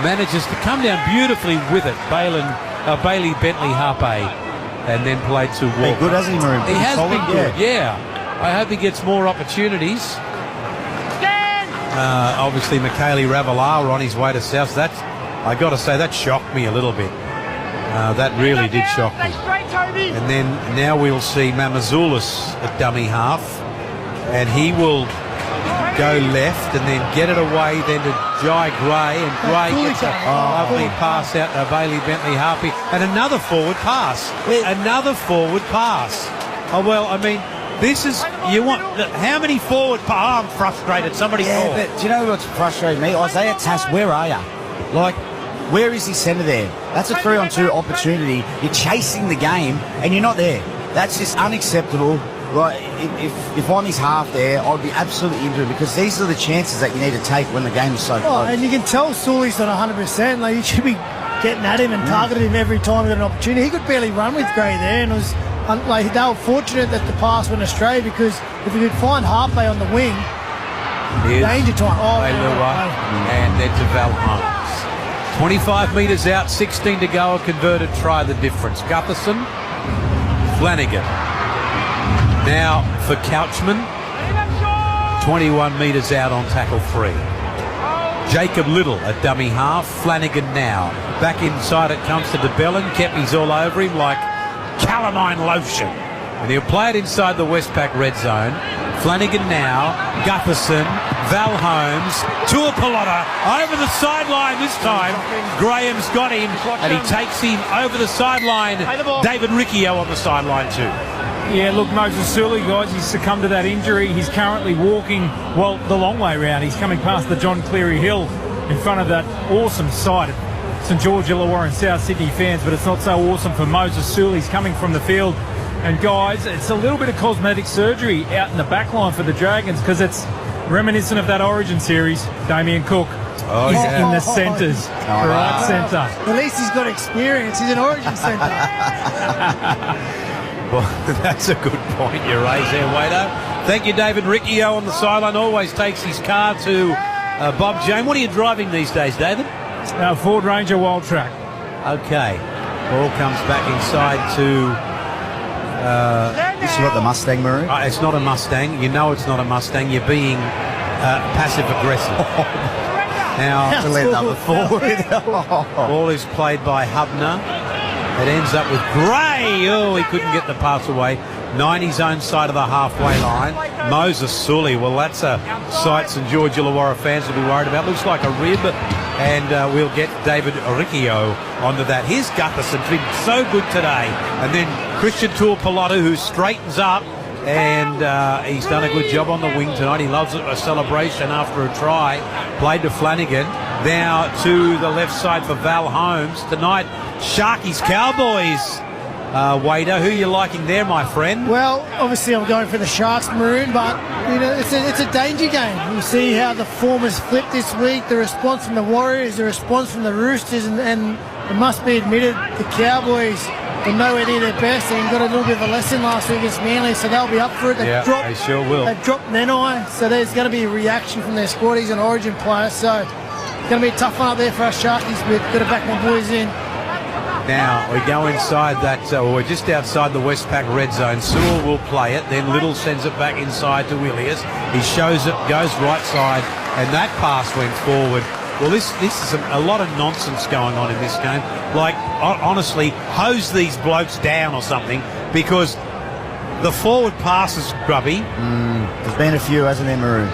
manages to come down beautifully with it. Bailey Bentley Harpe. And then played to Walker. Been good, hasn't he, Maroon? He has been good, yeah. I hope he gets more opportunities. Obviously, Michaeli Ravalawa on his way to South. I got to say, that shocked me a little bit. That really did shock me. And then now we'll see Mamazoulis at dummy half, and he will go left and then get it away then to Jai Gray, and Gray gets a lovely pass out to Bailey Bentley Harpe, and another forward pass. Oh, well, I mean, this is, how many forward I'm frustrated. Somebody call. But do you know what's frustrating me? Isaiah Tass, where are you? Like, where is his centre there? That's a 3-on-2 opportunity. You're chasing the game and you're not there. That's just unacceptable. Like, if I'm his half there, I'd be absolutely into it, because these are the chances that you need to take when the game is so close. And you can tell Sully's not 100%. Like, you should be getting at him and targeting him every time he got an opportunity. He could barely run with Gray there, and it was like they were fortunate that the pass went astray, because if you could find Harpe on the wing, danger time. And then to Val Holmes. 25 metres out, 16 to go, a converted try, the difference. Gutherson, Flanagan. Now for Couchman, 21 metres out on tackle 3. Jacob Little at dummy half, Flanagan now. Back inside it comes to DeBellin. Kepi's all over him like calamine lotion. And he'll play it inside the Westpac red zone. Flanagan now, Gutherson, Val Holmes, Tuapalotta over the sideline this time. Graham's got him, and he takes him over the sideline. David Riccio on the sideline too. Yeah, look, Moses Sully, guys, he's succumbed to that injury. He's currently walking, well, the long way round. He's coming past the John Cleary Hill in front of that awesome sight at St George, Illawarra and South Sydney fans, but it's not so awesome for Moses Sully. He's coming from the field. And, guys, it's a little bit of cosmetic surgery out in the back line for the Dragons because it's reminiscent of that Origin series. Damien Cook is in the centres, right centre. At least he's got experience. He's an Origin centre. Well, that's a good point you raise there, Wado. Thank you, David Riccio on the sideline. Always takes his car to Bob Jane. What are you driving these days, David? Ford Ranger Wild Track. Okay. Ball comes back inside to... this is what the Mustang, Maroon? It's not a Mustang. You know it's not a Mustang. You're being passive-aggressive. Now, ball is played by Hubner. It ends up with Gray. Oh, he couldn't get the pass away. 90's own side of the halfway line. Moses Sully. Well, that's a sight St George Illawarra fans will be worried about. Looks like a rib. And we'll get David Riccio onto that. Here's Gutherson, been so good today. And then Christian Tuapolotu, who straightens up. And he's done a good job on the wing tonight. He loves a celebration after a try. Played to Flanagan. Now to the left side for Val Holmes. Tonight, Sharkies Cowboys. Wader, who are you liking there, my friend? Well, obviously I'm going for the Sharks, Maroon, but you know it's a danger game. You see how the form has flipped this week, the response from the Warriors, the response from the Roosters, and it must be admitted the Cowboys are nowhere near their best and got a little bit of a lesson last week against Manly, so they'll be up for it. They sure will. They've dropped Nenai, so there's going to be a reaction from their squad. He's an Origin player, so it's going to be a tough one up there for us Sharkies. We've got to back my boys in. Now, we go inside that, we're just outside the Westpac red zone. Sewell will play it, then Little sends it back inside to Willius. He shows it, goes right side, and that pass went forward. Well, this is a lot of nonsense going on in this game. Like, honestly, hose these blokes down or something, because the forward passes, Grubby. There's been a few, hasn't there, Maroon?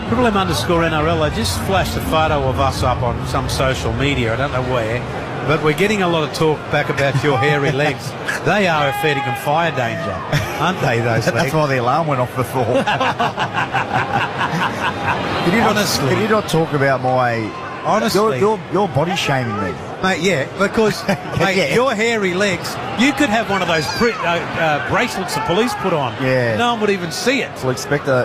_NRL, I just flashed a photo of us up on some social media, I don't know where. But we're getting a lot of talk back about your hairy legs. They are a fair and fire danger, aren't they, those legs? That's why the alarm went off before. Did you not talk about my... Honestly. You're body shaming me. Mate, yeah, because mate, your hairy legs, you could have one of those bracelets the police put on. Yeah. No one would even see it. So expect a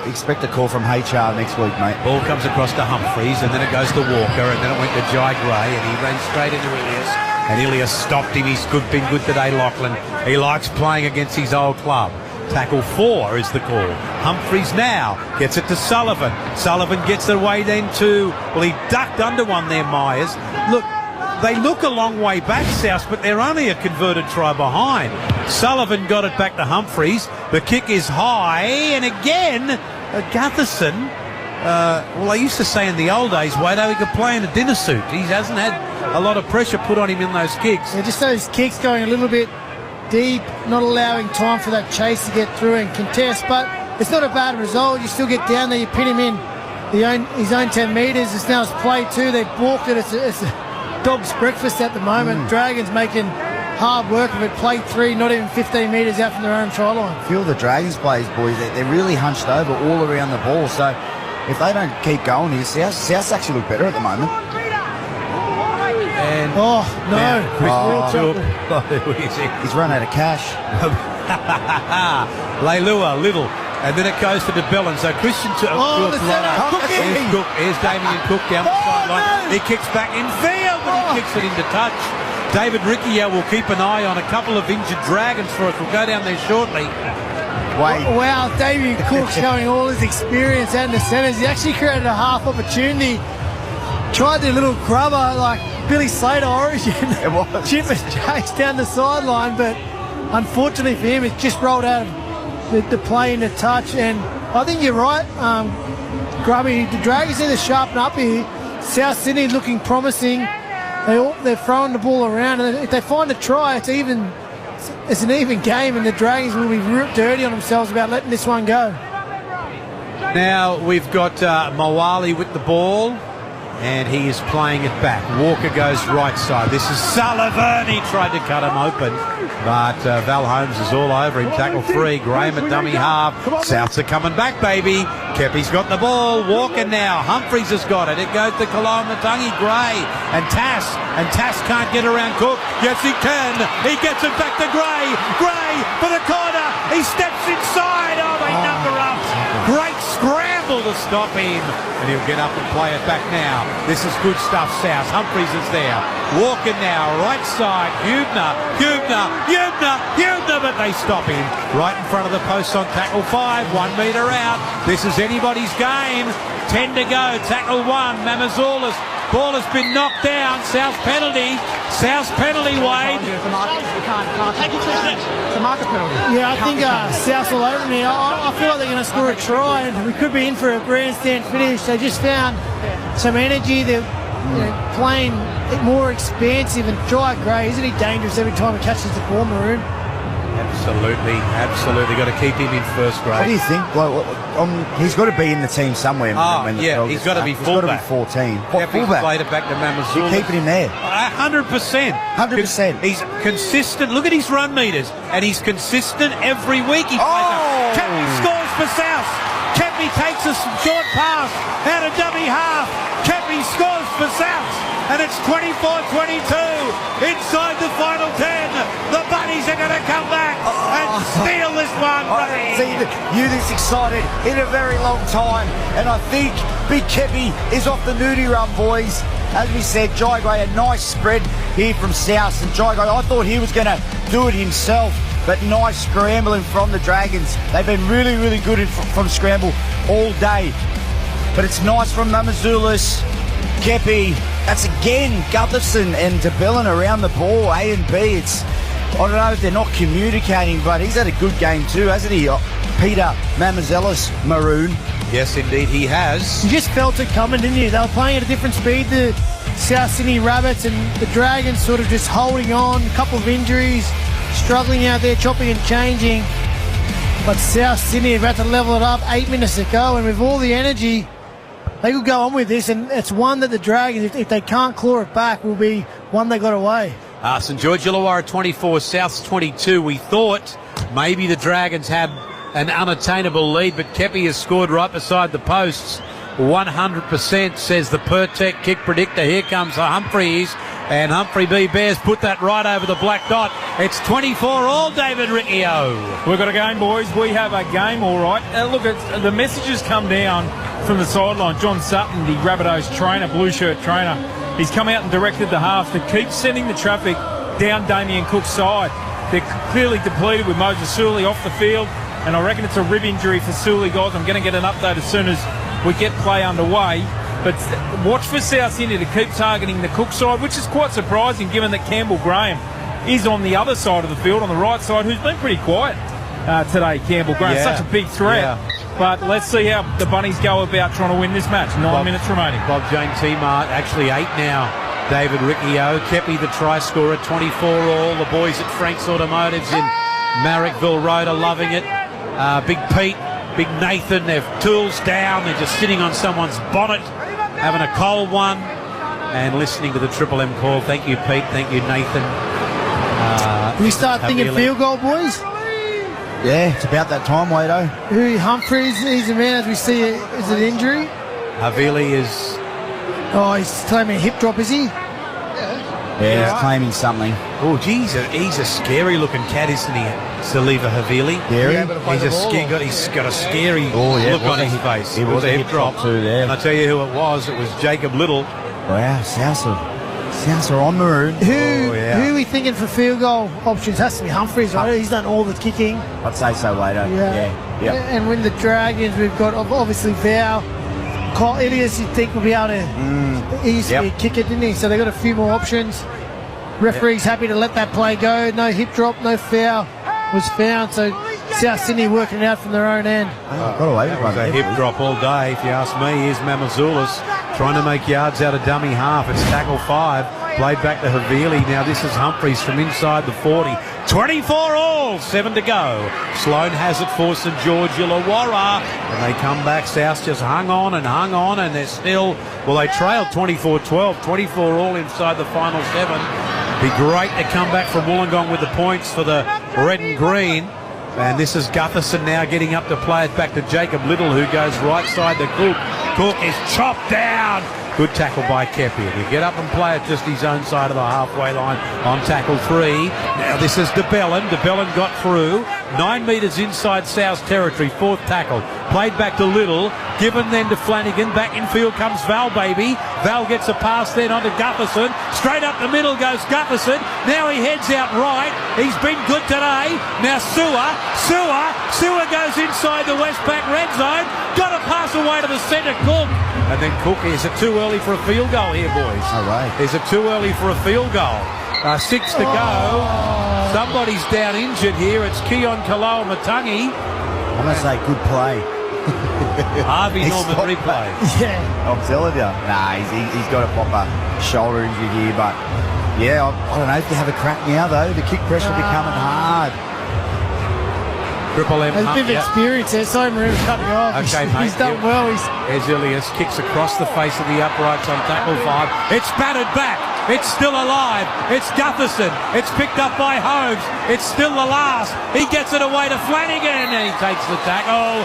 call from HR next week, mate. Ball comes across to Humphreys, and then it goes to Walker, and then it went to Jai Gray, and he ran straight into Ilias. And Ilias stopped him. He's been good today, Lachlan. He likes playing against his old club. Tackle 4 is the call. Humphreys now gets it to Sullivan. Sullivan gets it away then to... Well, he ducked under one there, Myers. Look, they look a long way back, South, but they're only a converted try behind. Sullivan got it back to Humphreys. The kick is high, and again, Gutherson... well, I used to say in the old days, Wado, he could play in a dinner suit. He hasn't had a lot of pressure put on him in those kicks. Yeah, just those kicks going a little bit deep, not allowing time for that chase to get through and contest, but it's not a bad result. You still get down there, you pin him in his own 10 metres. It's now his play 2. They've balked it. It's a dog's breakfast at the moment. Dragons making hard work of it. Play 3, not even 15 metres out from their own try line. Feel the Dragons players, boys, they're really hunched over all around the ball, so if they don't keep going here, South actually look better at the moment. And he's run out of cash. Leilua, Little, and then it goes to DeBellin. So Christian here's Damien Cook down the sideline. He kicks back in field, but he kicks it into touch. David Riccio will keep an eye on a couple of injured Dragons for us. We'll go down there shortly. Wow, Damien Cook showing all his experience and the centres. He actually created a half opportunity. Tried the little grubber like Billy Slater Origin. Chip and chase down the sideline, but unfortunately for him, it just rolled out of the play into touch. And I think you're right, Grubby. The Dragons need to sharpen up here. South Sydney looking promising. They're throwing the ball around, and if they find a try, it's an even game, and the Dragons will be dirty on themselves about letting this one go. Now we've got Mawali with the ball. and he is playing it back. Walker goes right side. This is Sullivan. He tried to cut him open, but Val Holmes is all over him. Tackle 3. Graham at dummy half. Souths are coming back, baby. Kepi's got the ball. Walker now. Humphries has got it. It goes to Koloamatangi. Gray and Tass. And Tass can't get around Cook. Yes, he can. He gets it back to Gray. Gray for the corner. He steps inside. Oh, they number up. Great scramble to stop him. And he'll get up and play it back now. This is good stuff, South. Humphries is there. Walker now, right side. Hubner, but they stop him. Right in front of the post on tackle 5. 1 metre out. This is anybody's game. 10 to go. Tackle 1. Mamazoulis. Ball has been knocked down. South penalty. Wade. It's a market penalty. Yeah, I think South's all over me. I feel like they're going to score a try, and we could be in for a grandstand finish. They just found some energy. They're playing more expansive, and Jai Gray, isn't he dangerous every time he catches the ball, Maroon? Absolutely. Got to keep him in first grade. What do you think? He's got to be in the team somewhere. He's got to be fullback. He's got to be 14. Fullback? Played it back to Mamazoulis. You're keeping him there. 100%. 100%. He's consistent. Look at his run meters. And he's consistent every week. He plays Kepi scores for South. Kepi takes a short pass out of dummy half. Kepi scores for South. And it's 24-22 inside the final 10. The Bunnies are going to come back and steal this one. I haven't seen you this excited in a very long time. And I think Big Kepi is off the nudie run, boys. As we said, Jai Gray, a nice spread here from South. And Jai Gray, I thought he was going to do it himself. But nice scrambling from the Dragons. They've been really, really good from scramble all day. But it's nice from Mamazoulis, Kepi. That's again Gutherson and DeBellin around the ball, A and B. I don't know if they're not communicating, but he's had a good game too, hasn't he? Peter Mamazoulis, Maroon. Yes, indeed, he has. You just felt it coming, didn't you? They were playing at a different speed, the South Sydney Rabbits, and the Dragons sort of just holding on. A couple of injuries, struggling out there, chopping and changing. But South Sydney have had to level it up 8 minutes to go, and with all the energy, they could go on with this, and it's one that the Dragons, if they can't claw it back, will be one they got away. St George Illawarra 24, Souths 22. We thought maybe the Dragons had an unattainable lead, but Kepi has scored right beside the posts. 100%, says the Pertec kick predictor. Here comes Humphries, and Humphrey B. Bears put that right over the black dot. It's 24 all, David Riccio. We've got a game, boys. We have a game, all right. Look, the messages come down from the sideline. John Sutton, the Rabbitohs trainer, blue shirt trainer, he's come out and directed the halves to keep sending the traffic down Damien Cook's side. They're clearly depleted with Moses Sully off the field, and I reckon it's a rib injury for Sully, guys. I'm going to get an update as soon as we get play underway. But watch for South Sydney to keep targeting the Cook side, which is quite surprising given that Campbell Graham is on the other side of the field, on the right side, who's been pretty quiet today, Campbell Graham. Such a big threat. Yeah. But let's see how the Bunnies go about trying to win this match. 9 minutes remaining. Bob Jane T-Mart, actually 8 now. David Riccio. Kepi, the try scorer, 24 all. The boys at Frank's Automotives in Marrickville Road are loving it. Big Pete, Big Nathan, they've tools down. They're just sitting on someone's bonnet, having a cold one, and listening to the Triple M call. Thank you, Pete. Thank you, Nathan. We start thinking field goal, boys? Yeah, it's about that time, Wado. Humphries, he's a man, as we see, is it injury? Havili is... Oh, he's claiming a hip drop, is he? Yeah, he's claiming something. Oh, geez, he's a scary-looking cat, isn't he? Saliva Havili. He's got a scary look on his face. It was a hip drop too there. And I tell you who it was. It was Jacob Little. Wow, Souths are on Maroon. Who are we thinking for field goal options? Has to be Humphries, right? He's done all the kicking. I'd say so, Wado. Yeah. And when the Dragons, we've got obviously Val. Kyle Ilias, you'd think, will be able to easily kick it, didn't he? So they've got a few more options. Referee's happy to let that play go. No hip drop, no foul was found. So South Sydney working it out from their own end. A hip drop all day, if you ask me. Here's Mamazoulis trying to make yards out of dummy half. It's tackle 5. Played back to Havili. Now this is Humphreys from inside the 40. 24 all, 7 to go. Sloane has it for St George Illawarra. And they come back. South just hung on, and they're still, well, they trailed 24-12. 24 all inside the final 7. Be great to come back from Wollongong with the points for the red and green. And this is Gutherson now getting up to play it back to Jacob Little, who goes right side to Cook. Cook is chopped down. Good tackle by Kepi. He'll get up and play it just his own side of the halfway line on tackle 3. Now this is DeBellin. DeBellin got through. 9 metres inside South's territory. 4th tackle. Played back to Little. Given then to Flanagan. Back in field comes Val, baby. Val gets a pass then onto Gutherson. Straight up the middle goes Gutherson. Now he heads out right. He's been good today. Now Sewer goes inside the Westpac red zone. Got a pass away to the centre, Cook. And then Cook, is it too early for a field goal here, boys? All right. Is it too early for a field goal? 6 to go. Somebody's down injured here. It's Keon Kaloa-Matangi. I'm going to say good play. Harvey Norman replay. Yeah. I'm telling you. Nah, he's got a proper shoulder injury here, but yeah, I don't know if they have a crack now, though. The kick pressure will be coming hard. Triple M. There's a bit of experience there. Sorry, Maroon, cutting you off. Okay, he's done well. Here's Ilias, kicks across the face of the uprights on tackle 5. It's battered back. It's still alive. It's Gutherson. It's picked up by Holmes. It's still the last. He gets it away to Flanagan, and he takes the tackle.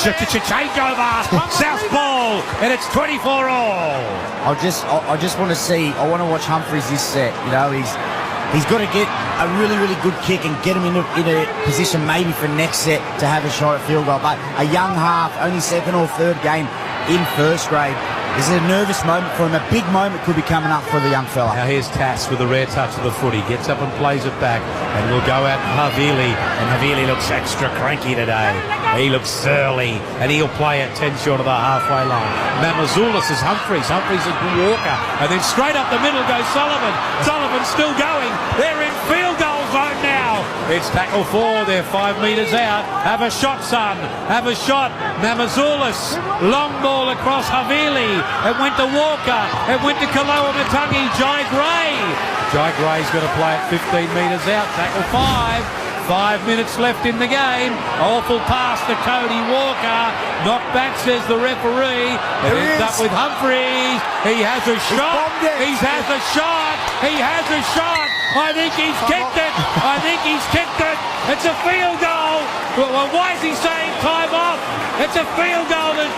Changeover. South ball, and it's 24 all. I just want to see. I want to watch Humphreys this set. You know, he's got to get a really, really good kick and get him in a position maybe for next set to have a shot at field goal. But a young half, only 2nd or 3rd game in 1st grade. This is a nervous moment for him. A big moment could be coming up for the young fella. Now here's Tass with a rare touch of the foot. He gets up and plays it back, and we'll go out Havili. And Havili looks extra cranky today. He looks surly, and he'll play it 10 short of the halfway line. Mamazoulis is Humphreys. Humphreys is Walker, and then straight up the middle goes Sullivan. Sullivan's still going. They're in field goal zone now. It's tackle 4. They're 5 metres out. Have a shot, son. Have a shot. Mamazoulis. Long ball across Havili. It went to Walker. It went to Kaloa-Matangi. Jai Gray. Jai Gray's going to play it 15 metres out. Tackle 5. 5 minutes left in the game. Awful pass to Cody Walker. Knocked back, says the referee. It ends up with Humphreys. He has a shot. He has a shot. He has a shot. I think he's kicked it. I think he's kicked it. It's a field goal. Well, why is he saying time off? It's a field goal that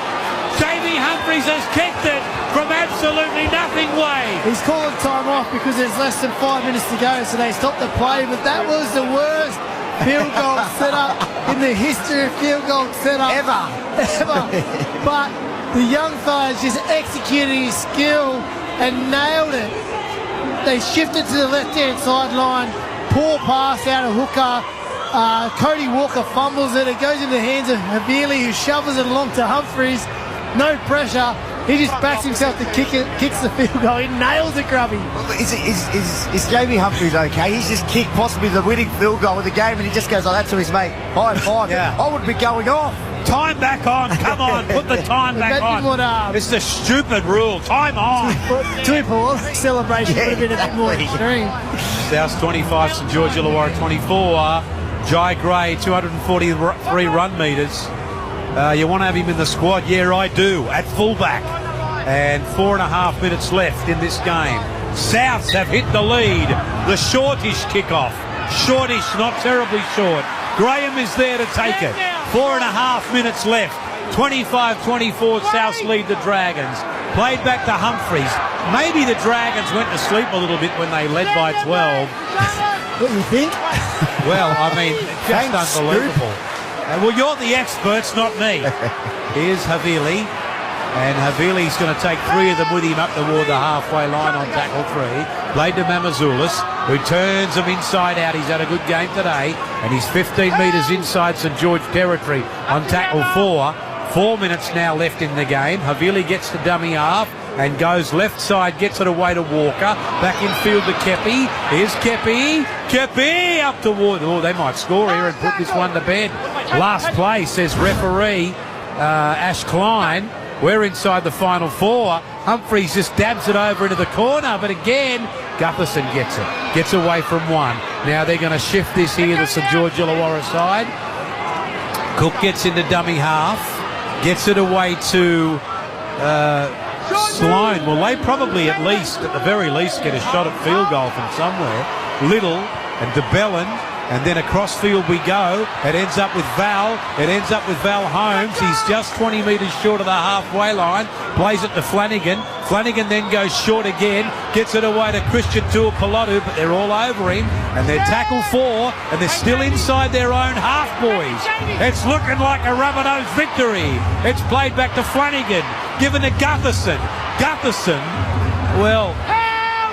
Jamie Humphreys has kicked it from absolutely nothing way. He's calling time off because there's less than 5 minutes to go, so they stopped the play. But that was the worst field goal setup in the history of field goal setup ever. But the young fellas just executed his skill and nailed it. They shifted to the left-hand sideline. Poor pass out of hooker. Cody Walker fumbles it. It goes into the hands of Havili, who shovels it along to Humphreys. No pressure. He just backs himself to kick it, kicks the field goal. He nails it, Grubby. Is Jamie Humphreys okay? He's just kicked possibly the winning field goal of the game, and he just goes like that to his mate. High five. Yeah. I would be going off. Time back on. Come on. Put the time back on. It's a stupid rule. Time on. Triple celebration would have been a bit more extreme. South 25, St George Illawarra 24. Jai Gray, 243 run metres. You want to have him in the squad? Yeah, I do. At fullback. And 4.5 minutes left in this game. Souths have hit the lead. The shortish kickoff. Shortish, not terribly short. Graham is there to take it. 4.5 minutes left. 25-24, Souths lead the Dragons. Played back to Humphreys. Maybe the Dragons went to sleep a little bit when they led by 12. What do you think? Well, I mean, just unbelievable. Well, you're the experts, not me. Here's Havili. And Havili's going to take 3 of them with him up toward the halfway line on tackle 3. Played to Mamazoulis, who turns them inside out. He's had a good game today. And he's 15 metres inside St George territory on tackle 4. 4 minutes now left in the game. Havili gets the dummy half and goes left side, gets it away to Walker. Back in field to Kepi. Here's Kepi. Kepi up toward... Oh, they might score here and put this one to bed. Last play, says referee Ash Klein. We're inside the final 4. Humphreys just dabs it over into the corner, but again, Gutherson gets it. Gets away from one. Now they're going to shift this here, the St George Illawarra side. Cook gets into dummy half. Gets it away to Sloan. Well, they probably at the very least, get a shot at field goal from somewhere. Little and DeBellin. And then across field we go. It ends up with Val. It ends up with Val Holmes. He's just 20 metres short of the halfway line. Plays it to Flanagan. Flanagan then goes short again. Gets it away to Christian Tuapolotu, but they're all over him. And they're tackle 4, and they're still inside their own half, boys. It's looking like a Rabbitohs victory. It's played back to Flanagan. Given to Gutherson. Gutherson, well,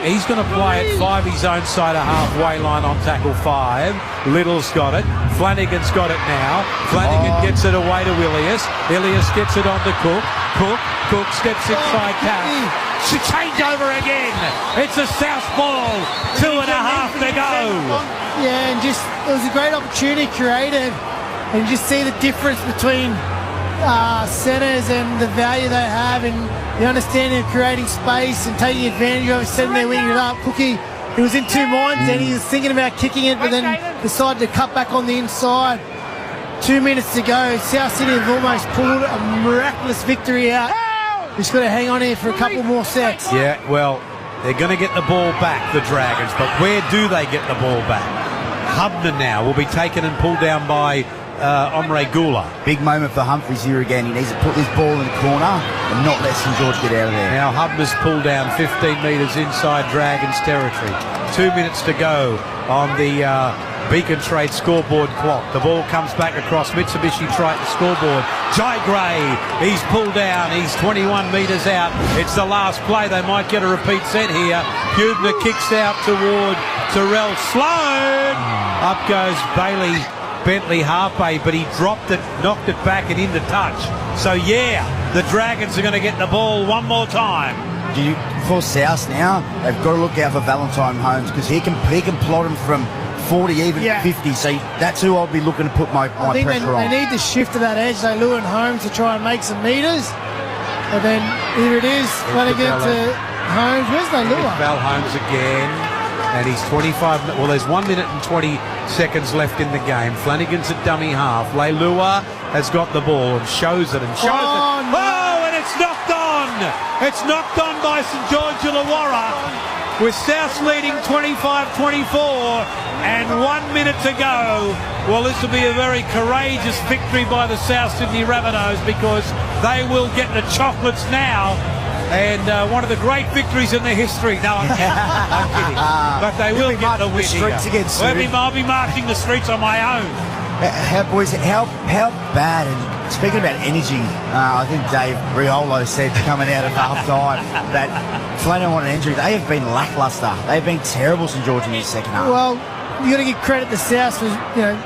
he's going to play at 5, his own side of halfway line on tackle 5. Little's got it. Flanagan's got it now. Flanagan gets it away to Ilias. Ilias gets it on to Cook. Cook steps inside Cap. Change over again. It's a south ball. 2.5 to go. Yeah, and just it was a great opportunity created, and just see the difference between centres and the value they have, and the understanding of creating space and taking advantage of it, sitting there winning it up. Cookie, he was in two minds, and he was thinking about kicking it, but then decided to cut back on the inside. 2 minutes to go. South Sydney have almost pulled a miraculous victory out. Just got to hang on here for a couple more sets. Yeah, well, they're going to get the ball back, the Dragons, but where do they get the ball back? Hubner now will be taken and pulled down by Omre Gula. Big moment for Humphries here again. He needs to put this ball in the corner and not let St George get out of there. Now Hubner's pulled down 15 metres inside Dragons territory. 2 minutes to go on the Beacon Trade scoreboard clock. The ball comes back across Mitsubishi Triton scoreboard. Jai Gray, he's pulled down. He's 21 metres out. It's the last play. They might get a repeat set here. Hubner kicks out toward Terrell Sloan. Up goes Bailey Bentley Harpe, but he dropped it, knocked it back and into touch. So yeah, the Dragons are going to get the ball one more time. For South now, they've got to look out for Valentine Holmes, because he can plot him from 40, even 50. So that's who I'll be looking to put my pressure on. They need to shift to that edge. They lure in Holmes to try and make some metres. And then here it is, Flanagan to Holmes. Where's they lure? Val Holmes again. And he's 25. Well, there's 1 minute and 20 seconds left in the game. Flanagan's at dummy half. Leilua has got the ball and shows it and shows it. No. Oh, and it's knocked on. It's knocked on by St George Illawarra, with South leading 25-24 and 1 minute to go. Well, this will be a very courageous victory by the South Sydney Rabbitohs, because they will get the chocolates now. And one of the great victories in their history. No, I'm kidding. But they will get the win here. I'll be marching the streets on my own. Boys, how bad, and speaking about energy, I think Dave Riolo said coming out of half-time that Flanagan wanted an injury. They have been lacklustre. They've been terrible, St George, in the second half. Well, you got to give credit to South for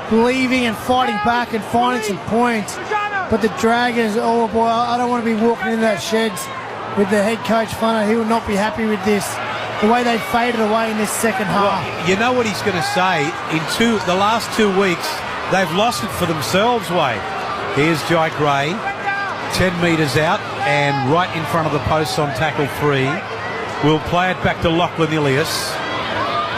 believing and fighting back and finding some points. But the Dragons, oh boy, I don't want to be walking into that sheds with the head coach Flanagan. He will not be happy with this. The way they faded away in this second half. Well, you know what he's going to say? The last 2 weeks, they've lost it for themselves, Wade. Here's Jai Gray, 10 metres out and right in front of the posts on tackle 3. We'll play it back to Lachlan Ilias.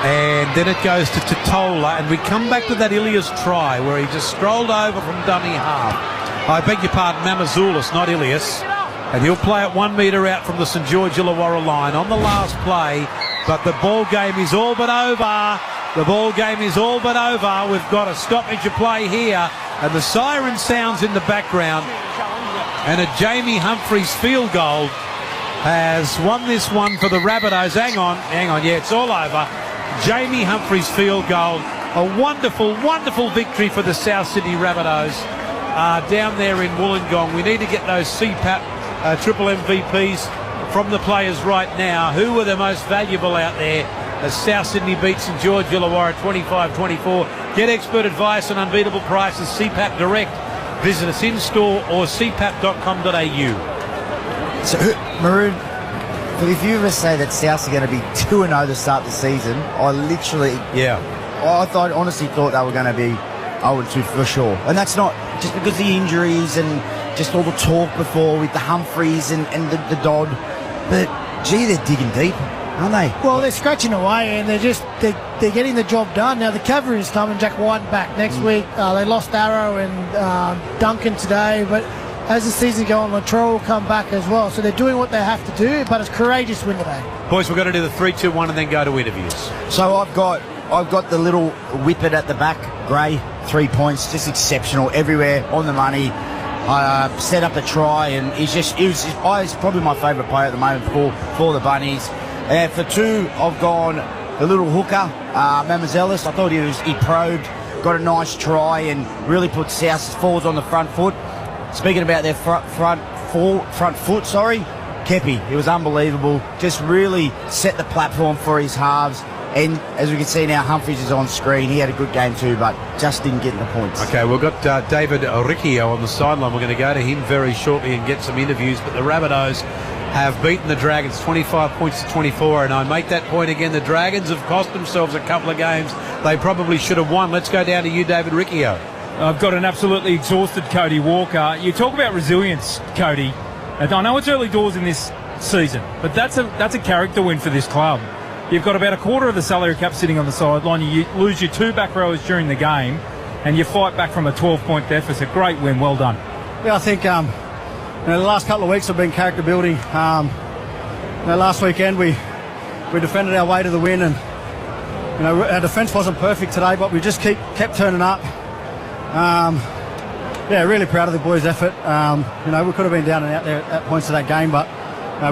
And then it goes to Totola. And we come back to that Ilias try where he just strolled over from dummy half. I beg your pardon, Mamazoulis, not Ilias. And he'll play it 1 metre out from the St George Illawarra line on the last play. But the ball game is all but over. The ball game is all but over. We've got a stoppage of play here. And the siren sounds in the background. And a Jamie Humphries field goal has won this one for the Rabbitohs. Hang on. Yeah, it's all over. Jamie Humphries field goal. A wonderful, wonderful victory for the South Sydney Rabbitohs down there in Wollongong. We need to get those CPAP triple MVPs from the players right now. Who were the most valuable out there as South Sydney beats St George Illawarra 25-24. Get expert advice and unbeatable prices. CPAP Direct. Visit us in-store or cpap.com.au. So, Maroon, if you ever say that Souths are going to be 2-0 to start the season, I honestly thought they were going to be 0-2 for sure. And that's not just because of the injuries and just all the talk before with the Humphreys and the Dodd. But, gee, they're digging deep. aren't they? Well, they're scratching away and they're getting the job done. Now the cavalry's coming. Jack White back next week. They lost Arrow and Duncan today, but as the season goes on, Latrell will come back as well. So they're doing what they have to do, but it's courageous win today. Boys, we're going to do the 3-2-1 and then go to interviews. So I've got the little whippet at the back, Gray, 3 points, just exceptional everywhere, on the money. Set up a try, and he's probably my favourite player at the moment for the Bunnies. For 2, I've gone the little hooker, Mamazelis. I thought he probed, got a nice try, and really put South forwards on the front foot. Speaking about their front foot, Kepi, it was unbelievable. Just really set the platform for his halves. And as we can see now, Humphries is on screen. He had a good game too, but just didn't get the points. Okay, we've got David Riccio on the sideline. We're going to go to him very shortly and get some interviews. But the Rabbitohs have beaten the Dragons 25 points to 24. And I make that point again. The Dragons have cost themselves a couple of games they probably should have won. Let's go down to you, David Riccio. I've got an absolutely exhausted Cody Walker. You talk about resilience, Cody. And I know it's early doors in this season, but that's a character win for this club. You've got about a quarter of the salary cap sitting on the sideline. You lose your 2 back rowers during the game, and you fight back from a 12-point deficit. Great win, well done. Yeah, I think the last couple of weeks have been character building. Last weekend we defended our way to the win, and our defence wasn't perfect today, but we just kept turning up. Really proud of the boys' effort. We could have been down and out there at points of that game, but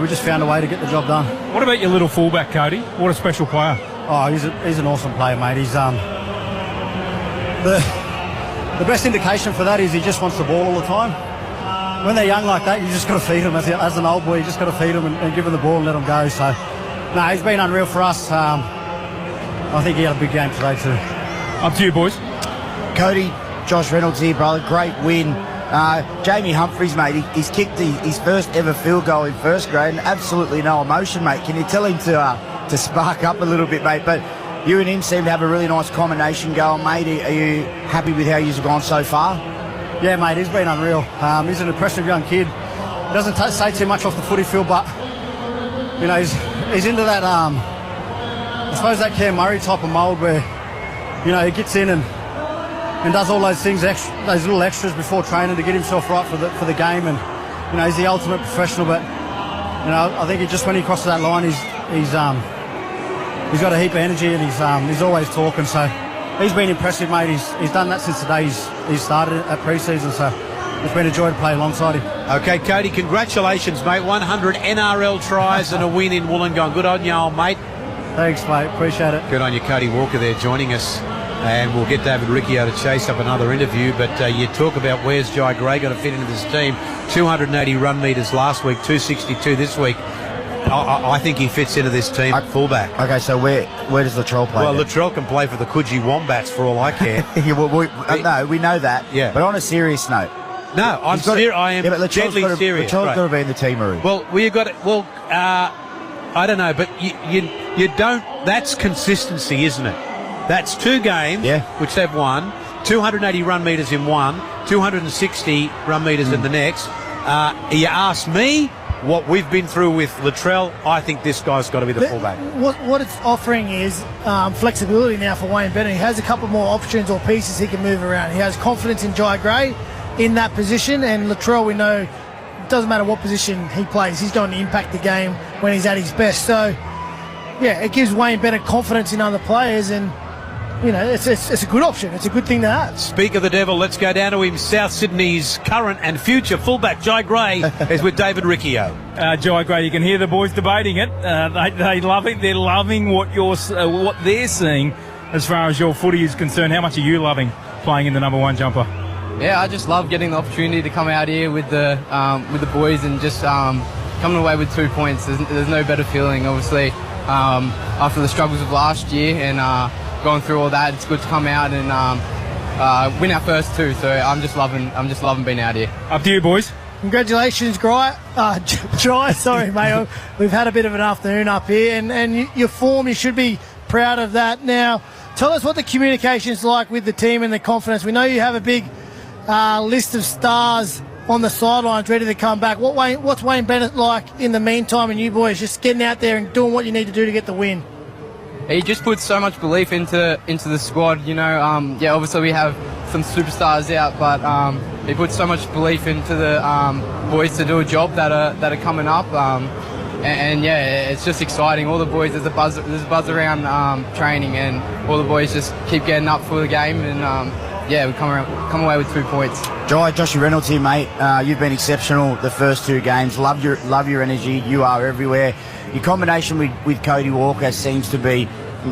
we just found a way to get the job done. What about your little fullback, Cody? What a special player. Oh, he's an awesome player, mate. He's the best indication for that is he just wants the ball all the time. When they're young like that, you just got to feed them. As an old boy, you just got to feed them and give them the ball and let them go. So, he's been unreal for us. I think he had a big game today too. Up to you, boys. Cody, Josh Reynolds here, brother. Great win. Jamie Humphries, mate, he's kicked his first ever field goal in first grade and absolutely no emotion, mate. Can you tell him to spark up a little bit, mate? But you and him seem to have a really nice combination going, mate. Are you happy with how you've gone so far? Yeah, mate, he's been unreal. He's an impressive young kid. He doesn't say too much off the footy field, but he's into that, I suppose that Cam Murray type of mould where, he gets in and does all those things, those little extras before training to get himself right for the game. And he's the ultimate professional. But I think when he crosses that line, he's got a heap of energy and he's always talking. So he's been impressive, mate. He's done that since the day he's started at pre-season. So it's been a joy to play alongside him. Okay, Cody, congratulations, mate. 100 NRL tries and a win in Wollongong. Good on you, old mate. Thanks, mate. Appreciate it. Good on you, Cody Walker there joining us. And we'll get David Riccio to chase up another interview. But you talk about where's Jai Gray going to fit into this team. 280 run metres last week, 262 this week. I think he fits into this team at fullback. Okay, so where does Latrell play? Well, then? Latrell can play for the Coogee Wombats for all I care. No, we know that. Yeah. But on a serious note. No, I am deadly serious. Latrell's got to be in the team room. Well, I don't know, but you don't. That's consistency, isn't it? That's 2 games, which they've won, 280 run metres in one, 260 run metres in the next. You ask me what we've been through with Latrell, I think this guy's got to be the fullback. What it's offering is flexibility now for Wayne Bennett. He has a couple more options or pieces he can move around. He has confidence in Jai Gray in that position, and Latrell, we know, it doesn't matter what position he plays, he's going to impact the game when he's at his best. So, it gives Wayne Bennett confidence in other players, and it's a good option. It's a good thing to have. Speak of the devil, let's go down to him. South Sydney's current and future fullback, Jai Gray, is with David Riccio. Jai Gray, you can hear the boys debating it. They love it. They're loving what they're seeing as far as your footy is concerned. How much are you loving playing in the number 1 jumper? Yeah, I just love getting the opportunity to come out here with the boys and just coming away with 2 points. There's no better feeling, obviously, after the struggles of last year and going through all that. It's good to come out and win our first 2. So I'm just loving being out here. Up to you, boys. Congratulations, Jai. Sorry, mate. We've had a bit of an afternoon up here, and your form, you should be proud of that. Now, tell us what the communication is like with the team and the confidence. We know you have a big list of stars on the sidelines ready to come back. What's Wayne Bennett like in the meantime, and you boys just getting out there and doing what you need to do to get the win? He just puts so much belief into the squad. You know, obviously we have some superstars out, but he puts so much belief into the boys to do a job that are coming up. And it's just exciting. All the boys, there's a buzz around training, and all the boys just keep getting up for the game, and we come away with 2 points. Joshy Reynolds here, mate. You've been exceptional the first 2 games. Love your energy. You are everywhere. Your combination with Cody Walker seems to be,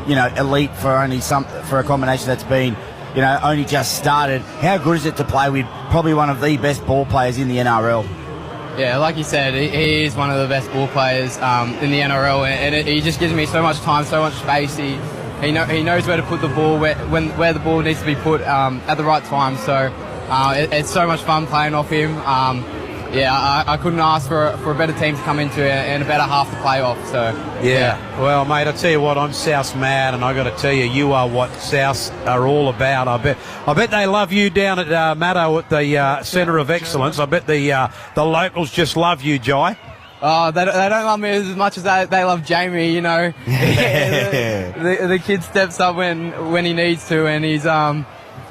elite for a combination that's been, only just started. How good is it to play with probably one of the best ball players in the NRL? Yeah, like you said, he is one of the best ball players in the NRL, and he just gives me so much time, so much space. He knows where to put the ball, where the ball needs to be put at the right time. So it's so much fun playing off him. I couldn't ask for a better team to come into and a better half to play off. So well, mate, I tell you what, I'm South's mad, and I got to tell you, you are what Souths are all about. I bet they love you down at Maddo at the Centre of Excellence. I bet the locals just love you, Jai. Oh, they don't love me as much as they love Jamie. The kid steps up when he needs to, and he's done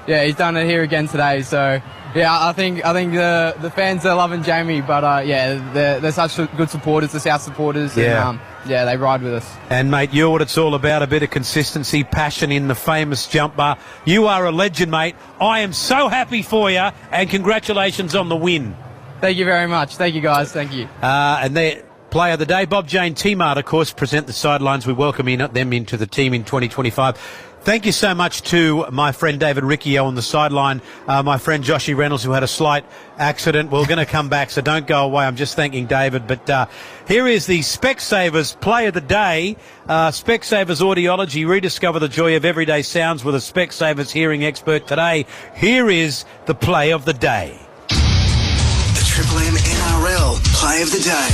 it here again today. So. Yeah, I think the fans are loving Jamie, but they're such good supporters, the South supporters. And, they ride with us. And mate, you're what it's all about, a bit of consistency, passion in the famous jump bar. You are a legend, mate. I am so happy for you, and congratulations on the win. Thank you very much. Thank you, guys. Thank you. And their player of the day, Bob Jane T-Mart, of course, present the sidelines. We welcome them into the team in 2025. Thank you so much to my friend David Riccio on the sideline, my friend Joshy Reynolds, who had a slight accident. We're going to come back, so don't go away. I'm just thanking David. But here is the Specsavers Play of the Day. Specsavers Audiology. Rediscover the joy of everyday sounds with a Specsavers hearing expert today. Here is the Play of the Day. The Triple M NRL Play of the Day.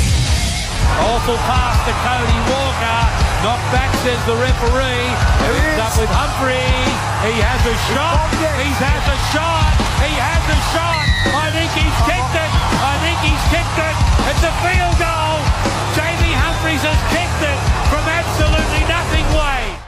Awful pass to Cody Walker. Knocked back, says the referee. It's up with Humphrey. He has a shot. He has a shot. He has a shot. I think he's kicked it. It's a field goal. Jamie Humphreys has kicked it from absolutely nothing way.